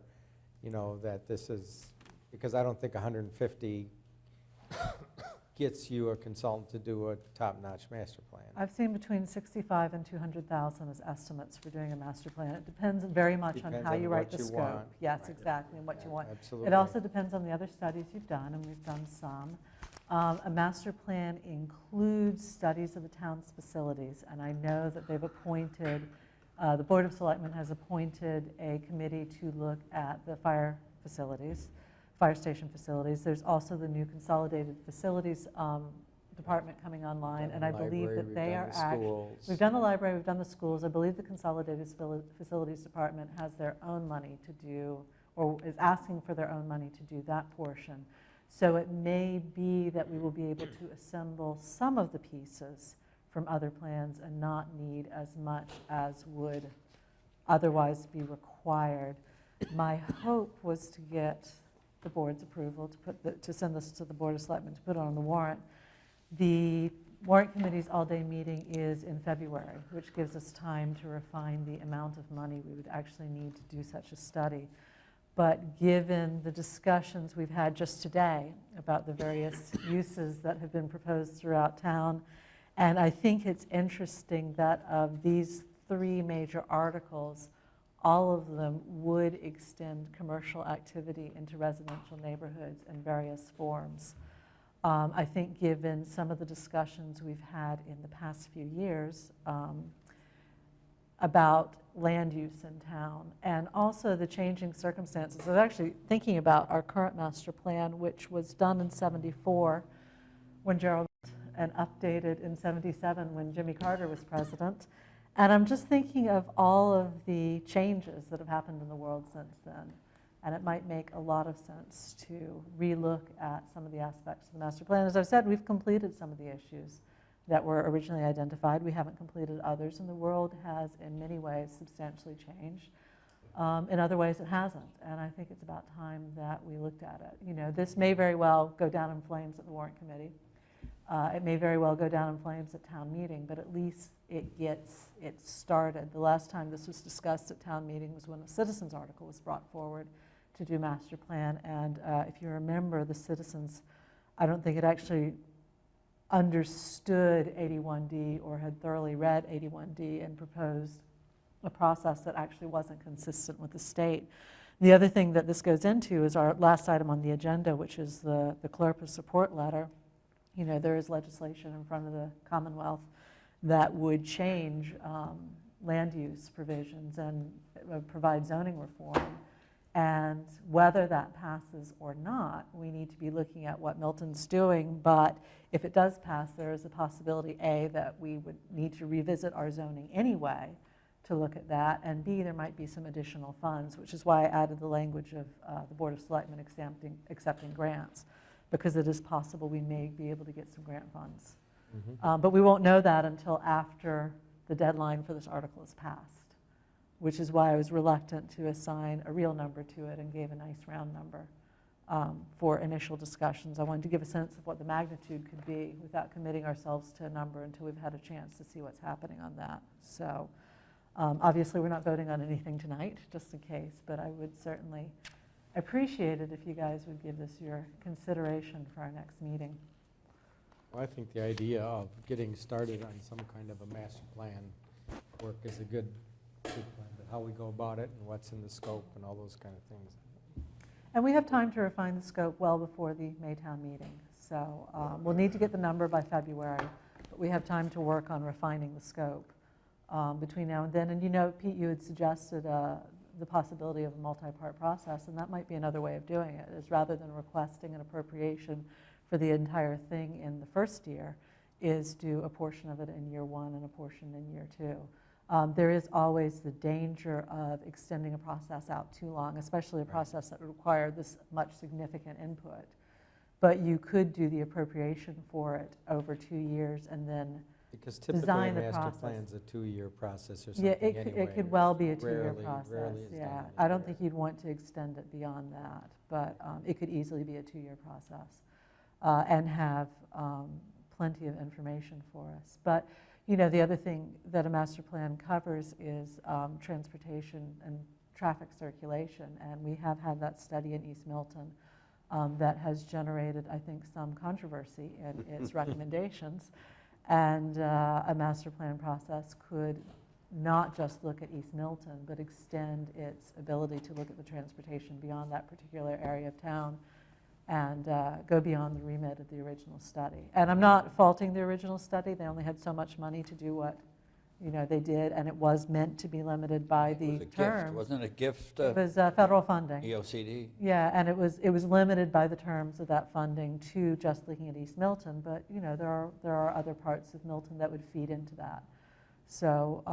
that this is, because I don't think 150 gets you a consultant to do a top-notch master plan. I've seen between 65 and 200,000 as estimates for doing a master plan. It depends very much on Depends how on you write what the you scope. want. Yes, Right. exactly, and what you want. Absolutely. It also depends on the other studies you've done, and we've done some. A master plan includes studies of the town's facilities, and I know that they've appointed, the Board of Selectmen has appointed a committee to look at the fire facilities, fire station facilities. There's also the new consolidated facilities department coming online, and I believe that they are we've done the library, we've done the schools. I believe the consolidated facilities department has their own money to do, or is asking for their own money to do that portion. So it may be that we will be able to assemble some of the pieces from other plans and not need as much as would otherwise be required. My hope was to get the board's approval to send this to the Board of Selectmen to put it on the warrant. The warrant committee's all-day meeting is in February, which gives us time to refine the amount of money we would actually need to do such a study. But given the discussions we've had just today about the various uses that have been proposed throughout town, and I think it's interesting that of these 3 major articles, all of them would extend commercial activity into residential neighborhoods in various forms. I think given some of the discussions we've had in the past few years, about land use in town, and also the changing circumstances. I was actually thinking about our current master plan, which was done in '74 when Gerald, and updated in '77 when Jimmy Carter was president. And I'm just thinking of all of the changes that have happened in the world since then. And it might make a lot of sense to relook at some of the aspects of the master plan. As I've said, we've completed some of the issues that were originally identified. We haven't completed others, and the world has, in many ways, substantially changed. In other ways, it hasn't, and I think it's about time that we looked at it. You know, this may very well go down in flames at the warrant committee. It may very well go down in flames at town meeting, but at least it gets it started. The last time this was discussed at town meeting was when a citizens article was brought forward to do master plan, and if you remember, the citizens, I don't think it actually understood 81D or had thoroughly read 81D and proposed a process that actually wasn't consistent with the state. The other thing that this goes into is our last item on the agenda, which is the CLRPA support letter. You know, there is legislation in front of the Commonwealth that would change land use provisions and provide zoning reform. And whether that passes or not, we need to be looking at what Milton's doing. But if it does pass, there is a possibility, A, that we would need to revisit our zoning anyway to look at that, and B, there might be some additional funds, which is why I added the language of the Board of Selectmen accepting grants, because it is possible we may be able to get some grant funds. But we won't know that until after the deadline for this article is passed, which is why I was reluctant to assign a real number to it and gave a nice round number for initial discussions. I wanted to give a sense of what the magnitude could be without committing ourselves to a number until we've had a chance to see what's happening on that. So obviously we're not voting on anything tonight, just in case, but I would certainly appreciate it if you guys would give this your consideration for our next meeting. Well, I think the idea of getting started on some kind of a master plan work is a good plan, but how we go about it and what's in the scope and all those kind of things. And we have time to refine the scope well before the Maytown meeting. So we'll need to get the number by February, but we have time to work on refining the scope between now and then. And you know, Pete, you had suggested the possibility of a multi-part process, and that might be another way of doing it, is rather than requesting an appropriation for the entire thing in the first year, is do a portion of it in year one and a portion in year two. There is always the danger of extending a process out too long, especially a process that would require this much significant input. But you could do the appropriation for it over 2 years and then Because typically a design the master process. plan's a 2-year process or something Yeah, anyway. it could well be a 2-year Rarely process, is done yeah. in a I don't year. think you'd want to extend it beyond that, but it could easily be a 2-year process and have plenty of information for us. But, you know, the other thing that a master plan covers is transportation and traffic circulation, and we have had that study in East Milton that has generated, I think, some controversy in its recommendations. And a master plan process could not just look at East Milton, but extend its ability to look at the transportation beyond that particular area of town and go beyond the remit of the original study. And I'm not faulting the original study. They only had so much money to do what, you know, they did, and it was meant to be limited by the It was a gift, terms. wasn't it a gift? It was federal funding. EOCD? Yeah, and it was limited by the terms of that funding to just looking at East Milton, but you know, there are other parts of Milton that would feed into that. So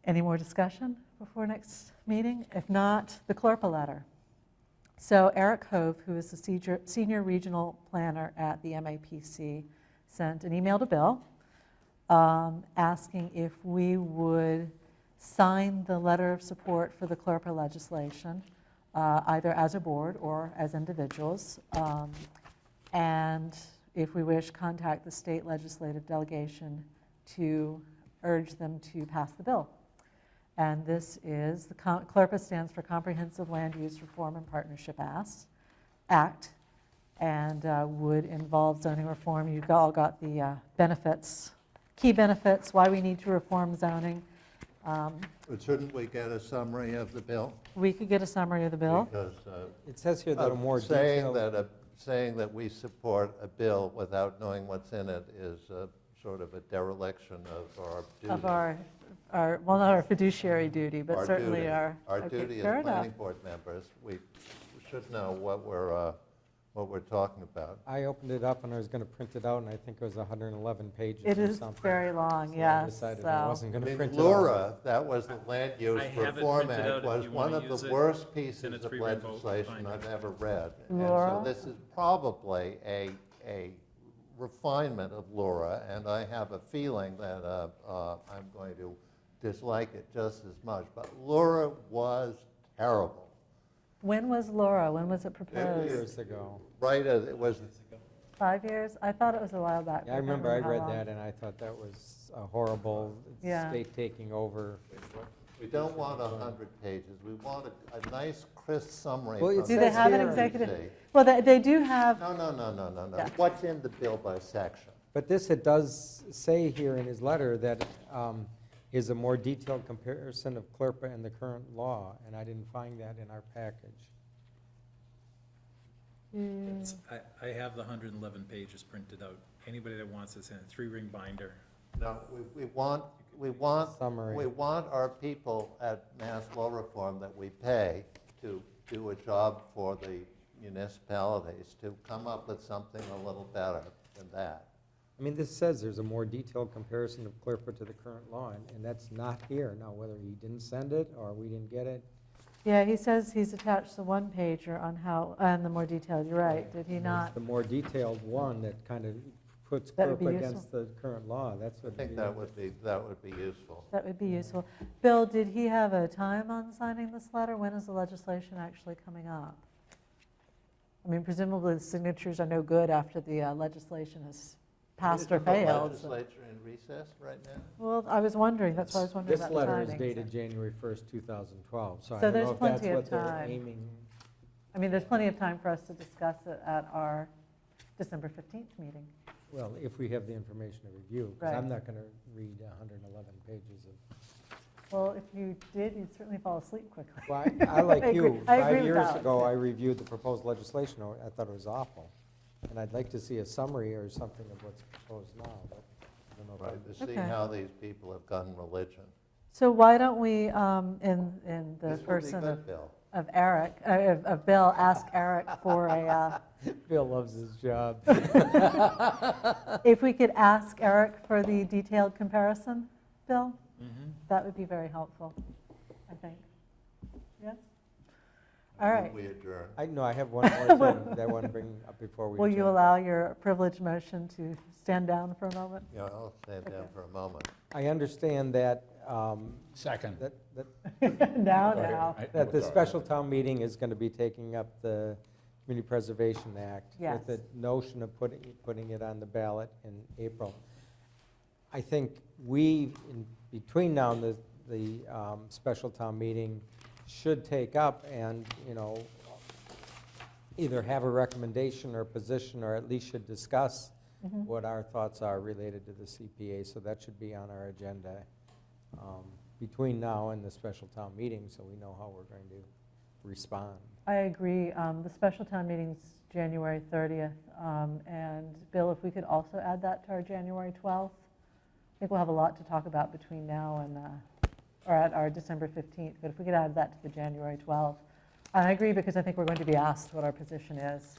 any more discussion before next meeting? If not, the CLRPA letter. So Eric Hove, who is the senior regional planner at the MAPC, sent an email to Bill asking if we would sign the letter of support for the CLRPA legislation, either as a board or as individuals, and if we wish, contact the state legislative delegation to urge them to pass the bill. And this is, the CLRPA stands for Comprehensive Land Use Reform and Partnership Act, and would involve zoning reform. You've all got the benefits, key benefits, why we need to reform zoning. But shouldn't we get a summary of the bill? We could get a summary of the bill. Because It says here that a more detailed... saying that we support a bill without knowing what's in it is sort of a dereliction of our duty. Of our, well, not our fiduciary duty, but Our certainly duty. our. Our okay, duty fair as enough. planning board members, we should know what we're talking about. I opened it up and I was going to print it out, and I think it was 111 pages It or is something. very long, So I yes, decided I so. wasn't I going to mean, print it all. Lura, that was the land use I have it reform printed act, out if was you one wanna of use the it. worst It's in pieces a of three-ring vote legislation binder. I've ever read. And Laura? so this is probably a refinement of Lura, and I have a feeling that I'm going to dislike it just as much. But Lura was terrible. When was Laura? When was it 2 proposed? years ago. Right as it was, 5 years? I thought it was a while back. Yeah, I but can't remember I how read long. that, and I thought that was a horrible Yeah. state taking over. we don't want 100 pages. We want a nice, crisp summary. Well, it from Do they says have an here- executive? Well, they do have, No. Yeah. What's in the bill by section? But this, it does say here in his letter that is a more detailed comparison of CLRPA and the current law, and I didn't find that in our package. It's- I have the 111 pages printed out. Anybody that wants this in a 3-ring binder. No, we want Summary. we want our people at Mass Law Reform that we pay to do a job for the municipalities to come up with something a little better than that. I mean, this says there's a more detailed comparison of CLRPA to the current law, and that's not here. Now, whether he didn't send it or we didn't get it, yeah, he says he's attached the one pager on how, and the more detailed, you're right, did he it's not? the more detailed one that kind of puts That would be CLRPA useful. against the current law. That's I what. think that would be useful. That would be useful. Bill, did he have a time on signing this letter? When is the legislation actually coming up? I mean, presumably the signatures are no good after the legislation has passed or Isn't the failed. so- legislature in recess right now? Well, I was wondering, that's why I was wondering This about the letter is timing. dated January 1st, 2012, so I So don't there's know if that's plenty of what they're time. aiming. I mean, there's plenty of time for us to discuss it at our December 15th meeting. Well, if we have the information to review, because Right. I'm not going to read 111 pages of. Well, if you did, you'd certainly fall asleep quickly. Well, I like I agree- you, I agree 5 with years Alex, ago, yeah. I reviewed the proposed legislation, I thought it was awful. And I'd like to see a summary or something of what's proposed now, but I don't know if Right, to see Okay. how these people have gotten religion. So why don't we, in the This will be person good, Bill. of Eric, of Bill, ask Eric for a, Bill loves his job. if we could ask Eric for the detailed comparison, Bill, that would be very helpful, I think. Yes? All right. We adjourn. I have one more thing that I want to bring up before we Will you adjourn. allow your privileged motion to stand down for a moment? Yeah, I'll stand down Okay. for a moment. I understand that, Second. Now. that the special town meeting is going to be taking up the Community Preservation Act Yes. with the notion of putting it on the ballot in April. I think we, in between now and the special town meeting, should take up and, either have a recommendation or a position, or at least should discuss Mhm. what our thoughts are related to the CPA. So that should be on our agenda between now and the special town meeting, so we know how we're going to respond. I agree. The special town meeting's January 30th. And Bill, if we could also add that to our January 12th, I think we'll have a lot to talk about between now and, or at our December 15th, but if we could add that to the January 12th. And I agree, because I think we're going to be asked what our position is,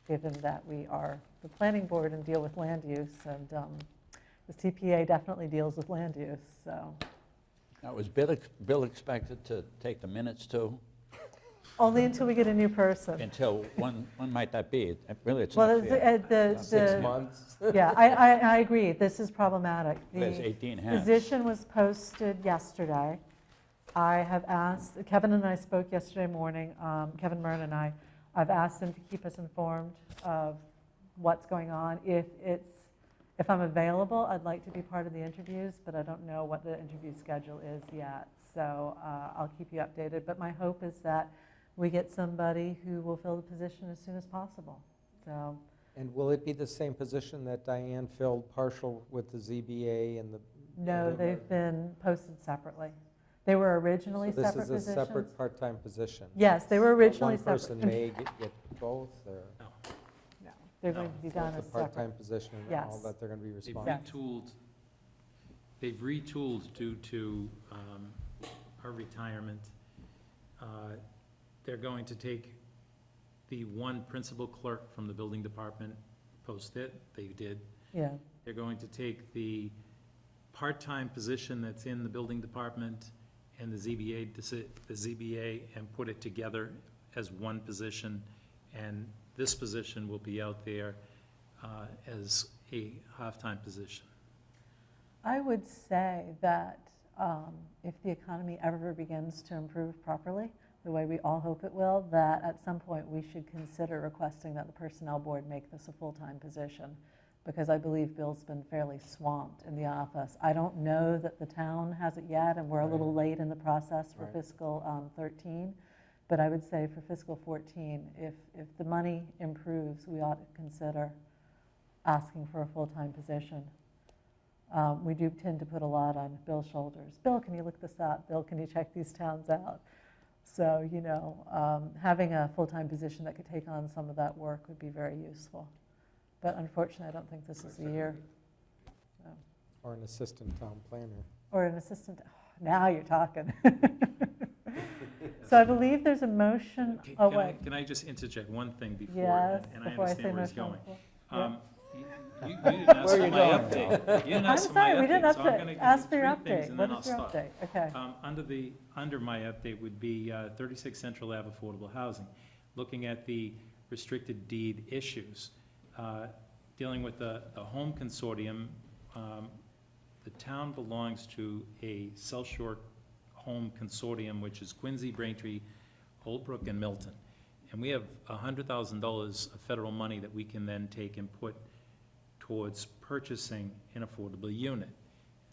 given that we are the planning board and deal with land use, and the CPA definitely deals with land use, so. Now, was Bill expected to take the minutes too? Only until we get a new person. Until, when might that be? Really, it's Well, not fair. 6 months? Yeah, I agree. This is problematic. There's The 18 and a half. position was posted yesterday. I have asked, Kevin and I spoke yesterday morning, Kevin Myrn and I've asked him to keep us informed of what's going on. If I'm available, I'd like to be part of the interviews, but I don't know what the interview schedule is yet. So I'll keep you updated. But my hope is that we get somebody who will fill the position as soon as possible. So. And will it be the same position that Diane filled partial with the ZBA and the? No, they've been posted separately. They were originally So separate this is a positions. separate part-time position? Yes, they were originally One person separate. may get both, or? No. They're No. going to be So done it's as a separate. part-time position and all Yes. that they're going to be They've responsible. they've retooled due to her retirement. They're going to take the one principal clerk from the building department, post it, they did. Yeah, They're going to take the part-time position that's in the building department and the ZBA and put it together as one position. And this position will be out there as a half-time position. I would say that if the economy ever begins to improve properly, the way we all hope it will, that at some point we should consider requesting that the Personnel Board make this a full-time position, because I believe Bill's been fairly swamped in the office. I don't know that the town has it yet, and we're a little late in the process for Right. fiscal 13, but I would say for fiscal 14, if the money improves, we ought to consider asking for a full-time position. We do tend to put a lot on Bill's shoulders. Bill, can you look this up? Bill, can you check these towns out? So, having a full-time position that could take on some of that work would be very useful. But unfortunately, I don't think this is the year. So. Or an assistant town planner. Or an assistant, now you're talking. So I believe there's a motion, oh wait, Can I just interject one thing before? yes, And I before I say understand where it's motion on the going. floor. You didn't ask Where for are you my going? update. You didn't I'm ask for my sorry, we didn't update, so I'm update, gonna give ask you for your 3 things update. and What then I'll is your stop. update? Okay. Under my update would be 36 Central Ave affordable housing, looking at the restricted deed issues, dealing with the home consortium. The town belongs to a South Shore Home Consortium, which is Quincy, Braintree, Old Brook, and Milton. And we have $100,000 of federal money that we can then take and put towards purchasing an affordable unit.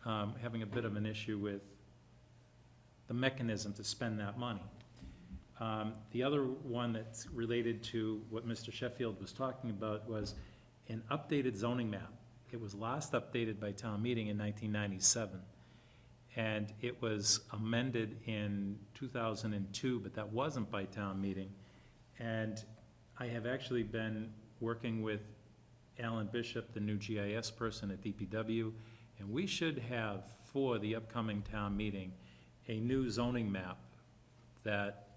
Having a bit of an issue with the mechanism to spend that money. The other one that's related to what Mr. Sheffield was talking about was an updated zoning map. It was last updated by town meeting in 1997. And it was amended in 2002, but that wasn't by town meeting. And I have actually been working with Alan Bishop, the new GIS person at DPW, and we should have, for the upcoming town meeting, a new zoning map that,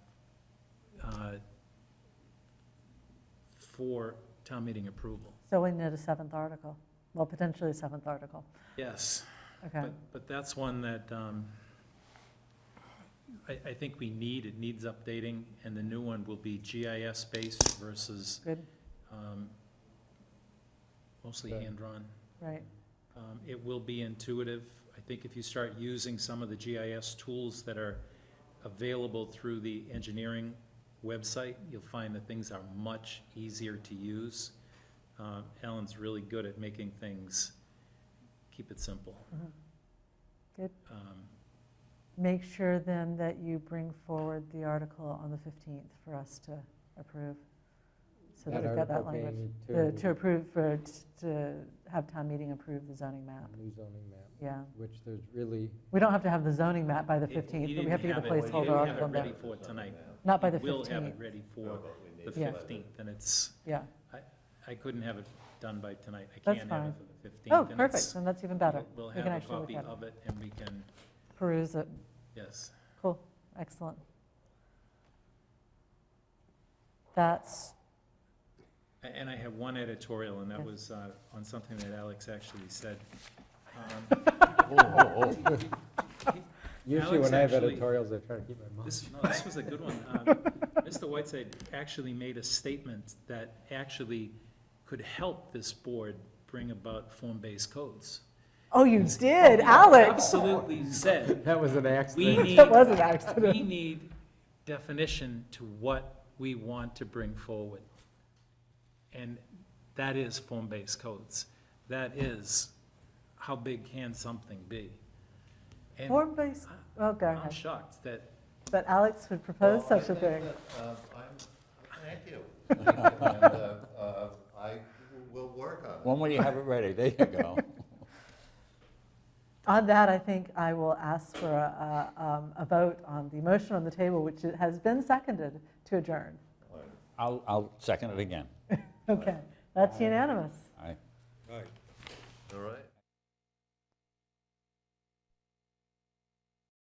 for town meeting approval. So we need a 7th article, well, potentially a 7th article. Yes, Okay, but that's one that I think we need. It needs updating, and the new one will be GIS-based versus good, mostly Okay. hand-drawn. right. It will be intuitive. I think if you start using some of the GIS tools that are available through the engineering website, you'll find that things are much easier to use. Alan's really good at making things, keep it simple. Good. Um, Make sure then that you bring forward the article on the 15th for us to approve. So that we've got that article language. being To approve, to have town meeting approve the zoning map. New zoning map, Yeah. which there's really, We don't have to have the zoning map by the he 15th, but we didn't have to get a it- placeholder He didn't have article it in ready there. for tonight. Not by the We'll have it 15th. ready for No, but we the need Yeah. 15th, and it's, Yeah. I couldn't have it done by tonight. I That's can't have fine. it for the 15th. Oh, and perfect, it's- then that's even better. We'll We can have a actually look copy at it. of it, and we can, Peruse it. yes. Cool, excellent. That's, And I have one editorial, and that Yeah. was on something that Alex actually said. usually Alex when I have actually- editorials, I try to keep my mouth. This was a good one. Mr. Whiteside actually made a statement that actually could help this board bring about form-based codes. oh, you did, Alex. Absolutely said, That was an we accident. need, That was an accident. we need definition to what we want to bring forward. And that is form-based codes. That is, how big can something be? And Form-based, oh, go I'm ahead. shocked that, But Alex would propose Well, I such a think thing. that, thank you. And I will work on it. When will you have it ready? There you go. On that, I think I will ask for a vote on the motion on the table, which has been seconded to adjourn. I'll second it again. Okay, That's unanimous.